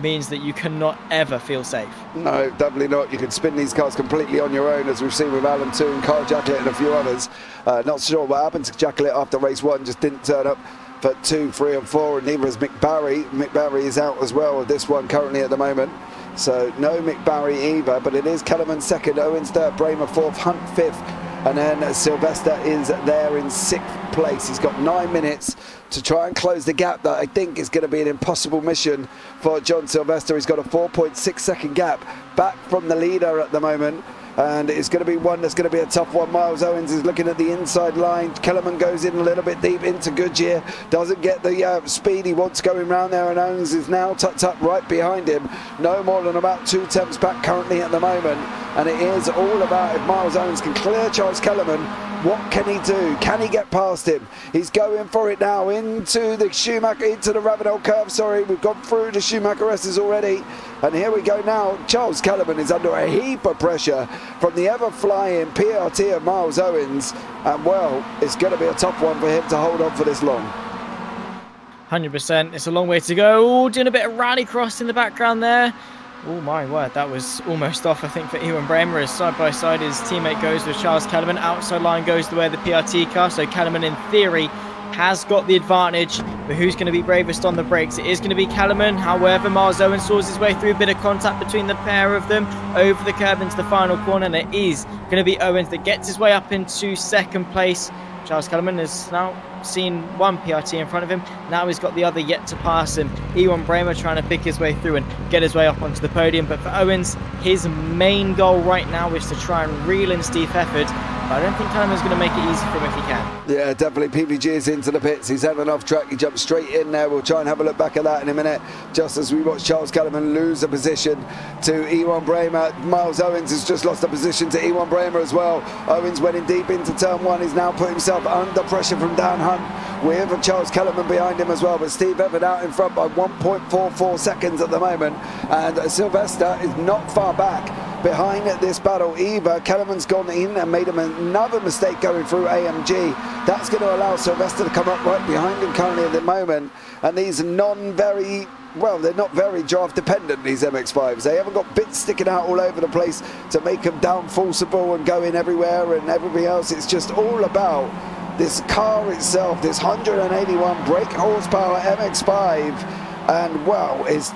means that you cannot ever feel safe. No, definitely not. You can spin these cars completely on your own, as we've seen with Alan 2 and Carl Jacklett and a few others. Not sure what happened to Jacklett after race 1, just didn't turn up for 2, 3 and 4, and neither is Mick Barry. Mick Barry is out as well of this one currently at the moment. So no Mick Barry either, but it is Kellerman 2nd, Owens 3rd, Bramer 4th, Hunt 5th, and then Sylvester is there in 6th place. He's got 9 minutes to try and close the gap that I think is going to be an impossible mission for John Sylvester. He's got a 4.6 second gap back from the leader at the moment, and it's going to be one that's going to be a tough one. Miles Owens is looking at the inside line. Kellerman goes in a little bit deep into Goodyear, doesn't get the speed he wants going round there, and Owens is now tucked up right behind him, no more than about 2 tenths back currently at the moment. And it is all about if Miles Owens can clear Charles Kellerman, what can he do? Can he get past him? He's going for it now into the Schumacher, into the Ravenel curve. Sorry, we've gone through the Schumacher S's already. And here we go now. Charles Kellerman is under a heap of pressure from the ever-flying PRT of Miles Owens. And well, it's going to be a tough one for him to hold on for this long. 100%. It's a long way to go. Ooh, doing a bit of rallycross in the background there. Oh my word, that was almost off, I think, for Ewan Bramer, as side by side his teammate goes with Charles Kellerman. Outside line goes the way of the PRT car, so Kellerman in theory has got the advantage, but who's going to be bravest on the brakes? It is going to be Kellerman. However, Miles Owens saws his way through, a bit of contact between the pair of them over the curb into the final corner, and it is going to be Owens that gets his way up into 2nd place. Charles Kellerman has now seen one PRT in front of him. Now he's got the other yet to pass him. Ewan Bramer trying to pick his way through and get his way up onto the podium. But for Owens, his main goal right now is to try and reel in Steve Hefford. But I don't think Kellerman's going to make it easy for him if he can. Yeah, definitely. PPG is into the pits. He's having off track. He jumped straight in there. We'll try and have a look back at that in a minute, just as we watch Charles Kellerman lose a position to Ewan Bramer. Miles Owens has just lost a position to Ewan Bramer as well. Owens went in deep into turn 1. He's now put himself under pressure from Dan Hunt, with Charles Kellerman behind him as well, but Steve Hefford out in front by 1.44 seconds at the moment, and Sylvester is not far back behind this battle either. Kellerman's gone in and made him another mistake going through AMG. That's going to allow Sylvester to come up right behind him currently at the moment, and these they're not very draft dependent, these MX5s. They haven't got bits sticking out all over the place to make them downforceable and go in everywhere and everything else. It's just all about this car itself, this 181 brake horsepower MX5, and well, it's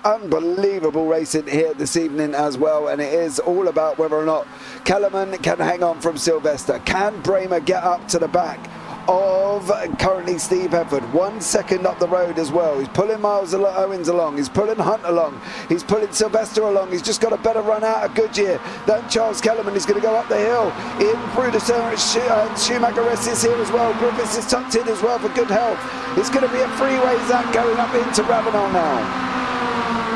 unbelievable racing here this evening as well, and it is all about whether or not Kellerman can hang on from Sylvester. Can Bramer get up to the back of currently Steve Hefford? 1 second up the road as well. He's pulling Miles Owens along, he's pulling Hunt along, he's pulling Sylvester along. He's just got a better run out of Goodyear than Charles Kellerman. He's going to go up the hill in through the Schumacher S's here as well. Griffiths is tucked in as well for good health. It's going to be a freeway zone going up into Ravenel now.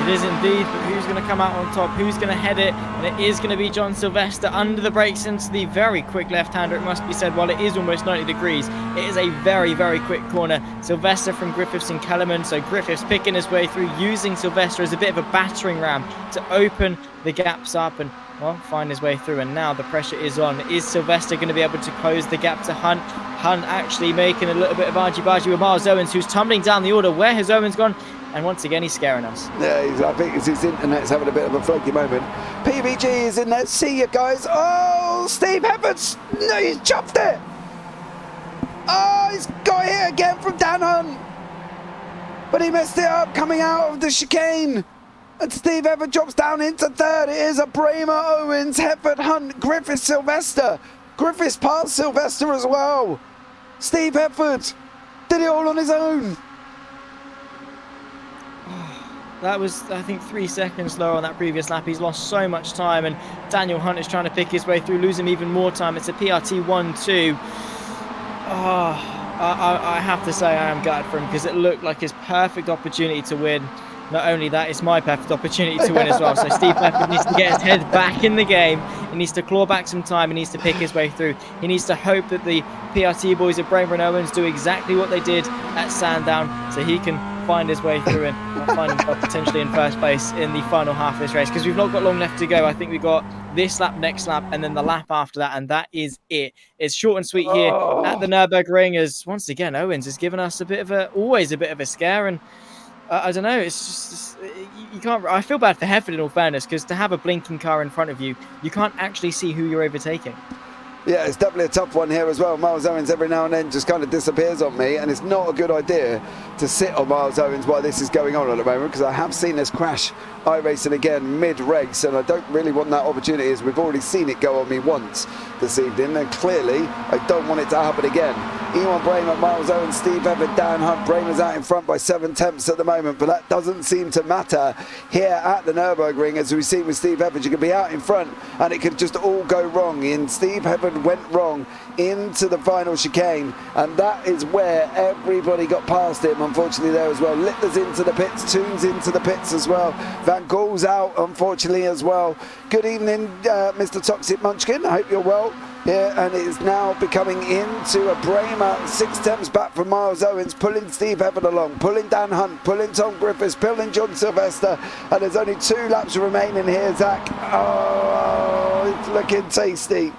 It is indeed, but who's going to come out on top? Who's going to head it? And it is going to be John Sylvester under the brakes into the very quick left-hander, it must be said. While it is almost 90 degrees, it is a very, very quick corner. Sylvester from Griffiths and Kellerman, so Griffiths picking his way through, using Sylvester as a bit of a battering ram to open the gaps up and, well, find his way through. And now the pressure is on. Is Sylvester going to be able to close the gap to Hunt? Hunt actually making a little bit of argy-bargy with Miles Owens, who's tumbling down the order. Where has Owens gone? And once again, he's scaring us. Yeah, I think his internet's having a bit of a flaky moment. PVG is in there. See you guys. Oh, Steve Hefford. No, he's chopped it. Oh, he's got hit again from Dan Hunt. But he messed it up coming out of the chicane. And Steve Hefford drops down into 3rd. It is a Bramer, Owens, Hefford, Hunt, Griffiths, Sylvester. Griffiths passed Sylvester as well. Steve Hefford did it all on his own. That was, I think, 3 seconds slower on that previous lap. He's lost so much time, and Daniel Hunt is trying to pick his way through, losing even more time. It's a PRT 1-2. I have to say I am gutted for him, because it looked like his perfect opportunity to win. Not only that, it's my perfect opportunity to win as well. So Steve Pepper needs to get his head back in the game. He needs to claw back some time. He needs to pick his way through. He needs to hope that the PRT boys at Bramer and Owens do exactly what they did at Sandown, so he can find his way through and find himself potentially in first place in the final half of this race, because we've not got long left to go. I think we've got this lap, next lap, and then the lap after that, and that is it. It's short and sweet here at the Nurburgring, as once again Owens has given us always a bit of a scare. And I don't know, it's just you can't. I feel bad for Hefford in all fairness, because to have a blinking car in front of you, you can't actually see who you're overtaking. Yeah, it's definitely a tough one here as well. Miles Owens every now and then just kind of disappears on me, and it's not a good idea to sit on Miles Owens while this is going on at the moment, because I have seen us crash iRacing again mid-race, and I don't really want that opportunity, as we've already seen it go on me once this evening, and clearly I don't want it to happen again. Ewan Bramer, Miles Owens, Steve Everett, Dan Hunt. Bramer's out in front by 7 tenths at the moment, but that doesn't seem to matter here at the Nürburgring. As we've seen with Steve Everett, you can be out in front and it could just all go wrong. And Steve Everett went wrong into the final chicane, and that is where everybody got past him, unfortunately, there as well. Littler's into the pits, Toons into the pits as well. Van Gaal's out, unfortunately, as well. Good evening, Mr. Toxic Munchkin. I hope you're well. Yeah, and it is now becoming into a Bramer 6 tenths back from Miles Owens, pulling Steve Everett along, pulling Dan Hunt, pulling Tom Griffiths, pulling John Sylvester, and there's only 2 laps remaining here, Zach. Oh, it's looking tasty.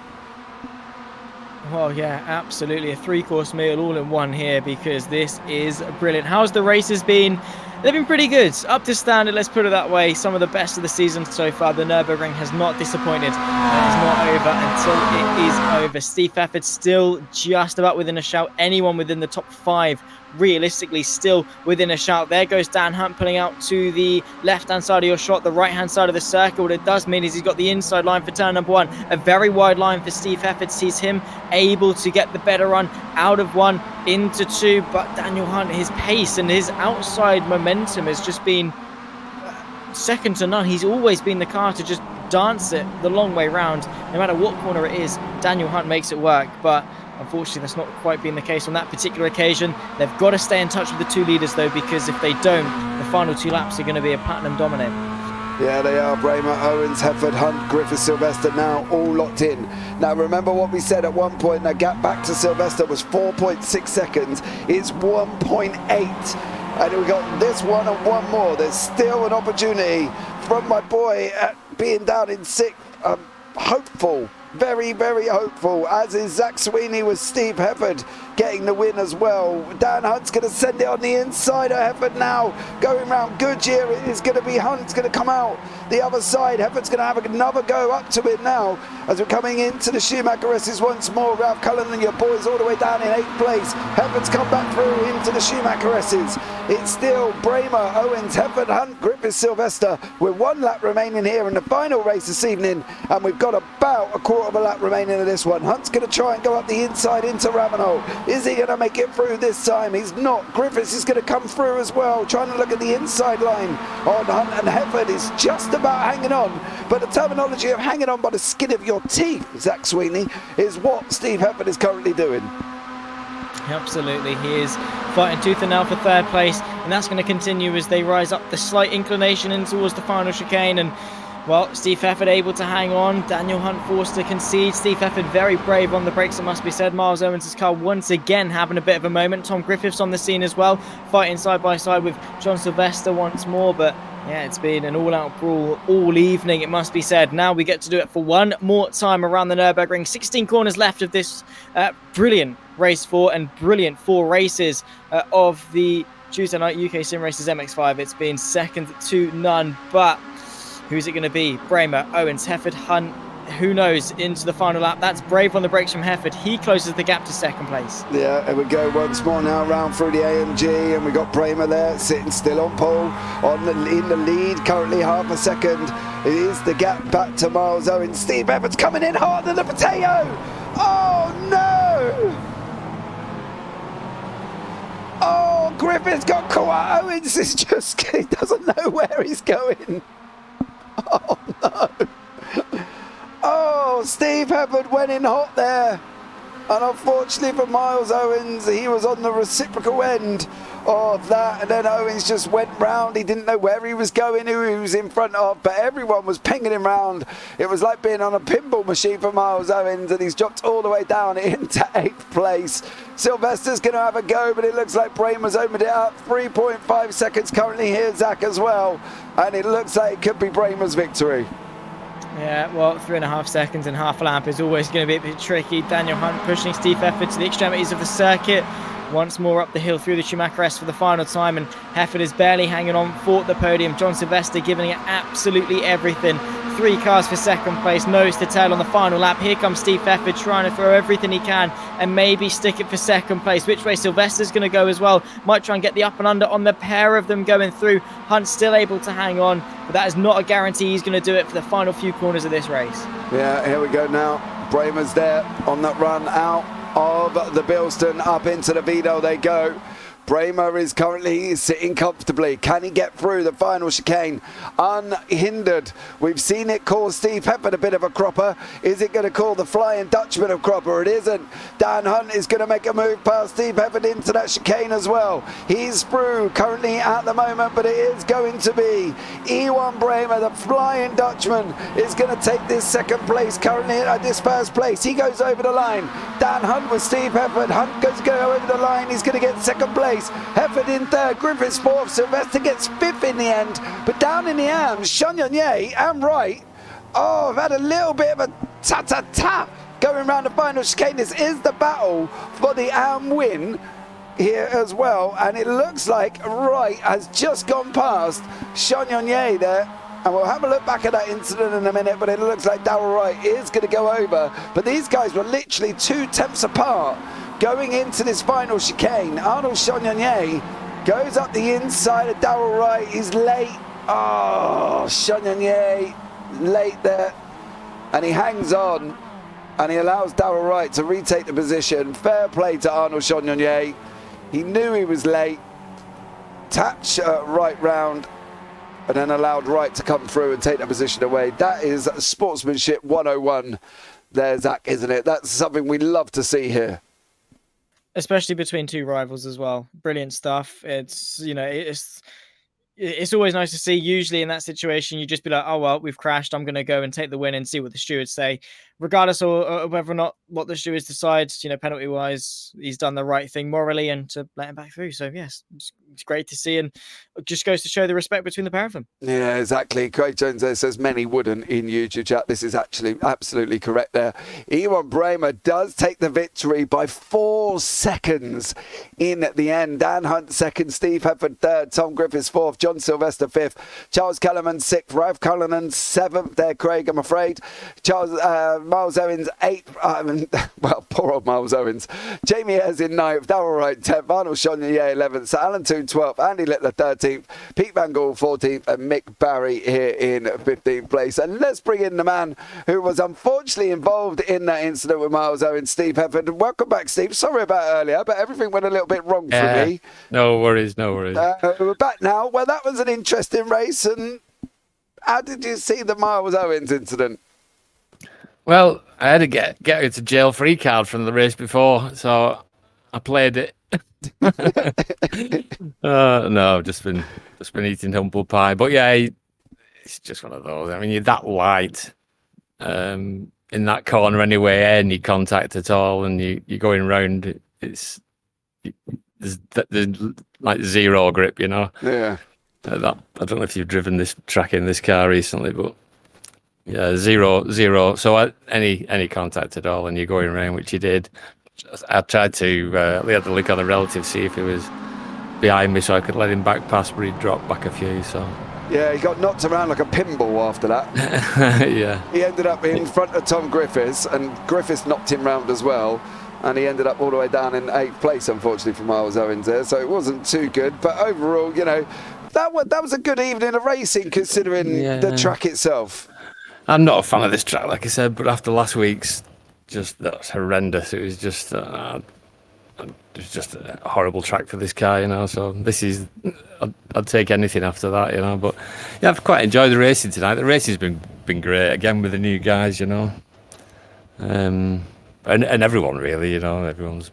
Well, yeah, absolutely. A 3-course meal all in one here, because this is brilliant. How's the races been? They've been pretty good. Up to standard, let's put it that way. Some of the best of the season so far. The Nürburgring has not disappointed. And it's not over until it is over. Steve Pefford still just about within a shout. Anyone within the top 5 realistically still within a shout. There goes Dan Hunt pulling out to the left-hand side of your shot, the right-hand side of the circle. What it does mean is he's got the inside line for turn number 1. A very wide line for Steve Pefford sees him able to get the better run out of 1 into 2. But Daniel Hunt, his pace and his outside momentum has just been second to none. He's always been the car to just dance it the long way round. No matter what corner it is, Daniel Hunt makes it work. But unfortunately, that's not quite been the case on that particular occasion. They've got to stay in touch with the 2 leaders, though, because if they don't, the final 2 laps are going to be a platinum dominate. Yeah, they are. Bramer, Owens, Hefford, Hunt, Griffith, Sylvester now all locked in. Now, remember what we said at one point, the gap back to Sylvester was 4.6 seconds. It's 1.8. And we got this one and one more. There's still an opportunity from my boy at being down in 6th. I'm hopeful. Very, very hopeful, as is Zach Sweeney with Steve Hefford getting the win as well. Dan Hunt's going to send it on the inside of Hefford now. Going round Goodyear, it is going to be Hunt's going to come out the other side. Hefford's going to have another go up to it now as we're coming into the Schumacheresses once more. Ralph Cullen and your boys all the way down in 8th place. Hefford's come back through into the Schumacheresses. It's still Bramer, Owens, Hefford, Hunt, Griffith, Sylvester with 1 lap remaining here in the final race this evening, and we've got about a quarter of a lap remaining of this one. Hunt's going to try and go up the inside into Ravenel. Is he going to make it through this time? He's not. Griffiths is going to come through as well, trying to look at the inside line on Hunt, and Hefford is just about hanging on. But the terminology of hanging on by the skin of your teeth, Zach Sweeney, is what Steve Hefford is currently doing. Absolutely, he is fighting tooth and nail for 3rd place, and that's going to continue as they rise up the slight inclination in towards the final chicane. And well, Steve Hefford able to hang on. Daniel Hunt forced to concede. Steve Hefford very brave on the brakes, it must be said. Miles Owens' car once again having a bit of a moment. Tom Griffiths on the scene as well, fighting side by side with John Sylvester once more. But yeah, it's been an all-out brawl all evening, it must be said. Now we get to do it for one more time around the Nürburgring. 16 corners left of this brilliant race 4 and brilliant 4 races of the Tuesday night UkSimracers MX5. It's been second to none, but who's it going to be? Bramer, Owens, Hefford, Hunt, who knows, into the final lap. That's brave on the brakes from Hefford. He closes the gap to 2nd place. Yeah, and we go once more now round through the AMG, and we got Bramer there sitting still on pole, in the lead, currently half a second. It is the gap back to Miles Owens. Steve Hefford's coming in harder than a potato. Oh no! Oh Oh, Griffith's got caught. Owens is just, he doesn't know where he's going. Oh, no. Oh, Steve Hefford went in hot there. And unfortunately for Miles Owens, he was on the reciprocal end of that. And then Owens just went round. He didn't know where he was going, who he was in front of. But everyone was pinging him round. It was like being on a pinball machine for Miles Owens. And he's dropped all the way down into 8th place. Sylvester's going to have a go, but it looks like Bramer's opened it up. 3.5 seconds currently here, Zach, as well. And it looks like it could be Bramer's victory. Yeah, well, 3.5 seconds and half a lap is always going to be a bit tricky. Daniel Hunt pushing Steve Hefford to the extremities of the circuit. Once more up the hill through the Schumacher S for the final time, and Hefford is barely hanging on for the podium. John Sylvester giving it absolutely everything. 3 cars for second place, nose to tail on the final lap. Here comes Steve Hefford trying to throw everything he can and maybe stick it for second place. Which way Sylvester's going to go as well. Might try and get the up and under on the pair of them going through. Hunt's still able to hang on, but that is not a guarantee he's going to do it for the final few corners of this race. Yeah, here we go now. Bramer's there on that run out of the Bilston. Up into the Vido they go. Bramer is currently sitting comfortably. Can he get through the final chicane unhindered? We've seen it cause Steve Hefford a bit of a cropper. Is it going to call the Flying Dutchman a cropper? It isn't. Dan Hunt is going to make a move past Steve Hefford into that chicane as well. He's through currently at the moment, but it is going to be Ewan Bramer, the Flying Dutchman, is going to take this second place currently at this first place. He goes over the line. Dan Hunt with Steve Hefford. Hunt goes to go over the line. He's going to get second place. Hefford in 3rd, Griffiths 4th, Sylvester gets 5th in the end, but down in the arms, Chagnon and Wright, I've had a little bit of a ta-ta-ta going around the final chicane. This is the battle for the arm win here as well, and it looks like Wright has just gone past Chagnon there. And we'll have a look back at that incident in a minute, but it looks like Darrell Wright is going to go over. But these guys were literally 2 tenths apart going into this final chicane. Arnold Chagnon goes up the inside of Darrell Wright. He's late. Oh, Chagnon late there. And he hangs on, and he allows Darrell Wright to retake the position. Fair play to Arnold Chagnon. He knew he was late. Tapped Wright round, and then allowed Wright to come through and take that position away. That is sportsmanship 101 there, Zach, isn't it? That's something we love to see here. Especially between 2 rivals as well. Brilliant stuff. It's, it's always nice to see. Usually in that situation, you just be like, oh, well, we've crashed. I'm going to go and take the win and see what the stewards say. Regardless of whether or not what the stewards decide, penalty-wise, he's done the right thing morally and to let him back through. So, yes, it's great to see, and it just goes to show the respect between the pair of them. Yeah, exactly. Craig Jones there says many wouldn't in YouTube chat. This is actually absolutely correct there. Ewan Bramer does take the victory by 4 seconds in the end. Dan Hunt 2nd, Steve Hefford 3rd, Tom Griffiths 4th, John Sylvester 5th, Charles Kellerman 6th, Ralph Cullinan 7th there, Craig, I'm afraid. Miles Owens 8th, well, poor old Miles Owens. Jamie Ayres in 9th, Darrell Wright 10th, Arnold Chagnon 11th, Sir Alan Toon 12th, Andy Littler 13th, Pete Van Gaal 14th, and Mick Barry here in 15th place. And let's bring in the man who was unfortunately involved in that incident with Miles Owens, Steve Hefford. Welcome back, Steve. Sorry about earlier, but everything went a little bit wrong for me. No worries. We're back now. Well, that was an interesting race. And how did you see the Miles Owens incident? Well, I had to get out to jail free card from the race before, so I played it. No, I've just been eating humble pie. But yeah, it's just one of those. I mean, you're that light in that corner anyway, any contact at all, and you're going round. There's like zero grip, Yeah. I don't know if you've driven this track in this car recently, but yeah, zero. So any contact at all, and you're going around, which you did. I tried to had to look on the relative, see if he was behind me, so I could let him back past, but he dropped back a few. So yeah, he got knocked around like a pinball after that. Yeah, he ended up in front of Tom Griffiths, and Griffiths knocked him round as well. And he ended up all the way down in 8th place, unfortunately, for Miles Owens there. So it wasn't too good. But overall, that was a good evening of racing, considering the track itself. I'm not a fan of this track, like I said, but after last week's, that's horrendous. It was just, it's just a horrible track for this car, you know. So this is, I'd take anything after that, you know. But yeah, I've quite enjoyed the racing tonight. The racing's been great again with the new guys, you know. And everyone really, you know, everyone's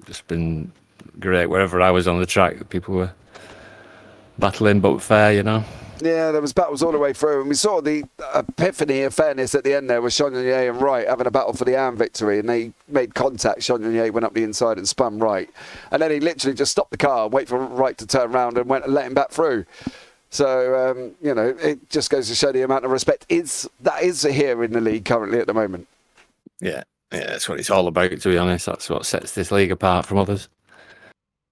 just been great. Wherever I was on the track, people were battling, but fair, you know. Yeah, there was battles all the way through, and we saw the epiphany of fairness at the end there with Chagnon and Wright having a battle for the AM victory, and they made contact. Chagnon went up the inside and spun Wright, and then he literally just stopped the car, wait for Wright to turn around, and went and let him back through. So, you know, it just goes to show the amount of respect that is here in the league currently at the moment. Yeah, that's what it's all about, to be honest. That's what sets this league apart from others.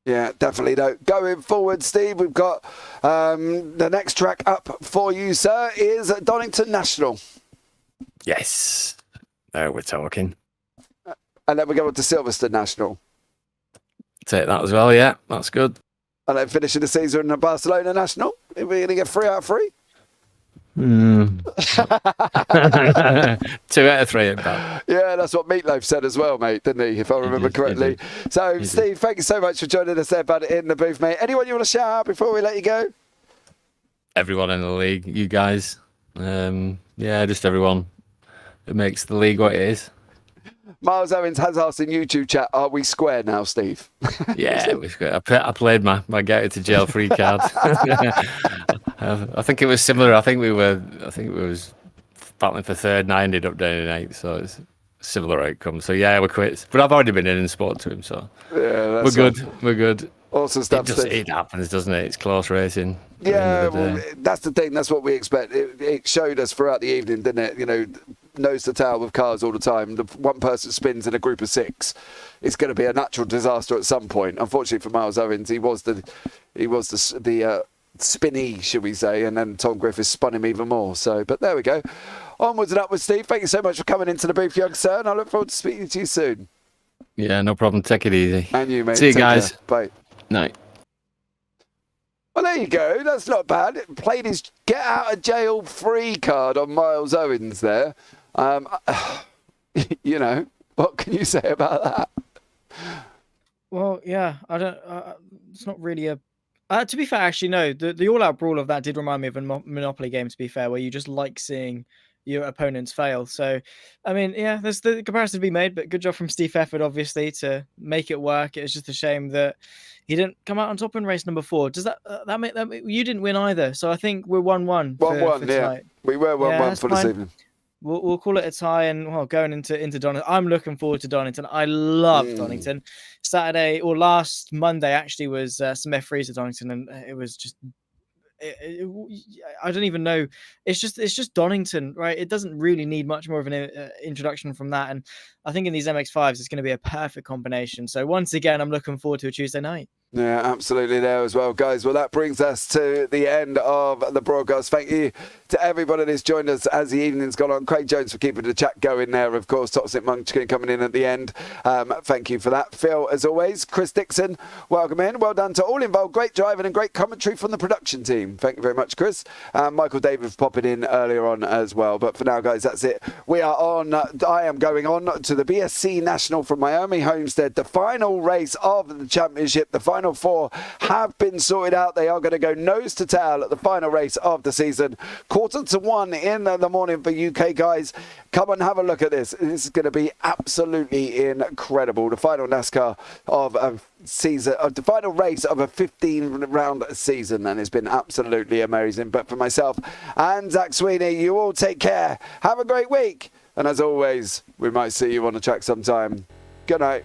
Yeah, definitely. No. Going forward, Steve, we've got the next track up for you, sir, is Donington National. Yes, there we're talking. And then we go on to Silverstone National. Take that as well, yeah, that's good. And then finishing the season in the Barcelona National. Are we going to get 3 out of 3? 2 out of 3 at that. Yeah, that's what Meatloaf said as well, mate, didn't he? If I remember correctly. So, Steve, thank you so much for joining us there, bud, in the booth, mate. Anyone you want to shout out before we let you go? Everyone in the league, you guys. Yeah, just everyone who makes the league what it is. Miles Owens has asked in YouTube chat, are we square now, Steve? Yeah, it was good. I played my get out to jail free card. I think it was similar. I think we was battling for third and I ended up down in 8th, so it's a similar outcome. So yeah, we're quits. But I've already been in and spoken to him, so yeah, we're good. We're good. Awesome stuff, Steve. It happens, doesn't it? It's close racing. Yeah, well, that's the thing. That's what we expect. It showed us throughout the evening, didn't it? You know, nose to tail with cars all the time. The one person spins in a group of 6. It's going to be a natural disaster at some point. Unfortunately for Miles Owens, he was the spinney, should we say, and then Tom Griffiths spun him even more. So, but there we go. Onwards and upwards, Steve. Thank you so much for coming into the booth, young sir, and I look forward to speaking to you soon. Yeah, no problem. Take it easy. And you, mate. See you guys. Care. Bye. Night. Well, there you go. That's not bad. Played his get out of jail free card on Miles Owens there. You know, what can you say about that? Well, yeah, I don't. It's not really a. To be fair, actually, no. The all-out brawl of that did remind me of a Monopoly game. To be fair, where you just like seeing your opponents fail. So, I mean, yeah, there's the comparison to be made. But good job from Steve Efford, obviously, to make it work. It was just a shame that he didn't come out on top in race number 4. Does that make you didn't win either? So I think we're 1-1. 1-1, yeah. We were 1-1 for this evening. We'll call it a tie, and well, going into Donington, I'm looking forward to Donington. I love Donington. Saturday or last Monday actually was some F3s at Donington, and it was just. I don't even know. It's just Donington, right? It doesn't really need much more of an introduction from that, and I think in these MX5s it's going to be a perfect combination. So once again, I'm looking forward to a Tuesday night. Yeah, absolutely there as well, guys. Well, that brings us to the end of the broadcast. Thank you to everybody that's joined us as the evening's gone on. Craig Jones for keeping the chat going there. Of course, Toxic Munchkin coming in at the end. Thank you for that. Phil, as always. Chris Dixon, welcome in. Well done to all involved. Great driving and great commentary from the production team. Thank you very much, Chris. Michael David popping in earlier on as well. But for now, guys, that's it. We are on. I am going on to the BSC National from Miami Homestead. The final race of the championship. The final 4 have been sorted out. They are going to go nose to tail at the final race of the season. 1:45 in the morning for UK guys. Come and have a look at this. This is going to be absolutely incredible. The final NASCAR of a season, the final race of a 15-round season, and it's been absolutely amazing. But for myself and Zach Sweeney, you all take care. Have a great week. And as always, we might see you on the track sometime. Good night.